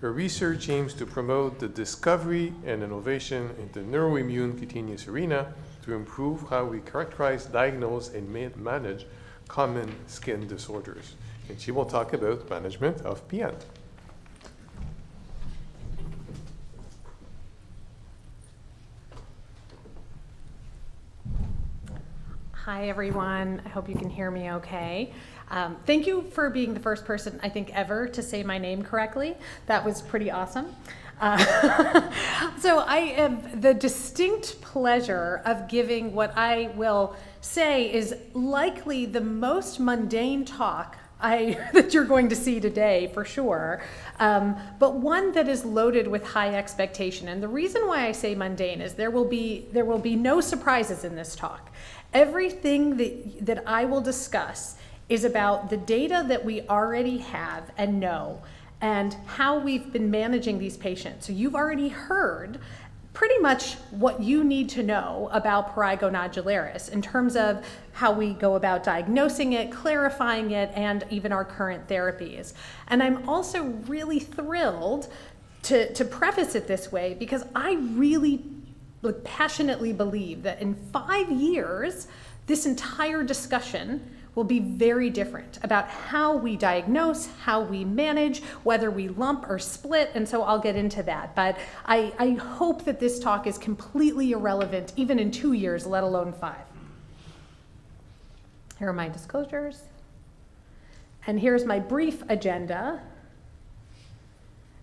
Her research aims to promote the discovery and innovation in the neuroimmune cutaneous arena to improve how we characterize, diagnose, and manage common skin disorders. And she will talk about management of PN. Hi, everyone. I hope you can hear me okay. Thank you for being the first person, I think, ever to say my name correctly. That was pretty awesome. So I have the distinct pleasure of giving what I will say is likely the most mundane talk that you're going to see today, for sure, but one that is loaded with high expectation. And the reason why I say mundane is there will be no surprises in this talk. Everything that I will discuss is about the data that we already have and know, and how we've been managing these patients. So you've already heard pretty much what you need to know about Prurigo Nodularis in terms of how we go about diagnosing it, clarifying it, and even our current therapies. And I'm also really thrilled to preface it this way, because I really passionately believe that in 5 years, this entire discussion will be very different about how we diagnose, how we manage, whether we lump or split, and so I'll get into that. But I hope that this talk is completely irrelevant even in 2 years, let alone 5. Here are my disclosures. And here's my brief agenda.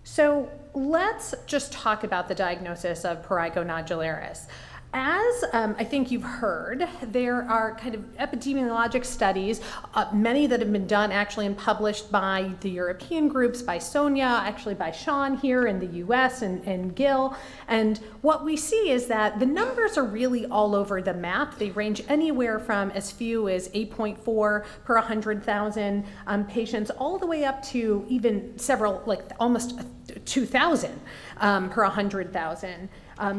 So let's just talk about the diagnosis of prurigo nodularis. As I think you've heard, there are kind of epidemiologic studies, many that have been done actually and published by the European groups, by Sonia, actually by Sean here in the US and Gil. And what we see is that the numbers are really all over the map. They range anywhere from as few as 8.4 per 100,000 patients all the way up to even several, like almost 2,000 per 100,000.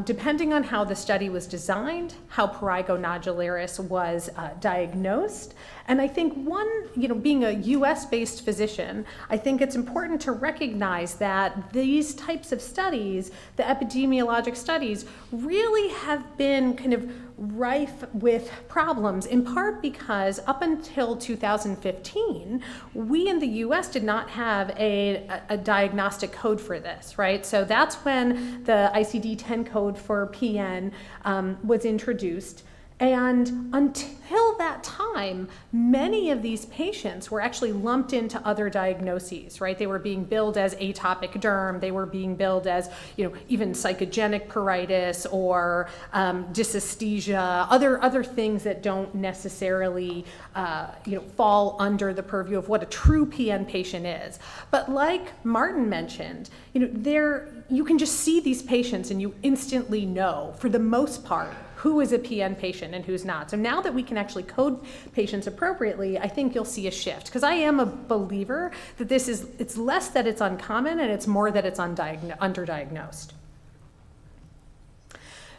Depending on how the study was designed, how prurigo nodularis was diagnosed. And I think being a US-based physician, I think it's important to recognize that these types of studies, the epidemiologic studies, really have been kind of rife with problems, in part because up until 2015, we in the US did not have a diagnostic code for this, right? So that's when the ICD-10 code for PN was introduced. And until that time, many of these patients were actually lumped into other diagnoses, right? They were being billed as atopic derm, they were being billed as, even psychogenic pruritus or dysesthesia, other things that don't necessarily, fall under the purview of what a true PN patient is. But like Martin mentioned, you can just see these patients and you instantly know, for the most part, who is a PN patient and who's not. So now that we can actually code patients appropriately, I think you'll see a shift. Because I am a believer that it's less that it's uncommon and it's more that it's underdiagnosed.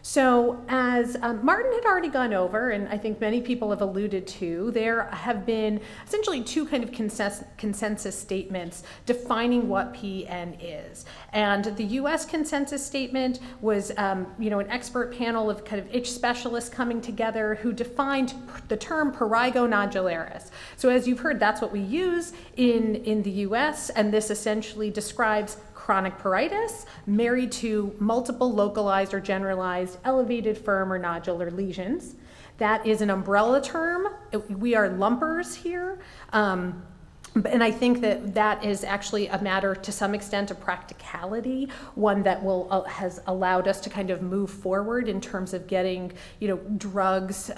So as Martin had already gone over, and I think many people have alluded to, there have been essentially 2 kind of consensus statements defining what PN is. And the US consensus statement was an expert panel of kind of itch specialists coming together who defined the term prurigo nodularis. So as you've heard, that's what we use in the US, and this essentially describes chronic pruritus married to multiple localized or generalized elevated firm or nodular lesions. That is an umbrella term. We are lumpers here. And I think that is actually a matter to some extent of practicality, one that has allowed us to kind of move forward in terms of getting, drugs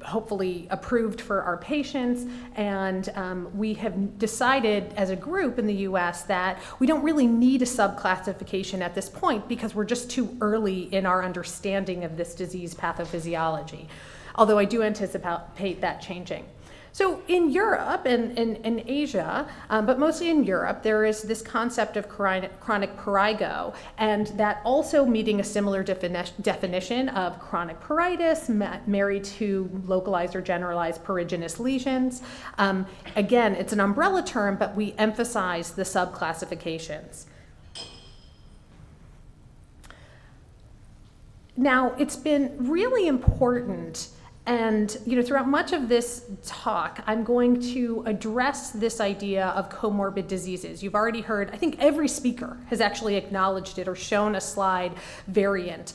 hopefully approved for our patients. And we have decided as a group in the US that we don't really need a subclassification at this point because we're just too early in our understanding of this disease pathophysiology. Although I do anticipate that changing. So in Europe and in Asia, but mostly in Europe, there is this concept of chronic prurigo, and that also meeting a similar definition of chronic pruritus married to localized or generalized pruriginous lesions. Again, it's an umbrella term, but we emphasize the subclassifications. Now, it's been really important. And throughout much of this talk, I'm going to address this idea of comorbid diseases. You've already heard, I think every speaker has actually acknowledged it or shown a slide variant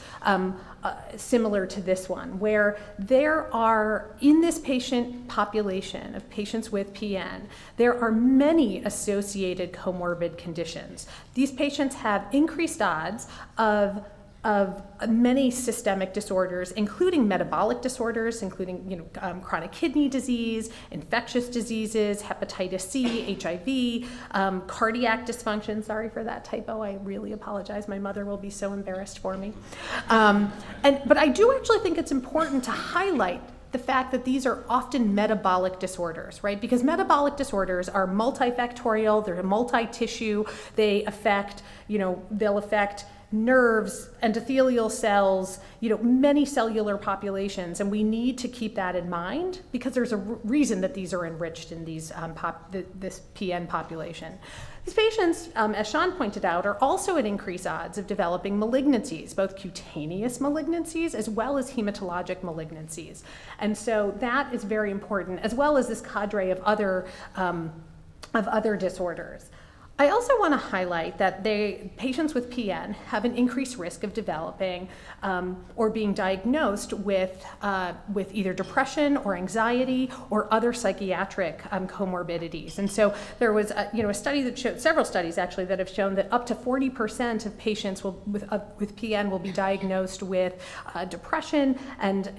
similar to this one, where there are, in this patient population of patients with PN, there are many associated comorbid conditions. These patients have increased odds of many systemic disorders, including metabolic disorders, including chronic kidney disease, infectious diseases, hepatitis C, HIV, cardiac dysfunction. Sorry for that typo. I really apologize. My mother will be so embarrassed for me. But I do actually think it's important to highlight the fact that these are often metabolic disorders, right? Because metabolic disorders are multifactorial, they're multi-tissue, they'll affect nerves, endothelial cells, many cellular populations, and we need to keep that in mind because there's a reason that these are enriched in these this PN population. These patients, as Sean pointed out, are also at increased odds of developing malignancies, both cutaneous malignancies as well as hematologic malignancies. And so that is very important, as well as this cadre of other disorders. I also want to highlight that patients with PN have an increased risk of developing or being diagnosed with either depression or anxiety or other psychiatric comorbidities. And so there was a study that showed, several studies actually, that have shown that up to 40% of patients with PN will be diagnosed with depression, and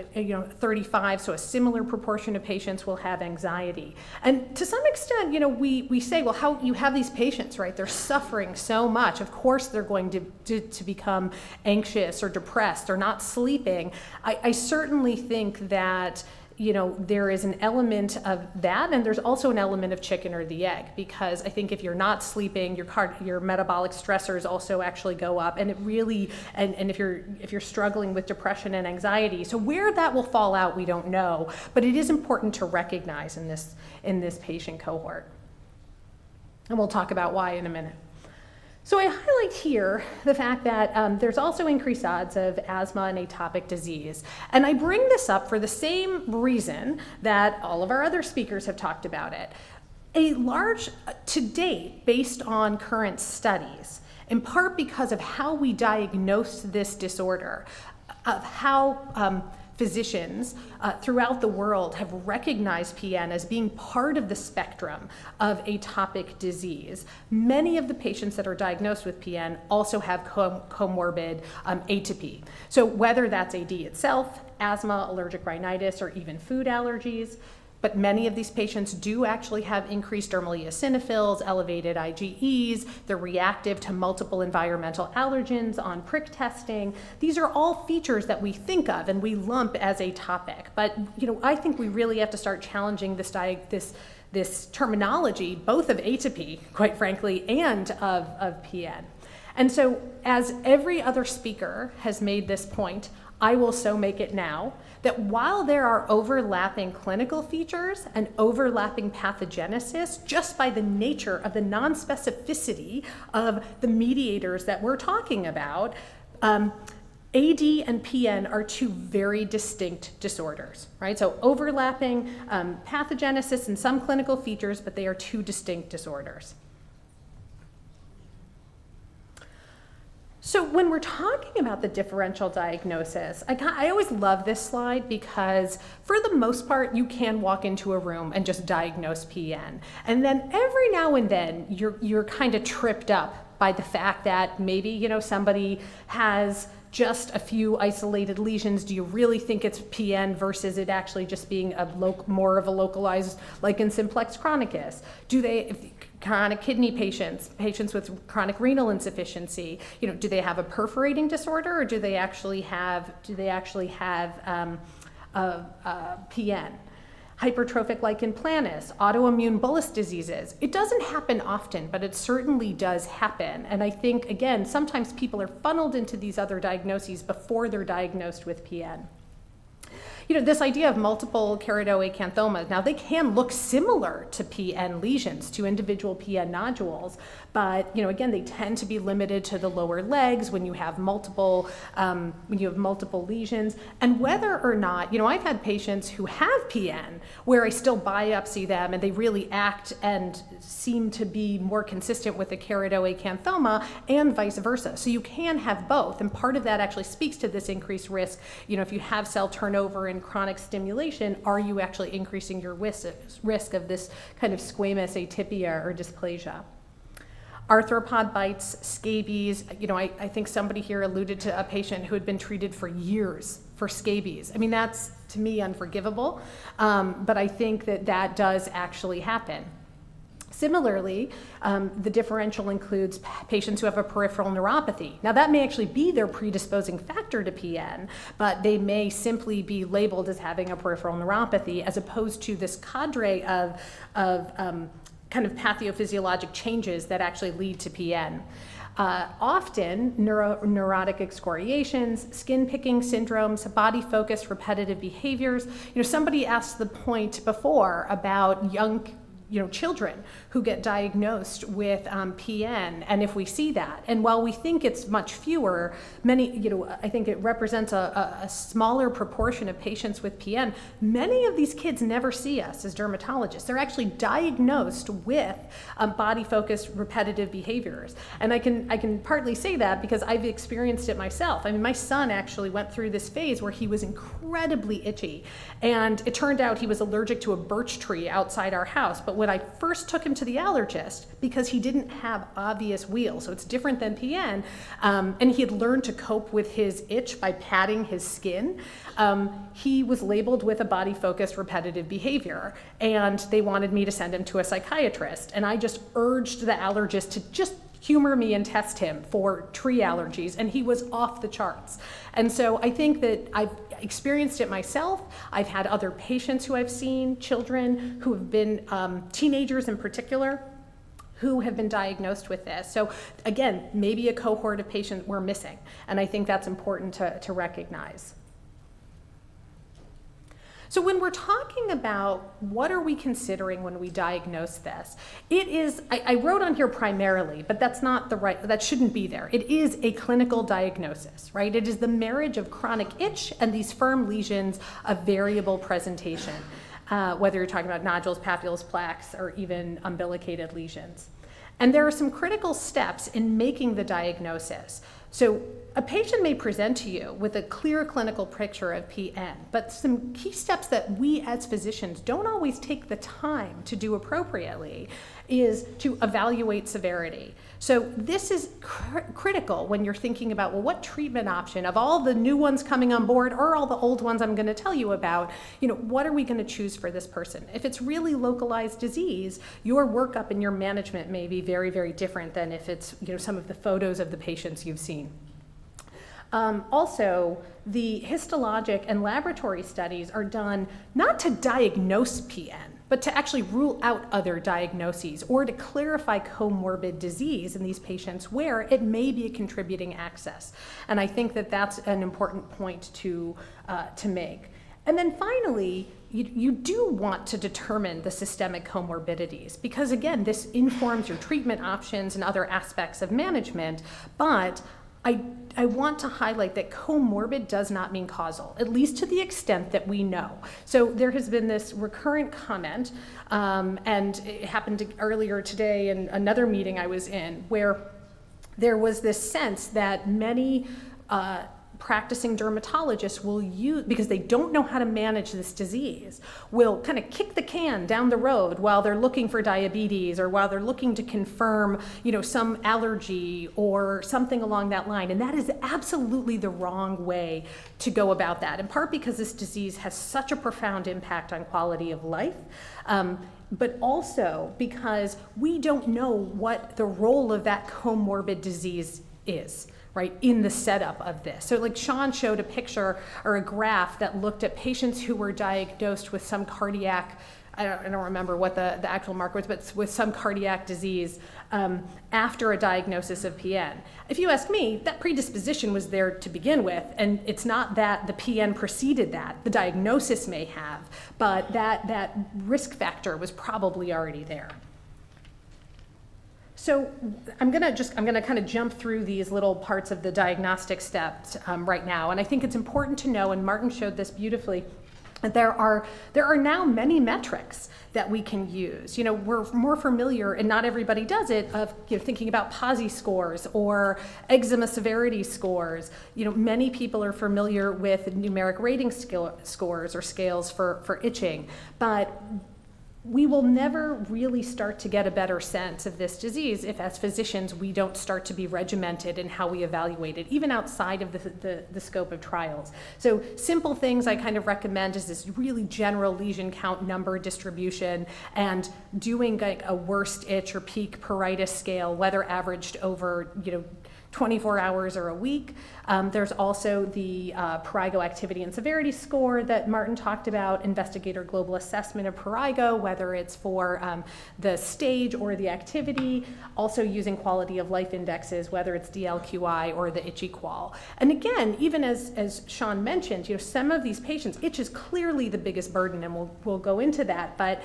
35, so a similar proportion of patients will have anxiety. And to some extent, we say, well, how you have these patients, right? They're suffering so much. Of course, they're going to become anxious or depressed or not sleeping. I certainly think that there is an element of that, and there's also an element of chicken or the egg, because I think if you're not sleeping, your metabolic stressors also actually go up, and it really, and if you're struggling with depression and anxiety, so where that will fall out, we don't know, but it is important to recognize in this patient cohort. And we'll talk about why in a minute. So I highlight here the fact that there's also increased odds of asthma and atopic disease. And I bring this up for the same reason that all of our other speakers have talked about it. To date, based on current studies, in part because of how we diagnose this disorder, of how physicians throughout the world have recognized PN as being part of the spectrum of atopic disease. Many of the patients that are diagnosed with PN also have comorbid atopy. So whether that's AD itself, asthma, allergic rhinitis, or even food allergies, but many of these patients do actually have increased dermal eosinophils, elevated IgEs, they're reactive to multiple environmental allergens on prick testing. These are all features that we think of and we lump as atopic. But I think we really have to start challenging this terminology, both of atopy, quite frankly, and of PN. And so, as every other speaker has made this point, I will so make it now, that while there are overlapping clinical features and overlapping pathogenesis, just by the nature of the non-specificity of the mediators that we're talking about, AD and PN are two very distinct disorders, right? So overlapping pathogenesis and some clinical features, but they are two distinct disorders. So when we're talking about the differential diagnosis, I always love this slide because for the most part, you can walk into a room and just diagnose PN. And then every now and then, you're kind of tripped up by the fact that maybe, somebody has just a few isolated lesions. Do you really think it's PN versus it actually just being more of a localized lichen simplex chronicus? Chronic kidney patients with chronic renal insufficiency, do they have a perforating disorder or do they actually have PN? Hypertrophic lichen planus, autoimmune bullous diseases. It doesn't happen often, but it certainly does happen. And I think, again, sometimes people are funneled into these other diagnoses before they're diagnosed with PN. This idea of multiple keratoacanthomas, now they can look similar to PN lesions, to individual PN nodules, but again, they tend to be limited to the lower legs when you have multiple lesions. And whether or not, I've had patients who have PN where I still biopsy them and they really act and seem to be more consistent with the keratoacanthoma and vice versa. So you can have both, and part of that actually speaks to this increased risk. If you have cell turnover and chronic stimulation, are you actually increasing your risk of this kind of squamous atypia or dysplasia? Arthropod bites, scabies. I think somebody here alluded to a patient who had been treated for years for scabies. I mean, that's, to me, unforgivable, but I think that does actually happen. Similarly, the differential includes patients who have a peripheral neuropathy. Now, that may actually be their predisposing factor to PN, but they may simply be labeled as having a peripheral neuropathy as opposed to this cadre of kind of pathophysiologic changes that actually lead to PN. Often, neurotic excoriations, skin picking syndromes, body focused repetitive behaviors. Somebody asked the point before about young children who get diagnosed with PN, and if we see that. And while we think it's much fewer, I think it represents a smaller proportion of patients with PN. Many of these kids never see us as dermatologists. They're actually diagnosed with body-focused repetitive behaviors. And I can partly say that because I've experienced it myself. I mean, my son actually went through this phase where he was incredibly itchy, and it turned out he was allergic to a birch tree outside our house. But when I first took him to the allergist, because he didn't have obvious wheals, so it's different than PN, and he had learned to cope with his itch by patting his skin, he was labeled with a body-focused repetitive behavior, and they wanted me to send him to a psychiatrist. And I just urged the allergist to just humor me and test him for tree allergies, and he was off the charts. And so I think that I've experienced it myself. I've had other patients who I've seen, children who have been, teenagers in particular, who have been diagnosed with this. So again, maybe a cohort of patients we're missing, and I think that's important to recognize. So when we're talking about what are we considering when we diagnose this, it is, I wrote on here primarily, but that's not the right, that shouldn't be there. It is a clinical diagnosis, right? It is the marriage of chronic itch and these firm lesions of variable presentation, whether you're talking about nodules, papules, plaques, or even umbilicated lesions. And there are some critical steps in making the diagnosis. So a patient may present to you with a clear clinical picture of PN, but some key steps that we as physicians don't always take the time to do appropriately is to evaluate severity. So this is critical when you're thinking about, well, what treatment option of all the new ones coming on board or all the old ones I'm going to tell you about, what are we going to choose for this person? If it's really localized disease, your workup and your management may be very, very different than if it's some of the photos of the patients you've seen. Also, the histologic and laboratory studies are done not to diagnose PN, but to actually rule out other diagnoses or to clarify comorbid disease in these patients where it may be a contributing axis. And I think that that's an important point to make. And then finally, you do want to determine the systemic comorbidities because, again, this informs your treatment options and other aspects of management, but I want to highlight that comorbid does not mean causal, at least to the extent that we know. So there has been this recurrent comment, and it happened earlier today in another meeting I was in, where there was this sense that many practicing dermatologists will use, because they don't know how to manage this disease, will kind of kick the can down the road while they're looking for diabetes or while they're looking to confirm, some allergy or something along that line. And that is absolutely the wrong way to go about that, in part because this disease has such a profound impact on quality of life. But also because we don't know what the role of that comorbid disease is, right, in the setup of this. So like Sean showed a picture or a graph that looked at patients who were diagnosed with some cardiac, I don't remember what the actual marker was, but with some cardiac disease after a diagnosis of PN. If you ask me, that predisposition was there to begin with, and it's not that the PN preceded that. The diagnosis may have, but that risk factor was probably already there. So I'm gonna kind of jump through these little parts of the diagnostic steps right now, and I think it's important to know, and Martin showed this beautifully, that there are now many metrics that we can use. We're more familiar, and not everybody does it, of thinking about PASI scores or eczema severity scores. Many people are familiar with numeric rating scores or scales for itching, but we will never really start to get a better sense of this disease if, as physicians, we don't start to be regimented in how we evaluate it, even outside of the scope of trials. So simple things I kind of recommend is this really general lesion count number distribution and doing like a worst itch or peak pruritus scale, whether averaged over, 24 hours or a week. There's also the Prurigo Activity and Severity Score that Martin talked about, Investigator Global Assessment of Prurigo, whether it's for the stage or the activity, also using quality of life indexes, whether it's DLQI or the itchy qual. And again, even as Sean mentioned, some of these patients, itch is clearly the biggest burden, and we'll go into that, but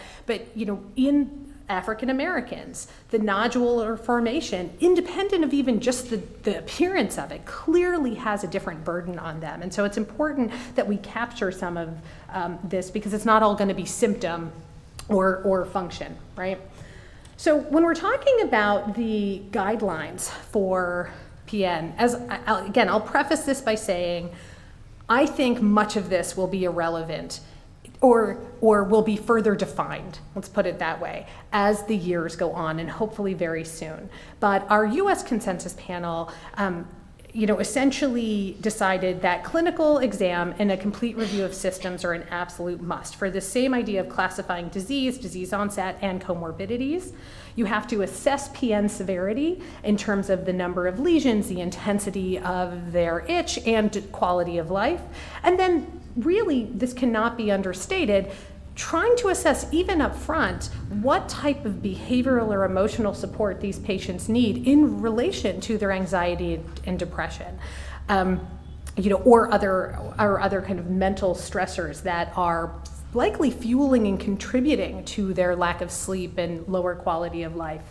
in African Americans, the nodular formation, independent of even just the appearance of it, clearly has a different burden on them. And so it's important that we capture some of this, because it's not all going to be symptom or function, right? So when we're talking about the guidelines for PN, I'll preface this by saying, I think much of this will be irrelevant or will be further defined, let's put it that way, as the years go on, and hopefully very soon. But our US consensus panel essentially decided that clinical exam and a complete review of systems are an absolute must for the same idea of classifying disease onset, and comorbidities. You have to assess PN severity in terms of the number of lesions, the intensity of their itch, and quality of life. And then really, this cannot be understated, trying to assess even up front what type of behavioral or emotional support these patients need in relation to their anxiety and depression, or other kind of mental stressors that are likely fueling and contributing to their lack of sleep and lower quality of life.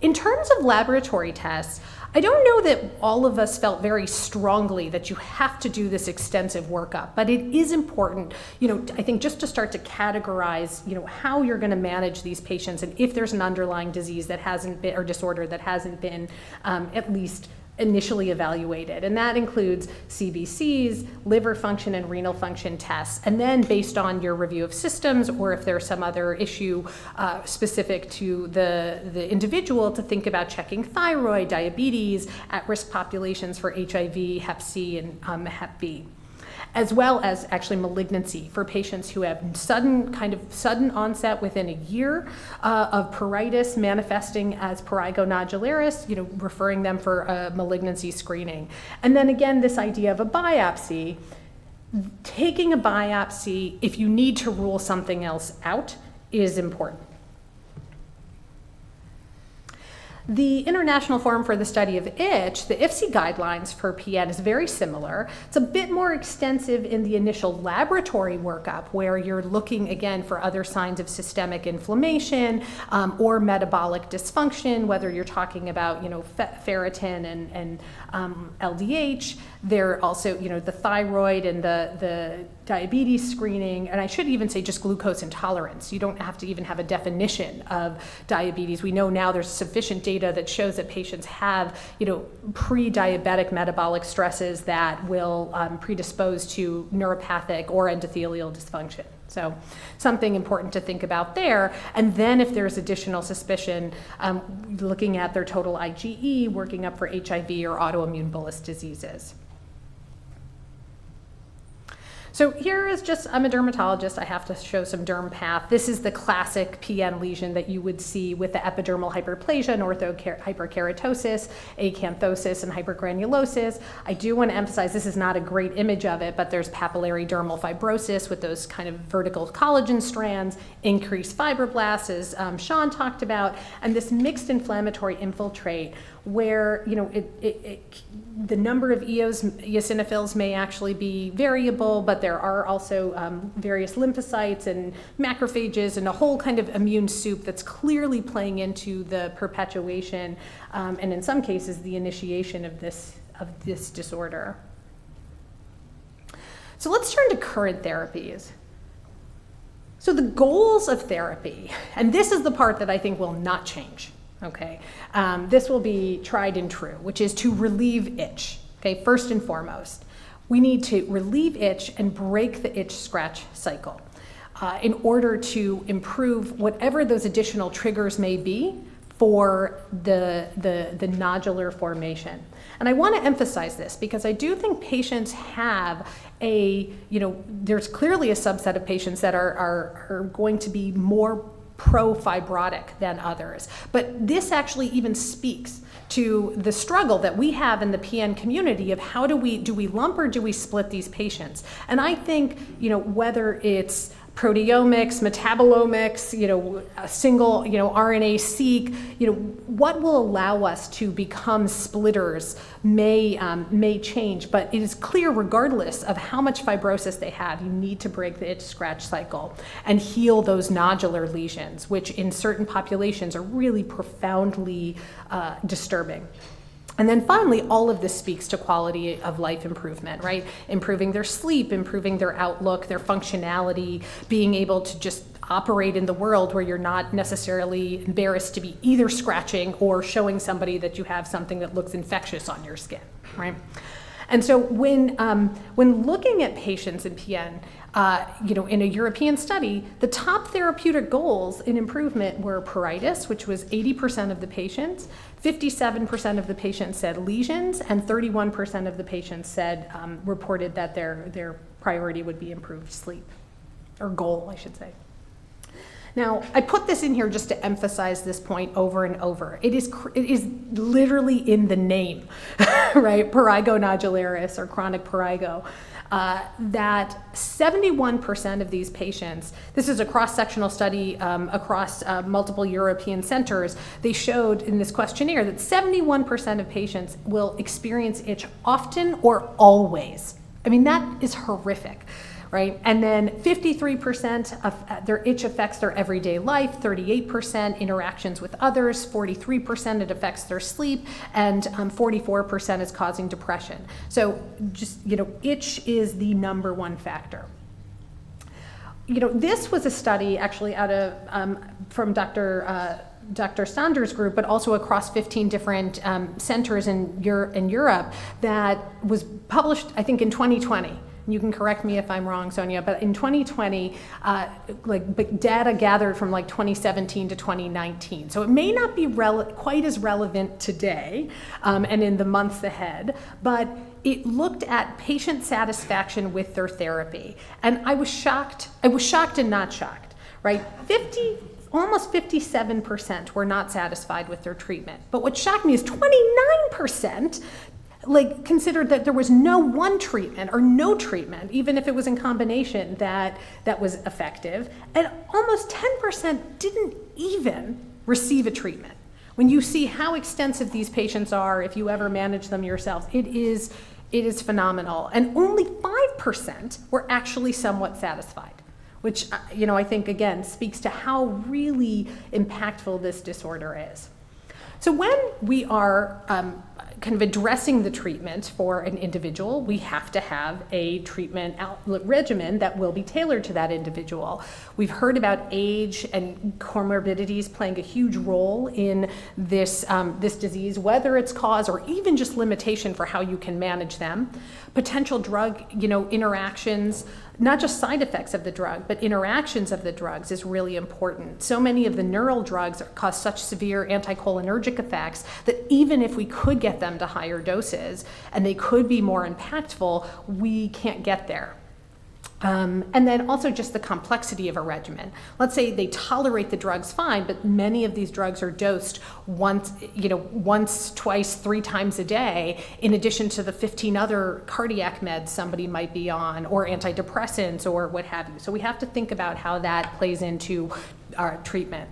In terms of laboratory tests, I don't know that all of us felt very strongly that you have to do this extensive workup, but it is important, I think, just to start to categorize, how you're going to manage these patients, and if there's an underlying disease that hasn't been, or disorder that hasn't been at least initially evaluated. And that includes CBCs, liver function and renal function tests, and then based on your review of systems, or if there's some other issue specific to the individual, to think about checking thyroid, diabetes, at-risk populations for HIV, Hep C, and Hep B, as well as actually malignancy for patients who have sudden onset within a year of pruritus manifesting as Prurigo Nodularis, referring them for a malignancy screening. And then again, this idea of a biopsy, taking a biopsy if you need to rule something else out is important. The International Forum for the Study of Itch, the IFSI guidelines for PN, is very similar. It's a bit more extensive in the initial laboratory workup, where you're looking again for other signs of systemic inflammation or metabolic dysfunction, whether you're talking about ferritin and LDH. There also the thyroid and the diabetes screening, and I should even say just glucose intolerance. You don't have to even have a definition of diabetes. We know now there's sufficient data that shows that patients have, pre-diabetic metabolic stresses that will predispose to neuropathic or endothelial dysfunction. So something important to think about there. And then if there's additional suspicion, looking at their total IgE, working up for HIV or autoimmune bullous diseases. So here is just, I'm a dermatologist, I have to show some derm path. This is the classic PN lesion that you would see with the epidermal hyperplasia and orthohyperkeratosis, acanthosis, and hypergranulosis. I do want to emphasize this is not a great image of it, but there's papillary dermal fibrosis with those kind of vertical collagen strands, increased fibroblasts, as Sean talked about, and this mixed inflammatory infiltrate where the number of eosinophils may actually be variable, but there are also various lymphocytes and macrophages and a whole kind of immune soup that's clearly playing into the perpetuation and in some cases the initiation of this disorder. So let's turn to current therapies. So the goals of therapy, and this is the part that I think will not change. Okay, this will be tried and true, which is to relieve itch. Okay, first and foremost, we need to relieve itch and break the itch scratch cycle in order to improve whatever those additional triggers may be for the nodular formation. And I want to emphasize this because I do think patients have there's clearly a subset of patients that are going to be more pro-fibrotic than others. But this actually even speaks to the struggle that we have in the PN community of how do we lump or do we split these patients? And I think, whether it's proteomics, metabolomics, a single, RNA-seq, what will allow us to become splitters may change, but it is clear regardless of how much fibrosis they have, you need to break the itch-scratch cycle and heal those nodular lesions, which in certain populations are really profoundly disturbing. And then finally, all of this speaks to quality of life improvement, right? Improving their sleep, improving their outlook, their functionality, being able to just operate in the world where you're not necessarily embarrassed to be either scratching or showing somebody that you have something that looks infectious on your skin, right? And so when looking at patients in PN, in a European study, the top therapeutic goals in improvement were pruritus, which was 80% of the patients, 57% of the patients said lesions, and 31% of the patients said reported that their priority would be improved sleep, or goal, I should say. Now, I put this in here just to emphasize this point over and over. It is literally in the name, right? Prurigo nodularis, or chronic prurigo. That 71% of these patients, this is a cross-sectional study across multiple European centers, they showed in this questionnaire that 71% of patients will experience itch often or always. I mean, that is horrific. Right? And then 53% of their itch affects their everyday life, 38% interactions with others, 43% it affects their sleep, and 44% is causing depression. So just, itch is the number one factor. This was a study actually out of, from Dr. Sander's group, but also across 15 different centers in Europe that was published, I think, in 2020. You can correct me if I'm wrong, Sonia, but in 2020, data gathered from 2017 to 2019. So it may not be quite as relevant today and in the months ahead, but it looked at patient satisfaction with their therapy. And I was shocked and not shocked, right? Almost 57% were not satisfied with their treatment. But what shocked me is 29% considered that there was no one treatment or no treatment, even if it was in combination, that was effective. And almost 10% didn't even receive a treatment. When you see how extensive these patients are, if you ever manage them yourself, it is phenomenal. And only 5% were actually somewhat satisfied, which, I think, again, speaks to how really impactful this disorder is. So when we are kind of addressing the treatment for an individual, we have to have a treatment regimen that will be tailored to that individual. We've heard about age and comorbidities playing a huge role in this disease, whether it's cause or even just limitation for how you can manage them. Potential drug, interactions, not just side effects of the drug, but interactions of the drugs is really important. So many of the neural drugs cause such severe anticholinergic effects that even if we could get them to higher doses and they could be more impactful, we can't get there. And then also just the complexity of a regimen. Let's say they tolerate the drugs fine, but many of these drugs are dosed once, twice, 3 times a day, in addition to the 15 other cardiac meds somebody might be on, or antidepressants, or what have you. So we have to think about how that plays into our treatment.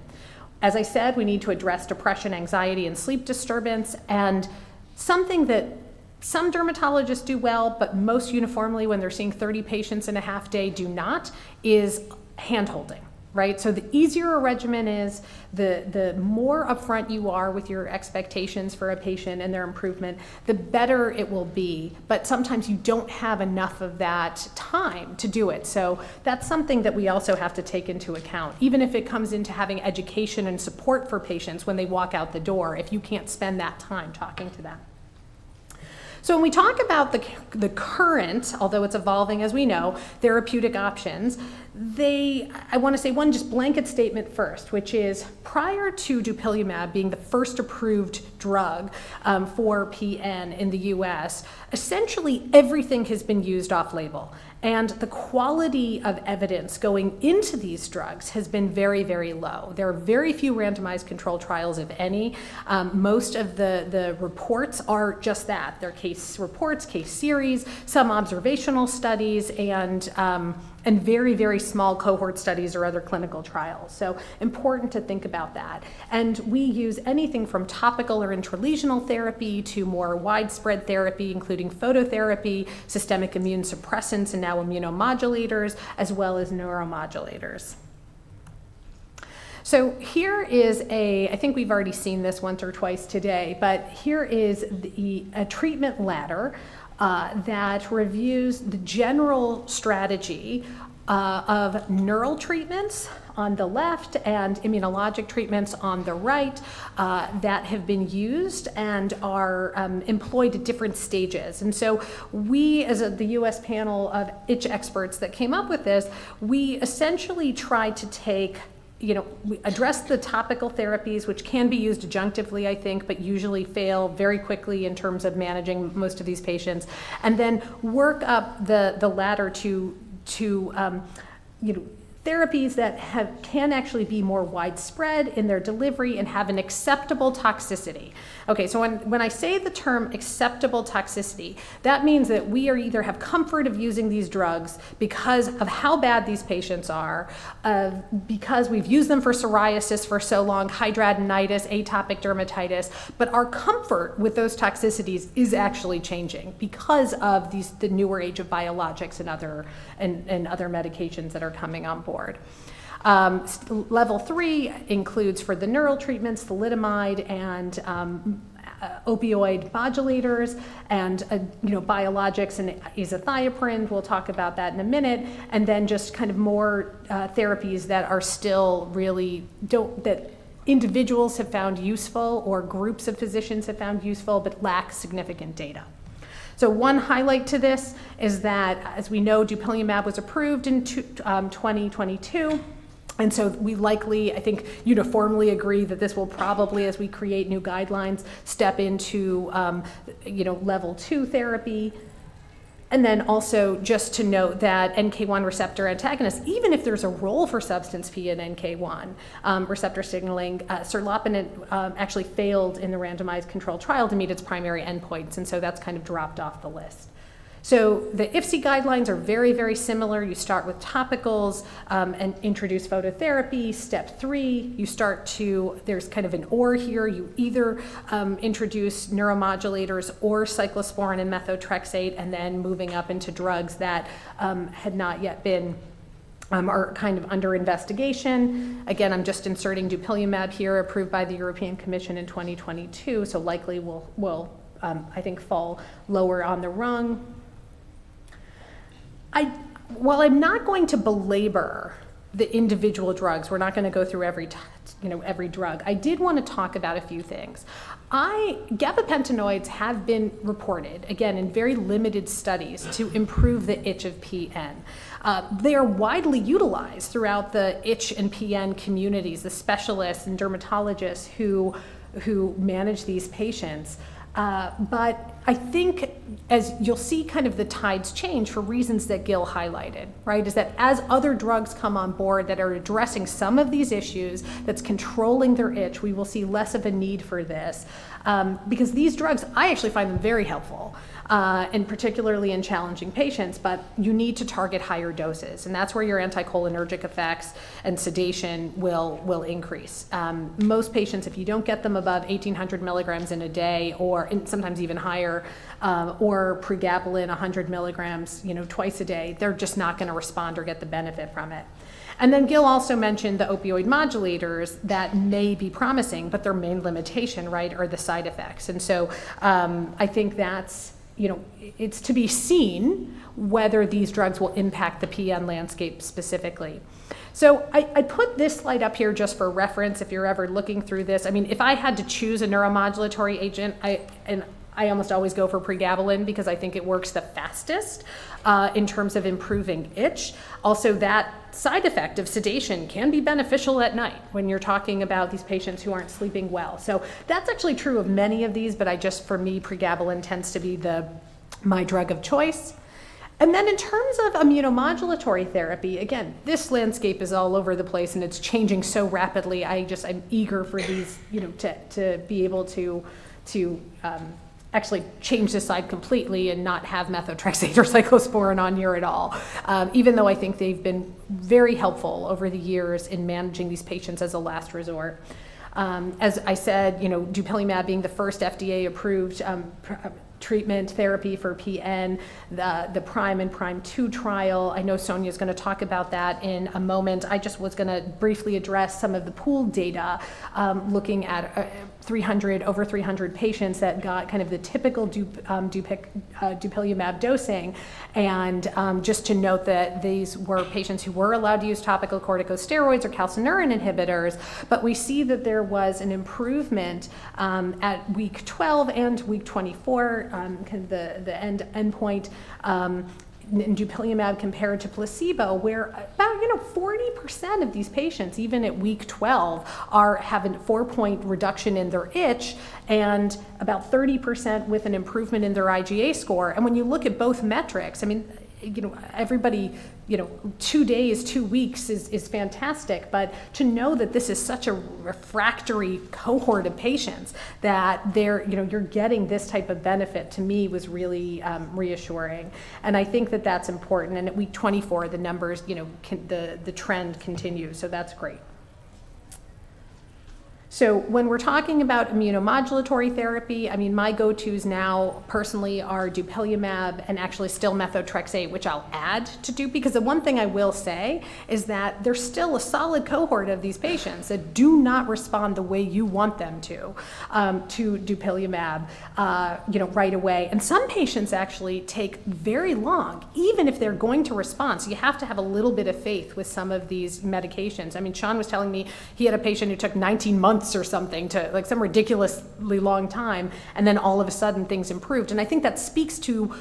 As I said, we need to address depression, anxiety, and sleep disturbance, and something that some dermatologists do well, but most uniformly when they're seeing 30 patients in a half day do not, is hand-holding, right? So the easier a regimen is, the more upfront you are with your expectations for a patient and their improvement, the better it will be. But sometimes you don't have enough of that time to do it. So that's something that we also have to take into account, even if it comes into having education and support for patients when they walk out the door, if you can't spend that time talking to them. So when we talk about the current, although it's evolving as we know, therapeutic options, I want to say one just blanket statement first, which is prior to dupilumab being the first approved drug for PN in the US, essentially everything has been used off-label. And the quality of evidence going into these drugs has been very, very low. There are very few randomized controlled trials, if any. Most of the reports are just that. They're case reports, case series, some observational studies, and very, very small cohort studies or other clinical trials. So important to think about that. And we use anything from topical or intralesional therapy to more widespread therapy, including phototherapy, systemic immune suppressants, and now immunomodulators, as well as neuromodulators. So here is I think we've already seen this once or twice today, but here is a treatment ladder that reviews the general strategy of neural treatments on the left and immunologic treatments on the right that have been used and are employed at different stages. And so we, as the US panel of itch experts that came up with this, we essentially tried to take, we address the topical therapies, which can be used adjunctively, I think, but usually fail very quickly in terms of managing most of these patients, and then work up the ladder to therapies that can actually be more widespread in their delivery and have an acceptable toxicity. Okay, so when I say the term acceptable toxicity, that means that we either have comfort of using these drugs because of how bad these patients are, because we've used them for psoriasis for so long, hidradenitis, atopic dermatitis, but our comfort with those toxicities is actually changing because of the newer age of biologics and other medications that are coming on board. Level 3 includes, for the neural treatments, thalidomide and opioid modulators, and biologics and azathioprine. We'll talk about that in a minute. And then just kind of more therapies that are still really that individuals have found useful or groups of physicians have found useful but lack significant data. So one highlight to this is that, as we know, dupilumab was approved in 2022. And so we likely, I think, uniformly agree that this will probably, as we create new guidelines, step into, level 2 therapy. And then also just to note that NK1 receptor antagonists, even if there's a role for substance P and NK1 receptor signaling, serlopitant actually failed in the randomized controlled trial to meet its primary endpoints, and so that's kind of dropped off the list. So the IFC guidelines are very, very similar. You start with topicals and introduce phototherapy. Step 3, there's kind of an or here. You either introduce neuromodulators or cyclosporin and methotrexate, and then moving up into drugs that had not yet been are kind of under investigation. Again, I'm just inserting dupilumab here, approved by the European Commission in 2022, so likely will I think, fall lower on the rung. While I'm not going to belabor the individual drugs, we're not going to go through every drug, I did want to talk about a few things. Gabapentinoids have been reported, again, in very limited studies, to improve the itch of PN. They are widely utilized throughout the itch and PN communities, the specialists and dermatologists who manage these patients. But I think, as you'll see, kind of the tides change for reasons that Gil highlighted, right? Is that as other drugs come on board that are addressing some of these issues, that's controlling their itch, we will see less of a need for this. Because these drugs, I actually find them very helpful, and particularly in challenging patients, but you need to target higher doses, and that's where your anticholinergic effects and sedation will increase. Most patients, if you don't get them above 1,800 milligrams in a day, or sometimes even higher, or pregabalin 100 milligrams, twice a day, they're just not going to respond or get the benefit from it. And then Gil also mentioned the opioid modulators that may be promising, but their main limitation, right, are the side effects. And so I think that's, it's to be seen whether these drugs will impact the PN landscape specifically. So I put this slide up here just for reference if you're ever looking through this. I mean, if I had to choose a neuromodulatory agent, I almost always go for pregabalin because I think it works the fastest in terms of improving itch. Also, that side effect of sedation can be beneficial at night when you're talking about these patients who aren't sleeping well. So that's actually true of many of these, but for me, pregabalin tends to be my drug of choice. And then in terms of immunomodulatory therapy, again, this landscape is all over the place and it's changing so rapidly. I'm eager for these, to be able to actually change this side completely and not have methotrexate or cyclosporin on here at all. Even though I think they've been very helpful over the years in managing these patients as a last resort. As I said, dupilumab being the first FDA-approved treatment therapy for PN, the PRIME and PRIME2 trial. I know Sonia's going to talk about that in a moment. I just was going to briefly address some of the pooled data, looking at over 300 patients that got kind of the typical dupilumab dosing. And just to note that these were patients who were allowed to use topical corticosteroids or calcineurin inhibitors, but we see that there was an improvement at week 12 and week 24, kind of the endpoint in dupilumab compared to placebo, where about 40% of these patients, even at week 12, have a 4-point reduction in their itch, and about 30% with an improvement in their IGA score. And when you look at both metrics, everybody, 2 days, 2 weeks is fantastic, but to know that this is such a refractory cohort of patients that you're getting this type of benefit, to me was really reassuring. And I think that that's important. And at week 24, the numbers, the trend continues, so that's great. So when we're talking about immunomodulatory therapy, my go-tos now personally are dupilumab and actually still methotrexate, which I'll add to dup, because the one thing I will say is that there's still a solid cohort of these patients that do not respond the way you want them to dupilumab, right away. And some patients actually take very long, even if they're going to respond. So you have to have a little bit of faith with some of these medications. Sean was telling me he had a patient who took 19 months or something, to like some ridiculously long time, and then all of a sudden things improved. And I think that speaks to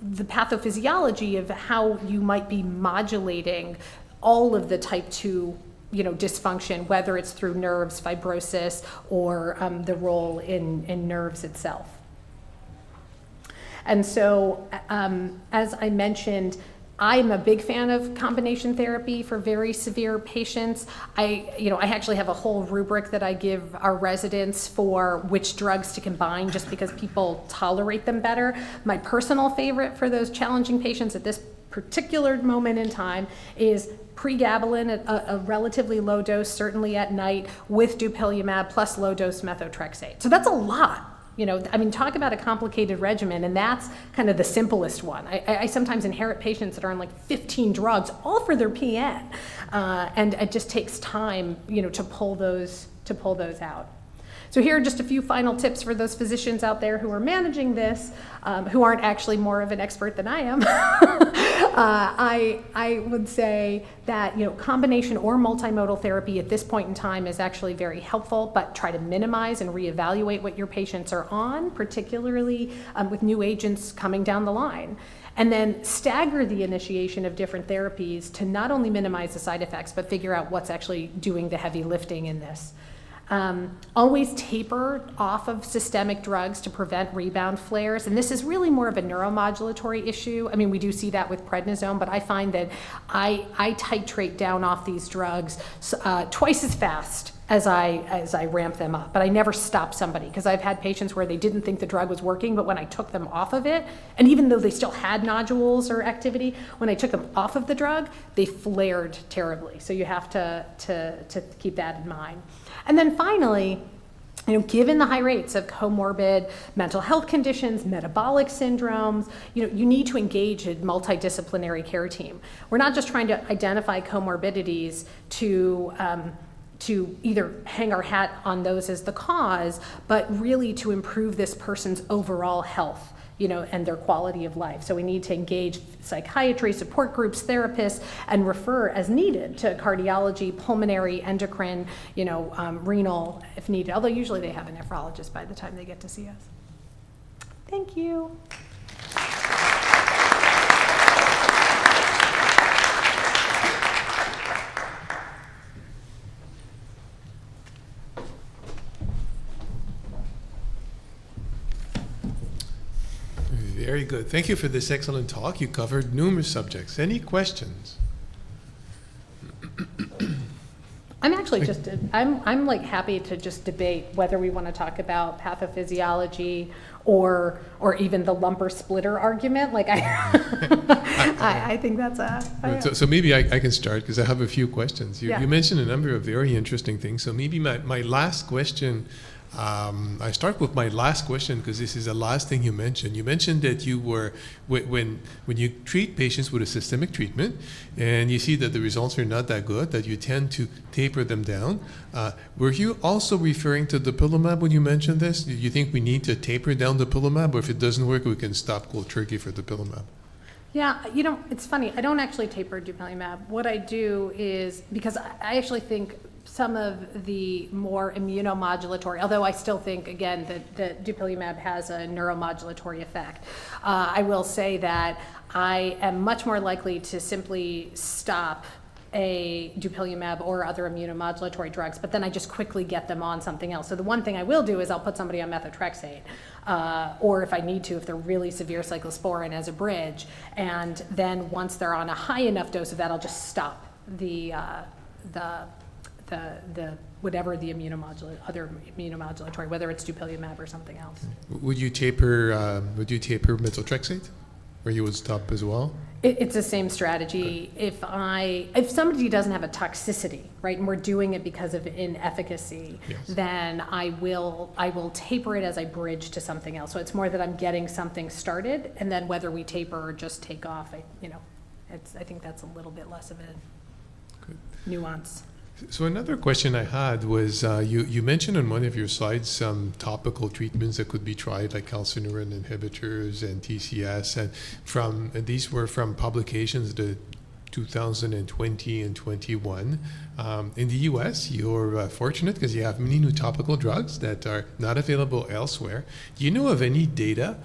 the pathophysiology of how you might be modulating all of the type 2 dysfunction, whether it's through nerves, fibrosis, or the role in nerves itself. And so, as I mentioned, I'm a big fan of combination therapy for very severe patients. I actually have a whole rubric that I give our residents for which drugs to combine, just because people tolerate them better. My personal favorite for those challenging patients at this particular moment in time is pregabalin at a relatively low dose, certainly at night, with dupilumab plus low dose methotrexate. So that's a lot. Talk about a complicated regimen, and that's kind of the simplest one. I sometimes inherit patients that are on like 15 drugs, all for their PN, and it just takes time, to pull those out. So here are just a few final tips for those physicians out there who are managing this, who aren't actually more of an expert than I am. I would say that combination or multimodal therapy at this point in time is actually very helpful, but try to minimize and reevaluate what your patients are on, particularly with new agents coming down the line. And then stagger the initiation of different therapies to not only minimize the side effects, but figure out what's actually doing the heavy lifting in this. Always taper off of systemic drugs to prevent rebound flares. And this is really more of a neuromodulatory issue. We do see that with prednisone, but I find that I titrate down off these drugs twice as fast as I ramp them up. But I never stop somebody, because I've had patients where they didn't think the drug was working, but when I took them off of it, and even though they still had nodules or activity, when I took them off of the drug, they flared terribly. So you have to keep that in mind. And then finally, given the high rates of comorbid mental health conditions, metabolic syndromes, you need to engage a multidisciplinary care team. We're not just trying to identify comorbidities to either hang our hat on those as the cause, but really to improve this person's overall health, and their quality of life. So we need to engage psychiatry, support groups, therapists, and refer as needed to cardiology, pulmonary, endocrine, renal if needed, although usually they have a nephrologist by the time they get to see us. Thank you. Very good. Thank you for this excellent talk. You covered numerous subjects. Any questions? I'm actually just, I'm like happy to just debate whether we want to talk about pathophysiology or even the lumper splitter argument. Like I think that's So maybe I can start because I have a few questions. Yeah. You mentioned a number of very interesting things. So maybe my last question, I start with my last question because this is the last thing you mentioned. You mentioned that you were, when you treat patients with a systemic treatment and you see that the results are not that good, that you tend to taper them down. Were you also referring to dupilumab when you mentioned this? Do you think we need to taper down dupilumab, or if it doesn't work, we can stop cold turkey for dupilumab? Yeah, it's funny. I don't actually taper dupilumab. What I do is, because I actually think some of the more immunomodulatory, although I still think, again, that dupilumab has a neuromodulatory effect. I will say that I am much more likely to simply stop a dupilumab or other immunomodulatory drugs, but then I just quickly get them on something else. So the one thing I will do is I'll put somebody on methotrexate, or if I need to, if they're really severe, cyclosporin as a bridge, and then once they're on a high enough dose of that, I'll just stop the whatever the other immunomodulatory, whether it's dupilumab or something else. Would you taper methotrexate, or you would stop as well? It's the same strategy. Okay. If somebody doesn't have a toxicity, right, and we're doing it because of inefficacy, Yes. then I will taper it as I bridge to something else. So it's more that I'm getting something started, and then whether we taper or just take off, I think that's a little bit less of a Good. nuance. So another question I had was, you mentioned on one of your slides some topical treatments that could be tried, like calcineurin inhibitors and TCS, and these were from publications the 2020 and 21. In the US, you're fortunate because you have many new topical drugs that are not available elsewhere. Do you know of any data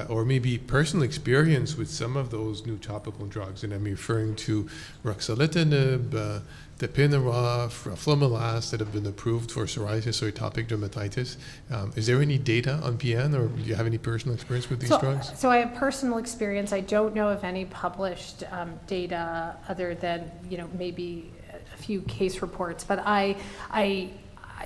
or maybe personal experience with some of those new topical drugs? And I'm referring to ruxolitinib, tapinarof, roflumilast that have been approved for psoriasis or atopic dermatitis. Is there any data on PN, or do you have any personal experience with these drugs? So I have personal experience. I don't know of any published data other than maybe a few case reports. But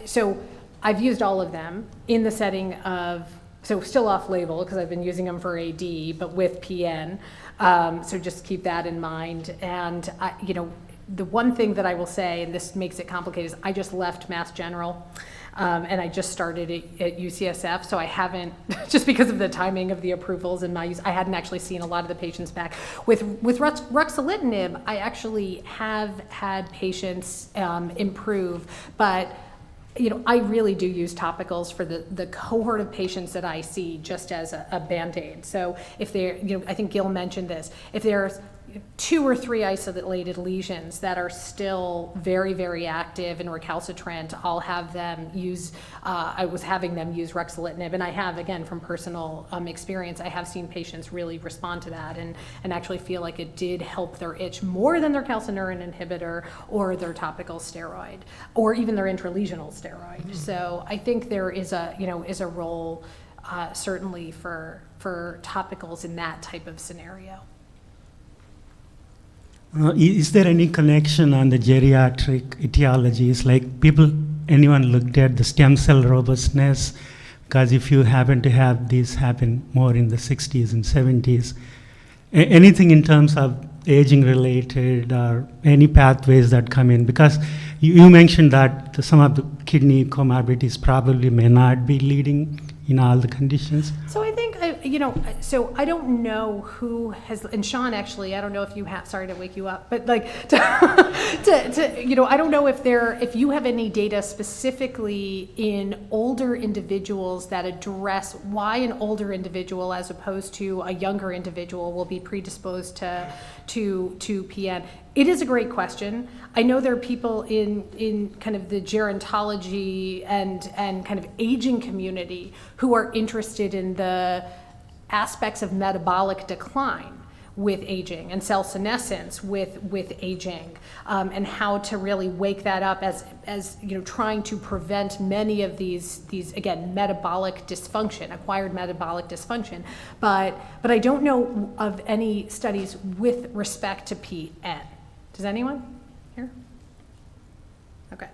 so I've used all of them in the setting of, so still off label because I've been using them for AD, but with PN. So just keep that in mind. And the one thing that I will say, and this makes it complicated, is I just left Mass General, and I just started at UCSF, so I haven't, just because of the timing of the approvals and my use, I hadn't actually seen a lot of the patients back. With ruxolitinib, I actually have had patients improve, but I really do use topicals for the cohort of patients that I see just as a Band-Aid. So if they're, I think Gil mentioned this, if there's 2 or 3 isolated lesions that are still very, very active and recalcitrant, I'll have them use, I was having them use ruxolitinib, and I have, again, from personal experience, I have seen patients really respond to that and actually feel like it did help their itch more than their calcineurin inhibitor or their topical steroid, or even their intralesional steroid. Mm-hmm. So I think there is a role certainly for topicals in that type of scenario. Is there any connection on the geriatric etiologies? Like anyone looked at the stem cell robustness? Because if you happen to have these happen more in the 60s and 70s, anything in terms of aging related or any pathways that come in? Because you mentioned that some of the kidney comorbidities probably may not be leading in all the conditions. So I think, so I don't know who has, and Sean actually, I don't know if you have, sorry to wake you up, but like to I don't know if you have any data specifically in older individuals that address why an older individual as opposed to a younger individual will be predisposed to PN. It is a great question. I know there are people in kind of the gerontology and kind of aging community who are interested in the aspects of metabolic decline with aging and cell senescence with aging, and how to really wake that up as trying to prevent many of these again metabolic dysfunction, acquired metabolic dysfunction, but I don't know of any studies with respect to PN. Does anyone here? Okay,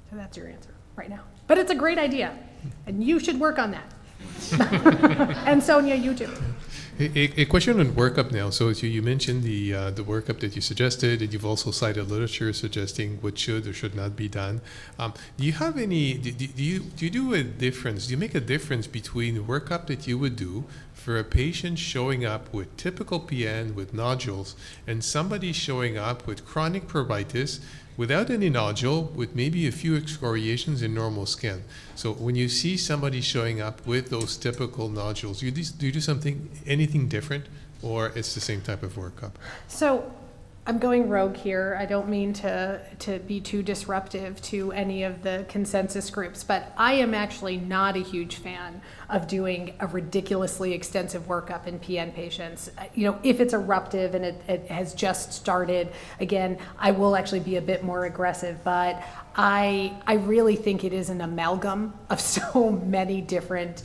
so that's your answer right now, but it's a great idea and you should work on that. And Sonia, you too. A question on workup now. So you mentioned the workup that you suggested, and you've also cited literature suggesting what should or should not be done. Do you have any? Do you do a difference? Do you make a difference between the workup that you would do for a patient showing up with typical PN with nodules and somebody showing up with chronic pruritus without any nodule, with maybe a few excoriations in normal skin? So when you see somebody showing up with those typical nodules, do you do anything different, or it's the same type of workup? So I'm going rogue here. I don't mean to be too disruptive to any of the consensus groups, but I am actually not a huge fan of doing a ridiculously extensive workup in PN patients. If it's eruptive and it has just started, again, I will actually be a bit more aggressive, but I really think it is an amalgam of so many different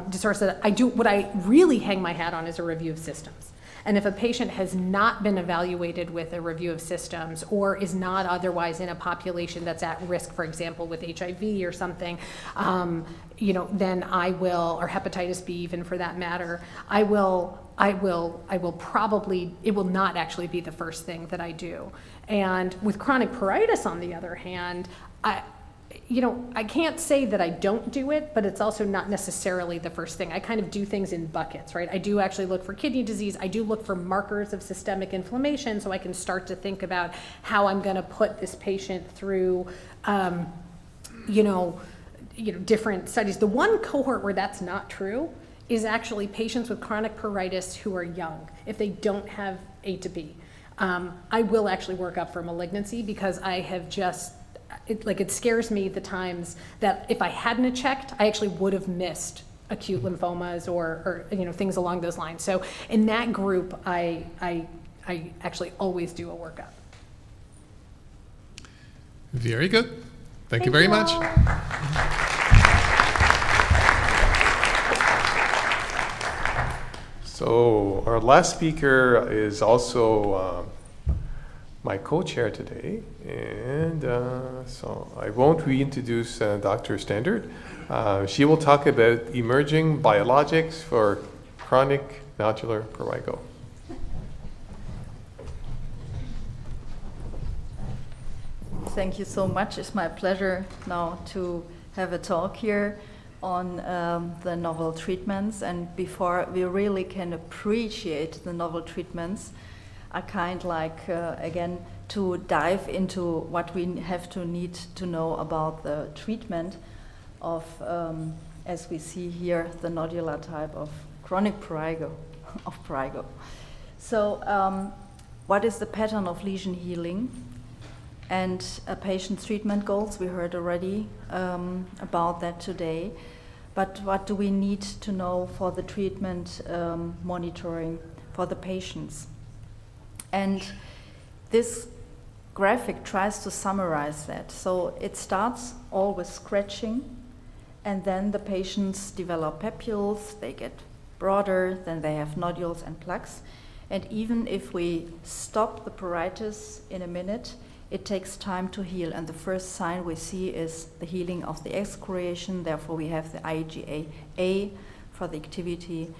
disorders that what I really hang my hat on is a review of systems. And if a patient has not been evaluated with a review of systems or is not otherwise in a population that's at risk, for example, with HIV or something, then I will, or hepatitis B even for that matter, I will probably, it will not actually be the first thing that I do. And with chronic pruritus, on the other hand, I can't say that I don't do it, but it's also not necessarily the first thing. I kind of do things in buckets, right? I do actually look for kidney disease. I do look for markers of systemic inflammation so I can start to think about how I'm going to put this patient through, different studies. The one cohort where that's not true is actually patients with chronic pruritus who are young, if they don't have A to B. I will actually work up for malignancy because I have just, it scares me the times that if I hadn't checked, I actually would have missed acute lymphomas or things along those lines. So in that group, I actually always do a workup. Very good. Thank you very much. So our last speaker is also my co-chair today, and so I won't reintroduce Dr. Standard. She will talk about emerging biologics for chronic nodular prurigo. Thank you so much. It's my pleasure now to have a talk here on the novel treatments. And before we really can appreciate the novel treatments, I kind like, again, to dive into what we need to know about the treatment of, as we see here, the nodular type of chronic prurigo, So what is the pattern of lesion healing? And a patient's treatment goals, we heard already about that today. But what do we need to know for the treatment monitoring for the patients? And this graphic tries to summarize that. So it starts all with scratching, and then the patients develop papules, they get broader, then they have nodules and plaques. And even if we stop the pruritus in a minute, it takes time to heal. And the first sign we see is the healing of the excoriation. Therefore, we have the IgA for the activity.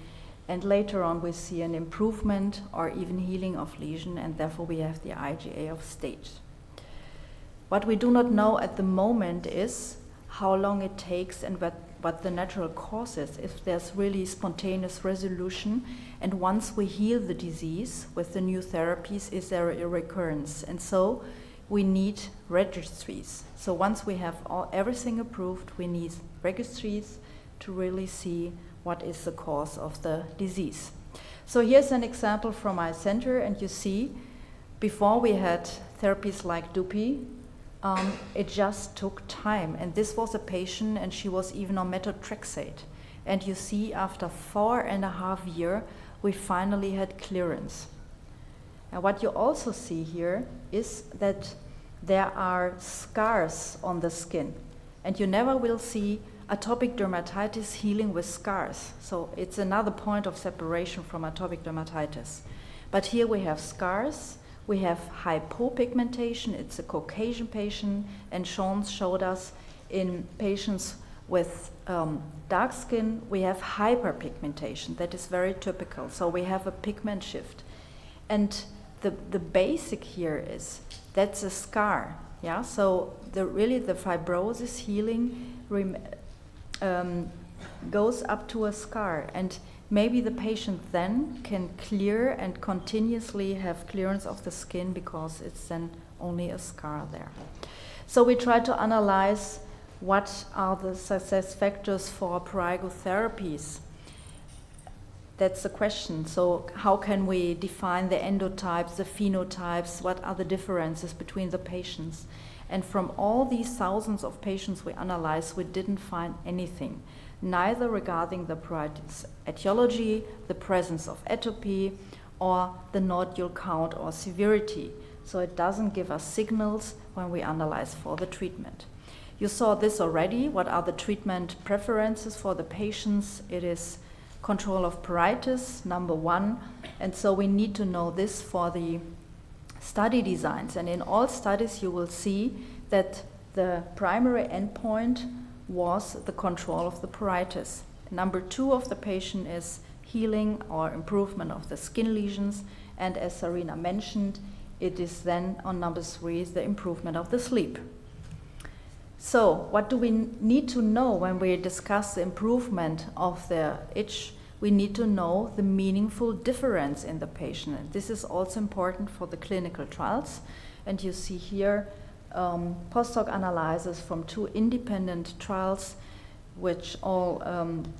And later on, we see an improvement or even healing of lesion, and therefore we have the IgA of state. What we do not know at the moment is how long it takes and what the natural cause is, if there's really spontaneous resolution, and once we heal the disease with the new therapies, is there a recurrence? And so we need registries. So once we have everything approved, we need registries to really see what is the cause of the disease. So here's an example from my center, and you see, before we had therapies like Dupi, it just took time. And this was a patient, and she was even on methotrexate. And you see, after 4.5 years, we finally had clearance. And what you also see here is that there are scars on the skin. And you never will see atopic dermatitis healing with scars. So it's another point of separation from atopic dermatitis. But here we have scars, we have hypopigmentation, it's a Caucasian patient, and Sean showed us in patients with dark skin, we have hyperpigmentation. That is very typical. So we have a pigment shift. And the basic here is that's a scar. Yeah. So the fibrosis healing goes up to a scar, and maybe the patient then can clear and continuously have clearance of the skin because it's then only a scar there. So we try to analyze what are the success factors for prurigo therapies. That's the question. So how can we define the endotypes, the phenotypes? What are the differences between the patients? And from all these thousands of patients we analyzed, we didn't find anything, neither regarding the pruritus etiology, the presence of atopy, or the nodule count or severity. So it doesn't give us signals when we analyze for the treatment. You saw this already. What are the treatment preferences for the patients? It is control of pruritus, number one. And so we need to know this for the study designs. And in all studies, you will see that the primary endpoint was the control of the pruritus. Number two of the patient is healing or improvement of the skin lesions. And as Sarina mentioned, it is then on number three, the improvement of the sleep. So what do we need to know when we discuss the improvement of the itch? We need to know the meaningful difference in the patient. And this is also important for the clinical trials. And you see here post-hoc analysis from 2 independent trials, which all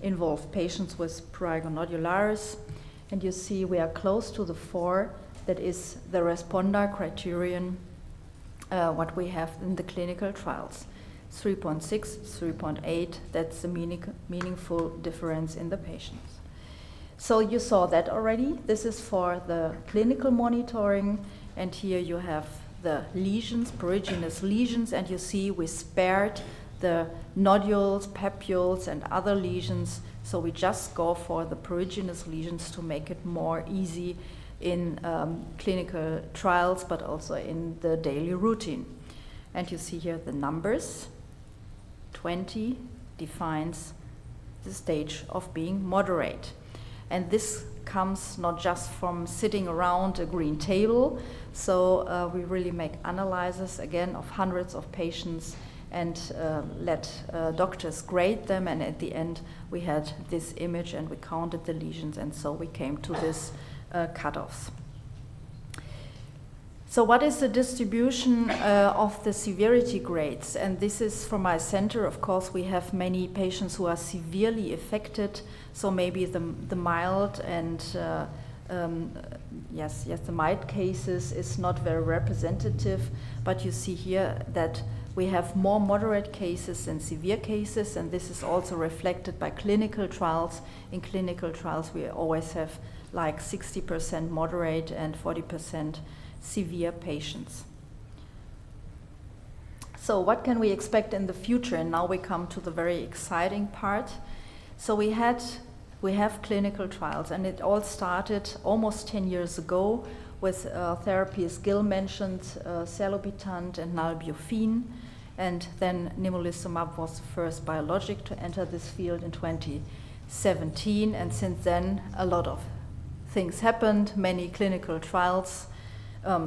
involve patients with Prurigo Nodularis. And you see we are close to the 4, that is the responder criterion, what we have in the clinical trials. 3.6, 3.8, that's the meaningful difference in the patients. So you saw that already. This is for the clinical monitoring, and here you have the lesions, pruriginous lesions, and you see we spared the nodules, papules, and other lesions, so we just go for the pruriginous lesions to make it more easy in clinical trials, but also in the daily routine. And you see here the numbers. 20 defines the stage of being moderate. And this comes not just from sitting around a green table, so we really make analyses, again, of hundreds of patients and let doctors grade them, and at the end we had this image and we counted the lesions, and so we came to this cutoffs. So what is the distribution of the severity grades? And this is from my center. Of course, we have many patients who are severely affected. So maybe the mild and the mild cases is not very representative. But you see here that we have more moderate cases than severe cases, and this is also reflected by clinical trials. In clinical trials, we always have like 60% moderate and 40% severe patients. So what can we expect in the future? And now we come to the very exciting part. So we have clinical trials, and it all started almost 10 years ago with therapies Gil mentioned, Serlopitant and nalbuphine, and then nemolizumab was the first biologic to enter this field in 2017, and since then a lot of things happened. Many clinical trials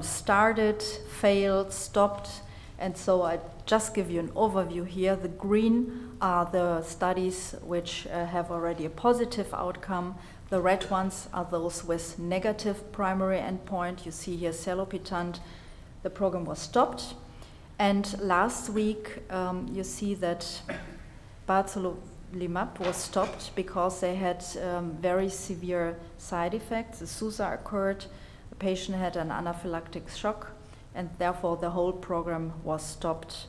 started, failed, stopped, and so I just give you an overview here. The green are the studies which have already a positive outcome. The red ones are those with negative primary endpoint. You see here Serlopitant the program was stopped. And last week, you see that barzolvolimab was stopped because they had very severe side effects. A SUSA occurred, the patient had an anaphylactic shock, and therefore the whole program was stopped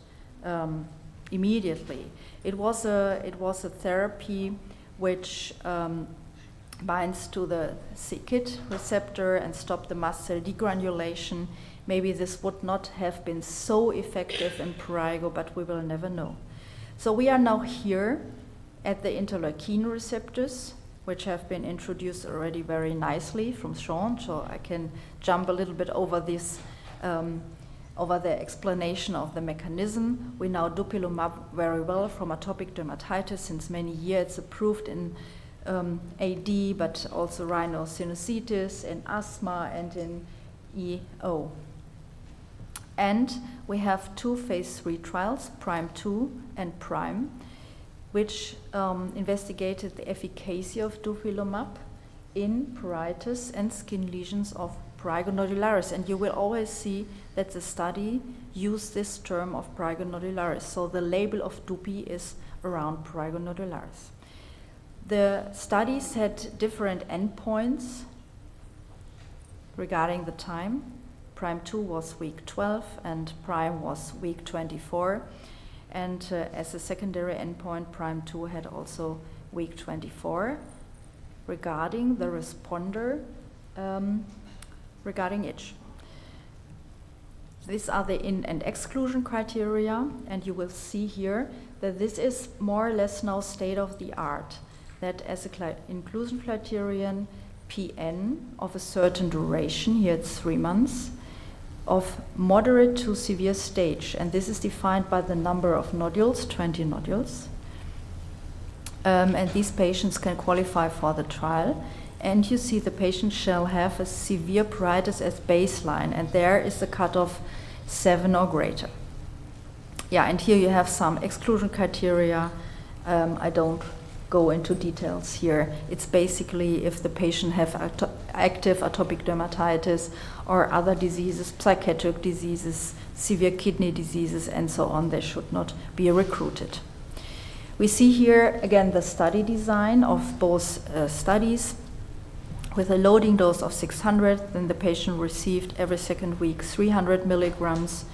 immediately. It was a therapy which binds to the c-KIT receptor and stop the mast cell degranulation. Maybe this would not have been so effective in prurigo, but we will never know. So we are now here at the interleukin receptors, which have been introduced already very nicely from Sean, so I can jump a little bit over this, over the explanation of the mechanism. We know dupilumab very well from atopic dermatitis since many years. It's approved in AD, but also rhinosinusitis, in asthma, and in EO. And we have 2 phase 3 trials, PRIME2 and PRIME, which investigated the efficacy of dupilumab in pruritus and skin lesions of prurigo nodularis. And you will always see that the study used this term of prurigo nodularis. So the label of dupi is around prurigo nodularis. The studies had different endpoints regarding the time. PRIME2 was week 12 and PRIME was week 24. And as a secondary endpoint, PRIME2 had also week 24 regarding the responder regarding itch. These are the in- and exclusion criteria, and you will see here that this is more or less now state of the art, that as an inclusion criterion, PN of a certain duration, here it's 3 months, of moderate to severe stage, and this is defined by the number of nodules, 20 nodules. And these patients can qualify for the trial. And you see the patient shall have a severe pruritus as baseline, and there is the cutoff 7 or greater. Yeah, and here you have some exclusion criteria. I don't go into details here. It's basically if the patient have active atopic dermatitis or other diseases, psychiatric diseases, severe kidney diseases, and so on, they should not be recruited. We see here again the study design of both studies. With a loading dose of 600, then the patient received every second week 300 milligrams,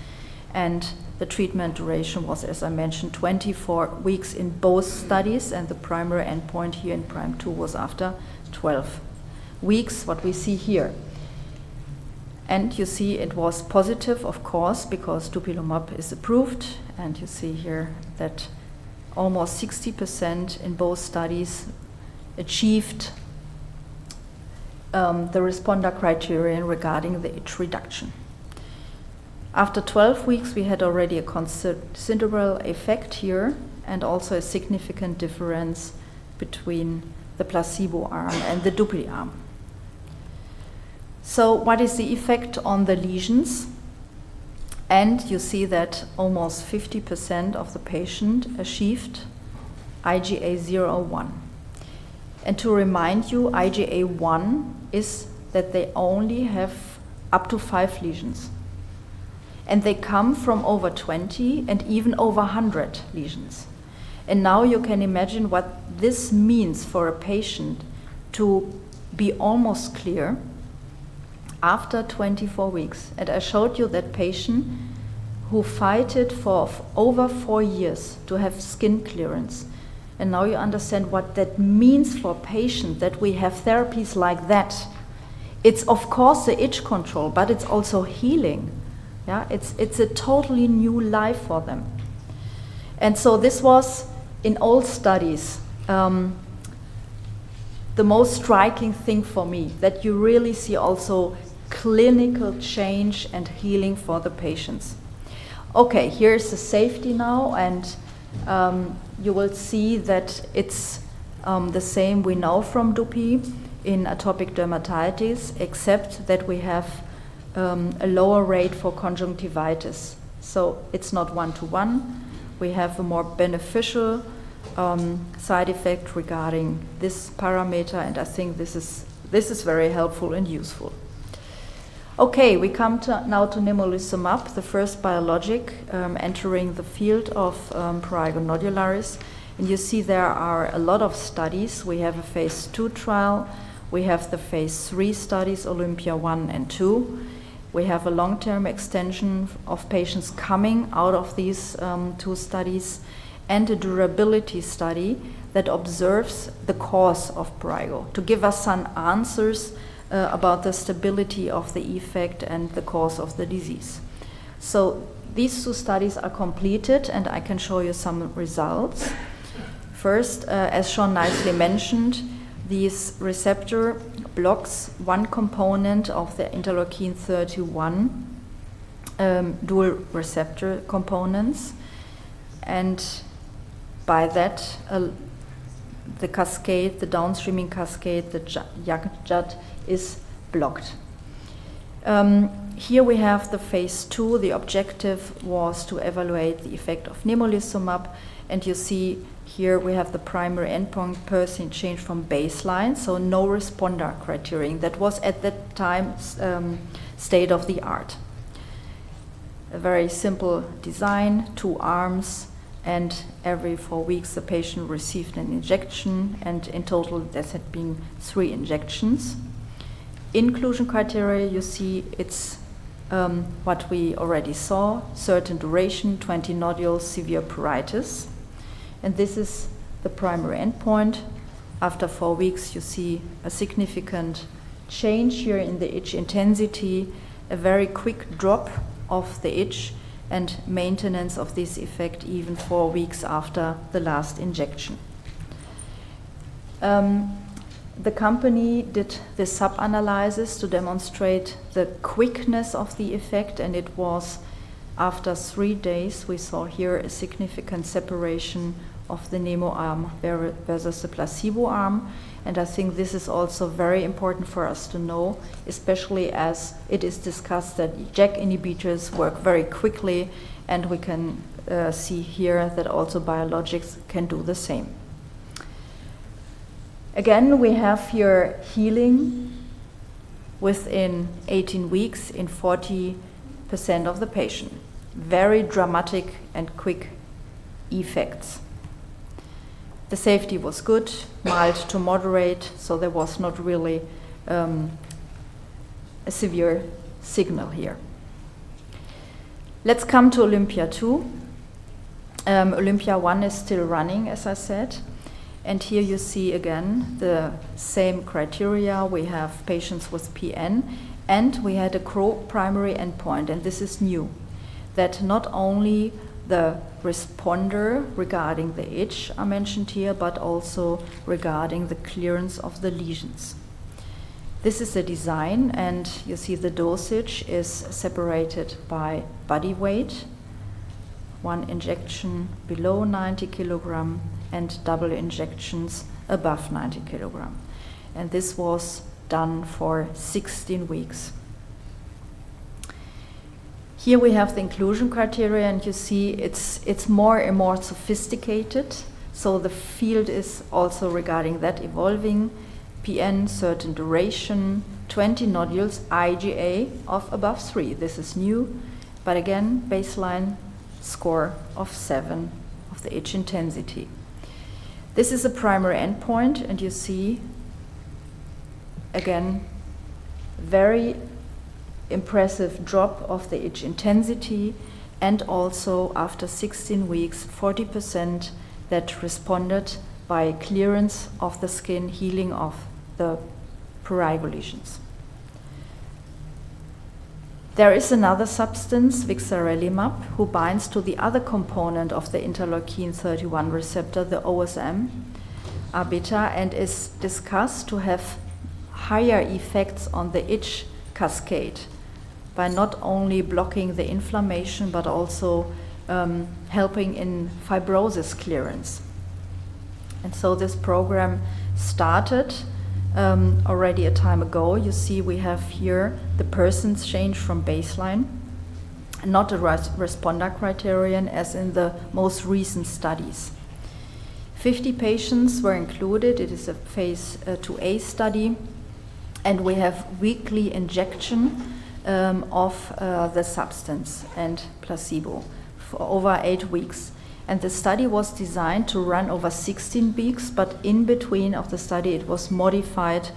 and the treatment duration was, as I mentioned, 24 weeks in both studies, and the primary endpoint here in PRIME2 was after 12 weeks, what we see here. And you see it was positive, of course, because dupilumab is approved, and you see here that almost 60% in both studies achieved the responder criterion regarding the itch reduction. After 12 weeks, we had already a considerable effect here and also a significant difference between the placebo arm and the dupi arm. So what is the effect on the lesions? And you see that almost 50% of the patient achieved IGA 0/1. And to remind you, IGA 1 is that they only have up to 5 lesions. And they come from over 20 and even over 100 lesions. And now you can imagine what this means for a patient to be almost clear after 24 weeks. And I showed you that patient who fighted for over 4 years to have skin clearance. And now you understand what that means for a patient, that we have therapies like that. It's of course the itch control, but it's also healing. Yeah, it's a totally new life for them. And so this was, in all studies, the most striking thing for me, that you really see also clinical change and healing for the patients. Okay, here's the safety now, and you will see that it's the same we know from dupi in atopic dermatitis, except that we have a lower rate for conjunctivitis. So it's not 1-to-1. We have a more beneficial side effect regarding this parameter, and I think this is very helpful and useful. Okay, we come now to nemolizumab, the first biologic entering the field of Prurigo Nodularis. And you see there are a lot of studies. We have a phase 2 trial. We have the phase 3 studies, Olympia 1 and 2. We have a long-term extension of patients coming out of these 2 studies, and a durability study that observes the cause of prurigo to give us some answers about the stability of the effect and the cause of the disease. So these 2 studies are completed, and I can show you some results. First, as Sean nicely mentioned, this receptor blocks one component of the interleukin-31 dual receptor components, and by that the cascade, the downstreaming cascade, the JAK is blocked. Here we have the phase 2. The objective was to evaluate the effect of nemolizumab, and you see here we have the primary endpoint % change from baseline, so no responder criterion. That was at that time state of the art. A very simple design, 2 arms, and every 4 weeks the patient received an injection, and in total there had been 3 injections. Inclusion criteria, you see it's what we already saw, certain duration, 20 nodules, severe pruritus. And this is the primary endpoint. After 4 weeks, you see a significant change here in the itch intensity, a very quick drop of the itch, and maintenance of this effect even 4 weeks after the last injection. The company did the sub-analysis to demonstrate the quickness of the effect, and it was after 3 days we saw here a significant separation of the nemo arm versus the placebo arm. And I think this is also very important for us to know, especially as it is discussed that JAK inhibitors work very quickly, and we can see here that also biologics can do the same. Again, we have here healing within 18 weeks in 40% of the patient. Very dramatic and quick effects. The safety was good, mild to moderate, so there was not really a severe signal here. Let's come to Olympia 2. Olympia 1 is still running, as I said. And here you see again the same criteria. We have patients with PN, and we had a primary endpoint, and this is new, that not only the responder regarding the itch are mentioned here, but also regarding the clearance of the lesions. This is the design, and you see the dosage is separated by body weight, 1 injection below 90 kilogram and double injections above 90 kilogram. And this was done for 16 weeks. Here we have the inclusion criteria, and you see it's more and more sophisticated. So the field is also regarding that evolving. PN, certain duration, 20 nodules, IGA of above 3. This is new, but again, baseline score of 7 of the itch intensity. This is a primary endpoint, and you see, again, very impressive drop of the itch intensity, and also after 16 weeks, 40% that responded by clearance of the skin, healing of the prurigo lesions. There is another substance, vixarelimab, who binds to the other component of the interleukin-31 receptor, the OSM, A-beta, and is discussed to have higher effects on the itch cascade by not only blocking the inflammation, but also helping in fibrosis clearance. And so this program started already a time ago. You see we have here the person's change from baseline, not a responder criterion as in the most recent studies. 50 patients were included. It is a phase 2A study, and we have weekly injection of the substance and placebo for over 8 weeks. And the study was designed to run over 16 weeks, but in between of the study it was modified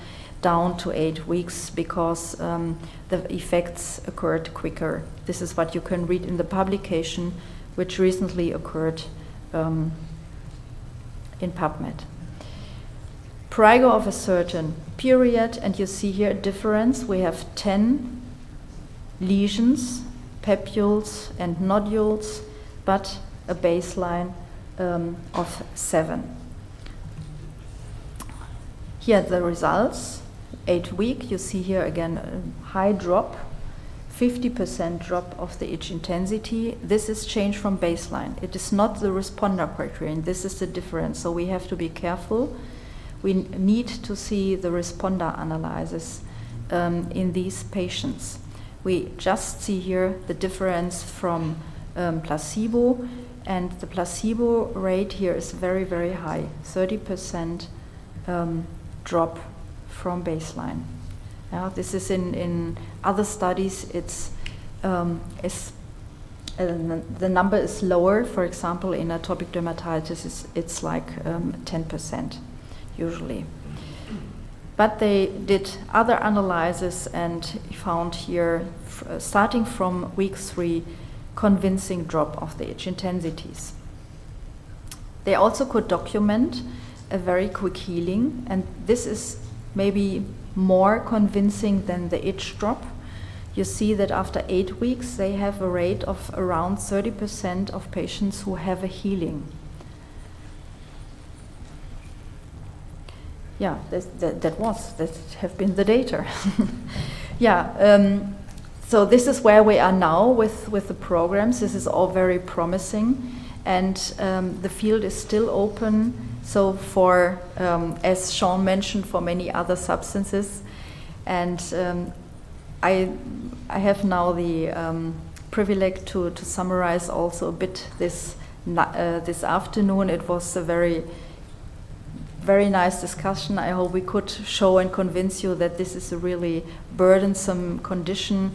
down to 8 weeks because the effects occurred quicker. This is what you can read in the publication, which recently occurred in PubMed. Prurigo of a certain period, and you see here a difference. We have 10 lesions, papules and nodules, but a baseline of 7. Here are the results. 8 week, you see here again a high drop, 50% drop of the itch intensity. This is change from baseline. It is not the responder criterion. This is the difference. So we have to be careful. We need to see the responder analysis in these patients. We just see here the difference from placebo, and the placebo rate here is very, very high, 30% drop from baseline. Now, this is in other studies, the number is lower. For example, in atopic dermatitis, it's like 10% usually. But they did other analysis and found here, starting from week 3, convincing drop of the itch intensities. They also could document a very quick healing, and this is maybe more convincing than the itch drop. You see that after 8 weeks, they have a rate of around 30% of patients who have a healing. Yeah, that have been the data. Yeah, so this is where we are now with the programs. This is all very promising, and the field is still open. So for, as Sean mentioned, for many other substances, and I have now the privilege to summarize also a bit this afternoon. It was a very nice discussion. I hope we could show and convince you that this is a really burdensome condition.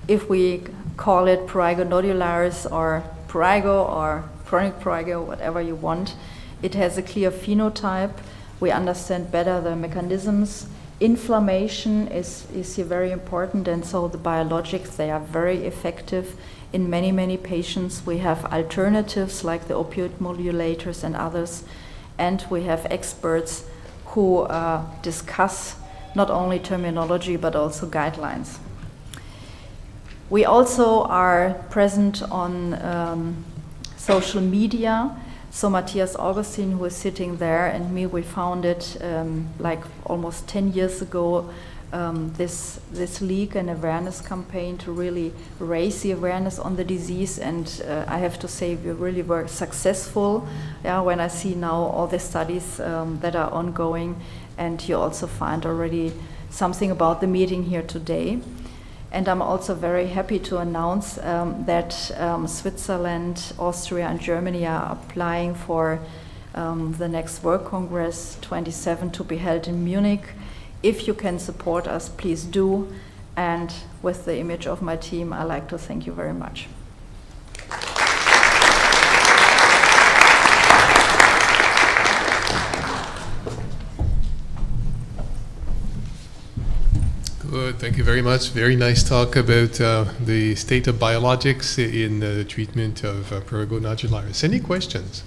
If we call it Prurigo Nodularis or Prurigo or chronic Prurigo, whatever you want, it has a clear phenotype. We understand better the mechanisms. Inflammation is here very important, and so the biologics, they are very effective in many, many patients. We have alternatives like the opioid modulators and others, and we have experts who discuss not only terminology but also guidelines. We also are present on social media. So Matthias Augustin, who is sitting there, and me, we founded like almost 10 years ago this league and awareness campaign to really raise the awareness on the disease, and I have to say we really were successful. Yeah, when I see now all the studies that are ongoing, and you also find already something about the meeting here today. And I'm also very happy to announce that Switzerland, Austria, and Germany are applying for the next World Congress 27 to be held in Munich. If you can support us, please do. And with the image of my team, I'd like to thank you very much. Good, thank you very much. Very nice talk about the state of biologics in the treatment of Prurigo Nodularis. Any questions?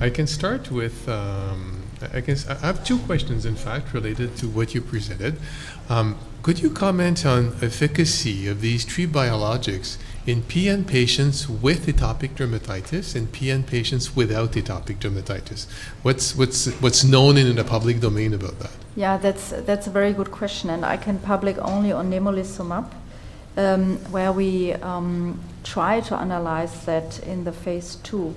I can start with, I have 2 questions, in fact, related to what you presented. Could you comment on efficacy of these 3 biologics in PN patients with atopic dermatitis and PN patients without atopic dermatitis? What's known in the public domain about that? Yeah, that's a very good question, and I can public only on nemolizumab, where we try to analyze that in the phase 2.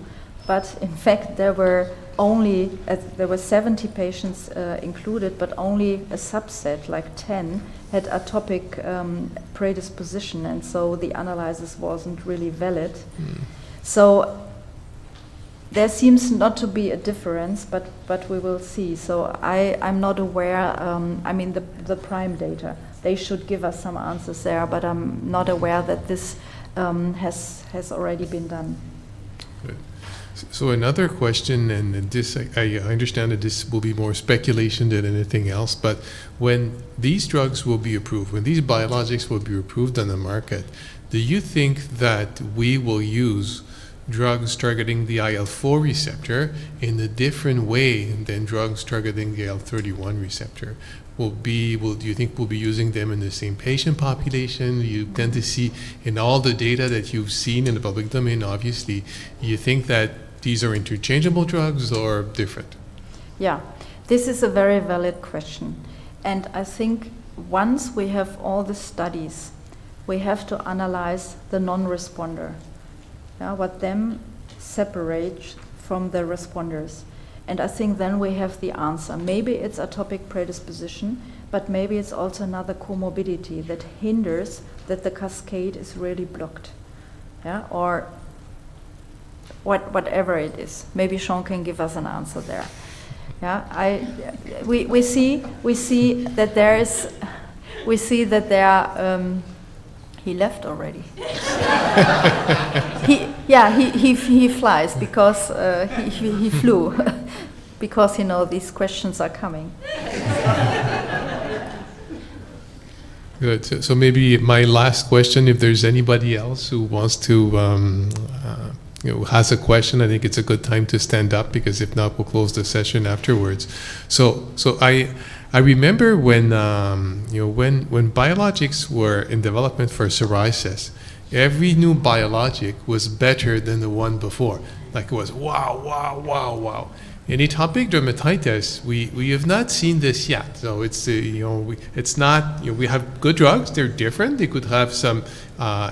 But in fact, there were 70 patients included, but only a subset, like 10, had atopic predisposition, and so the analysis wasn't really valid. So there seems not to be a difference, but we will see. So I'm not aware, I mean the prime data, they should give us some answers there, but I'm not aware that this has already been done. Good. So another question, and this I understand that this will be more speculation than anything else, but when these drugs will be approved, when these biologics will be approved on the market, do you think that we will use drugs targeting the IL-4 receptor in a different way than drugs targeting the IL-31 receptor? Do you think we'll be using them in the same patient population? You tend to see in all the data that you've seen in the public domain, obviously, you think that these are interchangeable drugs or different? Yeah, this is a very valid question. And I think once we have all the studies, we have to analyze the non-responder. Yeah, what them separates from the responders. And I think then we have the answer. Maybe it's atopic predisposition, but maybe it's also another comorbidity that hinders that the cascade is really blocked. Yeah, or whatever it is. Maybe Sean can give us an answer there. Yeah, we see that there is, he left already. he flies because he flew because these questions are coming. Good. So maybe my last question, if there's anybody else who wants to has a question, I think it's a good time to stand up, because if not, we'll close the session afterwards. So I remember when when biologics were in development for psoriasis, every new biologic was better than the one before. Like it was wow. In atopic dermatitis, we have not seen this yet. So it's it's not, we have good drugs. They're different. They could have some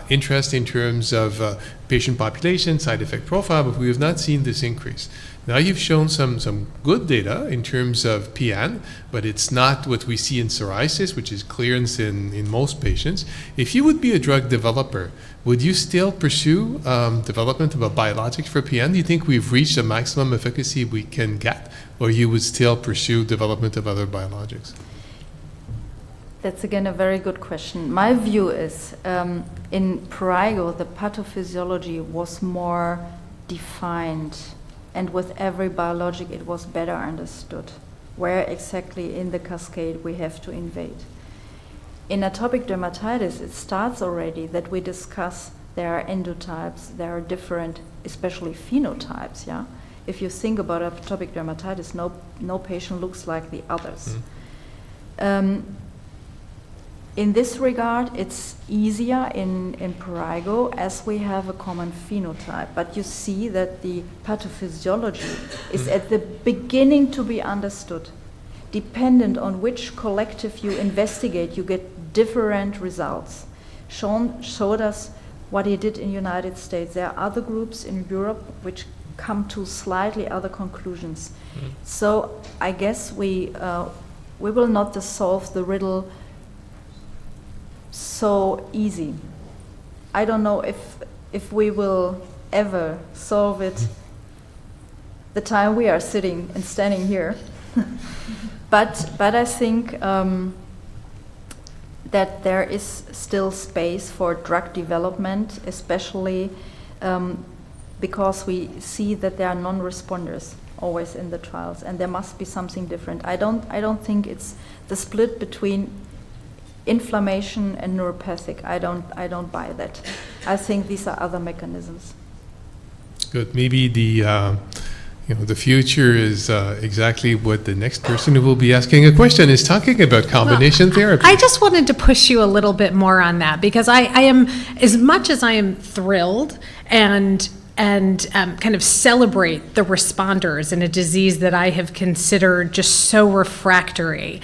interest in terms of patient population, side effect profile, but we have not seen this increase. Now you've shown some good data in terms of PN, but it's not what we see in psoriasis, which is clearance in most patients. If you would be a drug developer, would you still pursue development of a biologic for PN? Do you think we've reached the maximum efficacy we can get, or you would still pursue development of other biologics? That's again a very good question. My view is in prurigo, the pathophysiology was more defined, and with every biologic it was better understood where exactly in the cascade we have to invade. In atopic dermatitis, it starts already that we discuss there are endotypes, there are different, especially phenotypes. Yeah, if you think about atopic dermatitis, no patient looks like the others. In this regard, it's easier in prurigo as we have a common phenotype. But you see that the pathophysiology is at the beginning to be understood. Dependent on which collective you investigate, you get different results. Sean showed us what he did in the United States. There are other groups in Europe which come to slightly other conclusions. So I guess we will not solve the riddle so easy. I don't know if we will ever solve it the time we are sitting and standing here. But I think that there is still space for drug development, especially because we see that there are non-responders always in the trials, and there must be something different. I don't think it's the split between inflammation and neuropathic. I don't buy that. I think these are other mechanisms. Good. Maybe the future is exactly what the next person who will be asking a question is talking about, combination therapy. I just wanted to push you a little bit more on that, because I am, as much as I am thrilled and kind of celebrate the responders in a disease that I have considered just so refractory,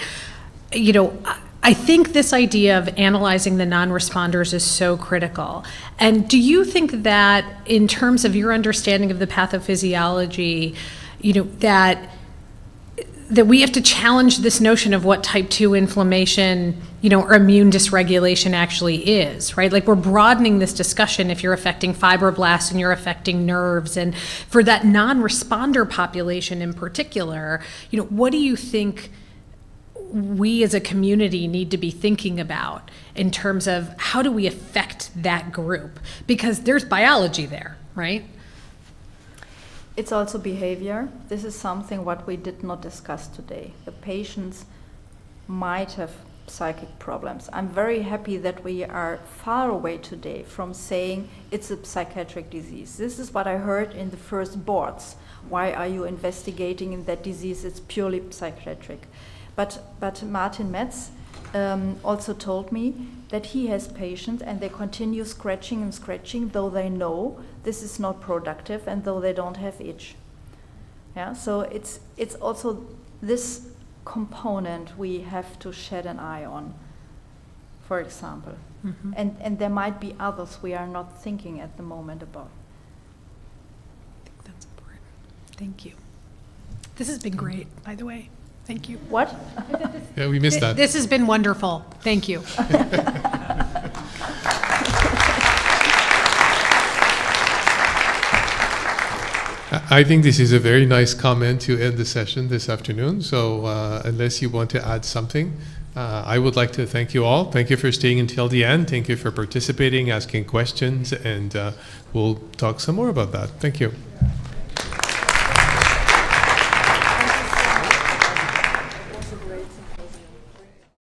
I think this idea of analyzing the non-responders is so critical. And do you think that in terms of your understanding of the pathophysiology, that that we have to challenge this notion of what type 2 inflammation, or immune dysregulation actually is, right? Like, we're broadening this discussion if you're affecting fibroblasts and you're affecting nerves. And for that non-responder population in particular, what do you think we as a community need to be thinking about in terms of how do we affect that group? Because there's biology there, right? It's also behavior. This is something what we did not discuss today. The patients might have psychic problems. I'm very happy that we are far away today from saying it's a psychiatric disease. This is what I heard in the first boards. Why are you investigating in that disease? It's purely psychiatric. But Martin Metz also told me that he has patients and they continue scratching and scratching, though they know this is not productive and though they don't have itch. Yeah, so it's also this component we have to shed an eye on, for example. Mm-hmm. And there might be others we are not thinking at the moment about. I think that's important. Thank you. This has been great, by the way. Thank you. What? Yeah, we missed that. This has been wonderful. Thank you. I think this is a very nice comment to end the session this afternoon. So unless you want to add something, I would like to thank you all. Thank you for staying until the end. Thank you for participating, asking questions, and we'll talk some more about that. Thank you.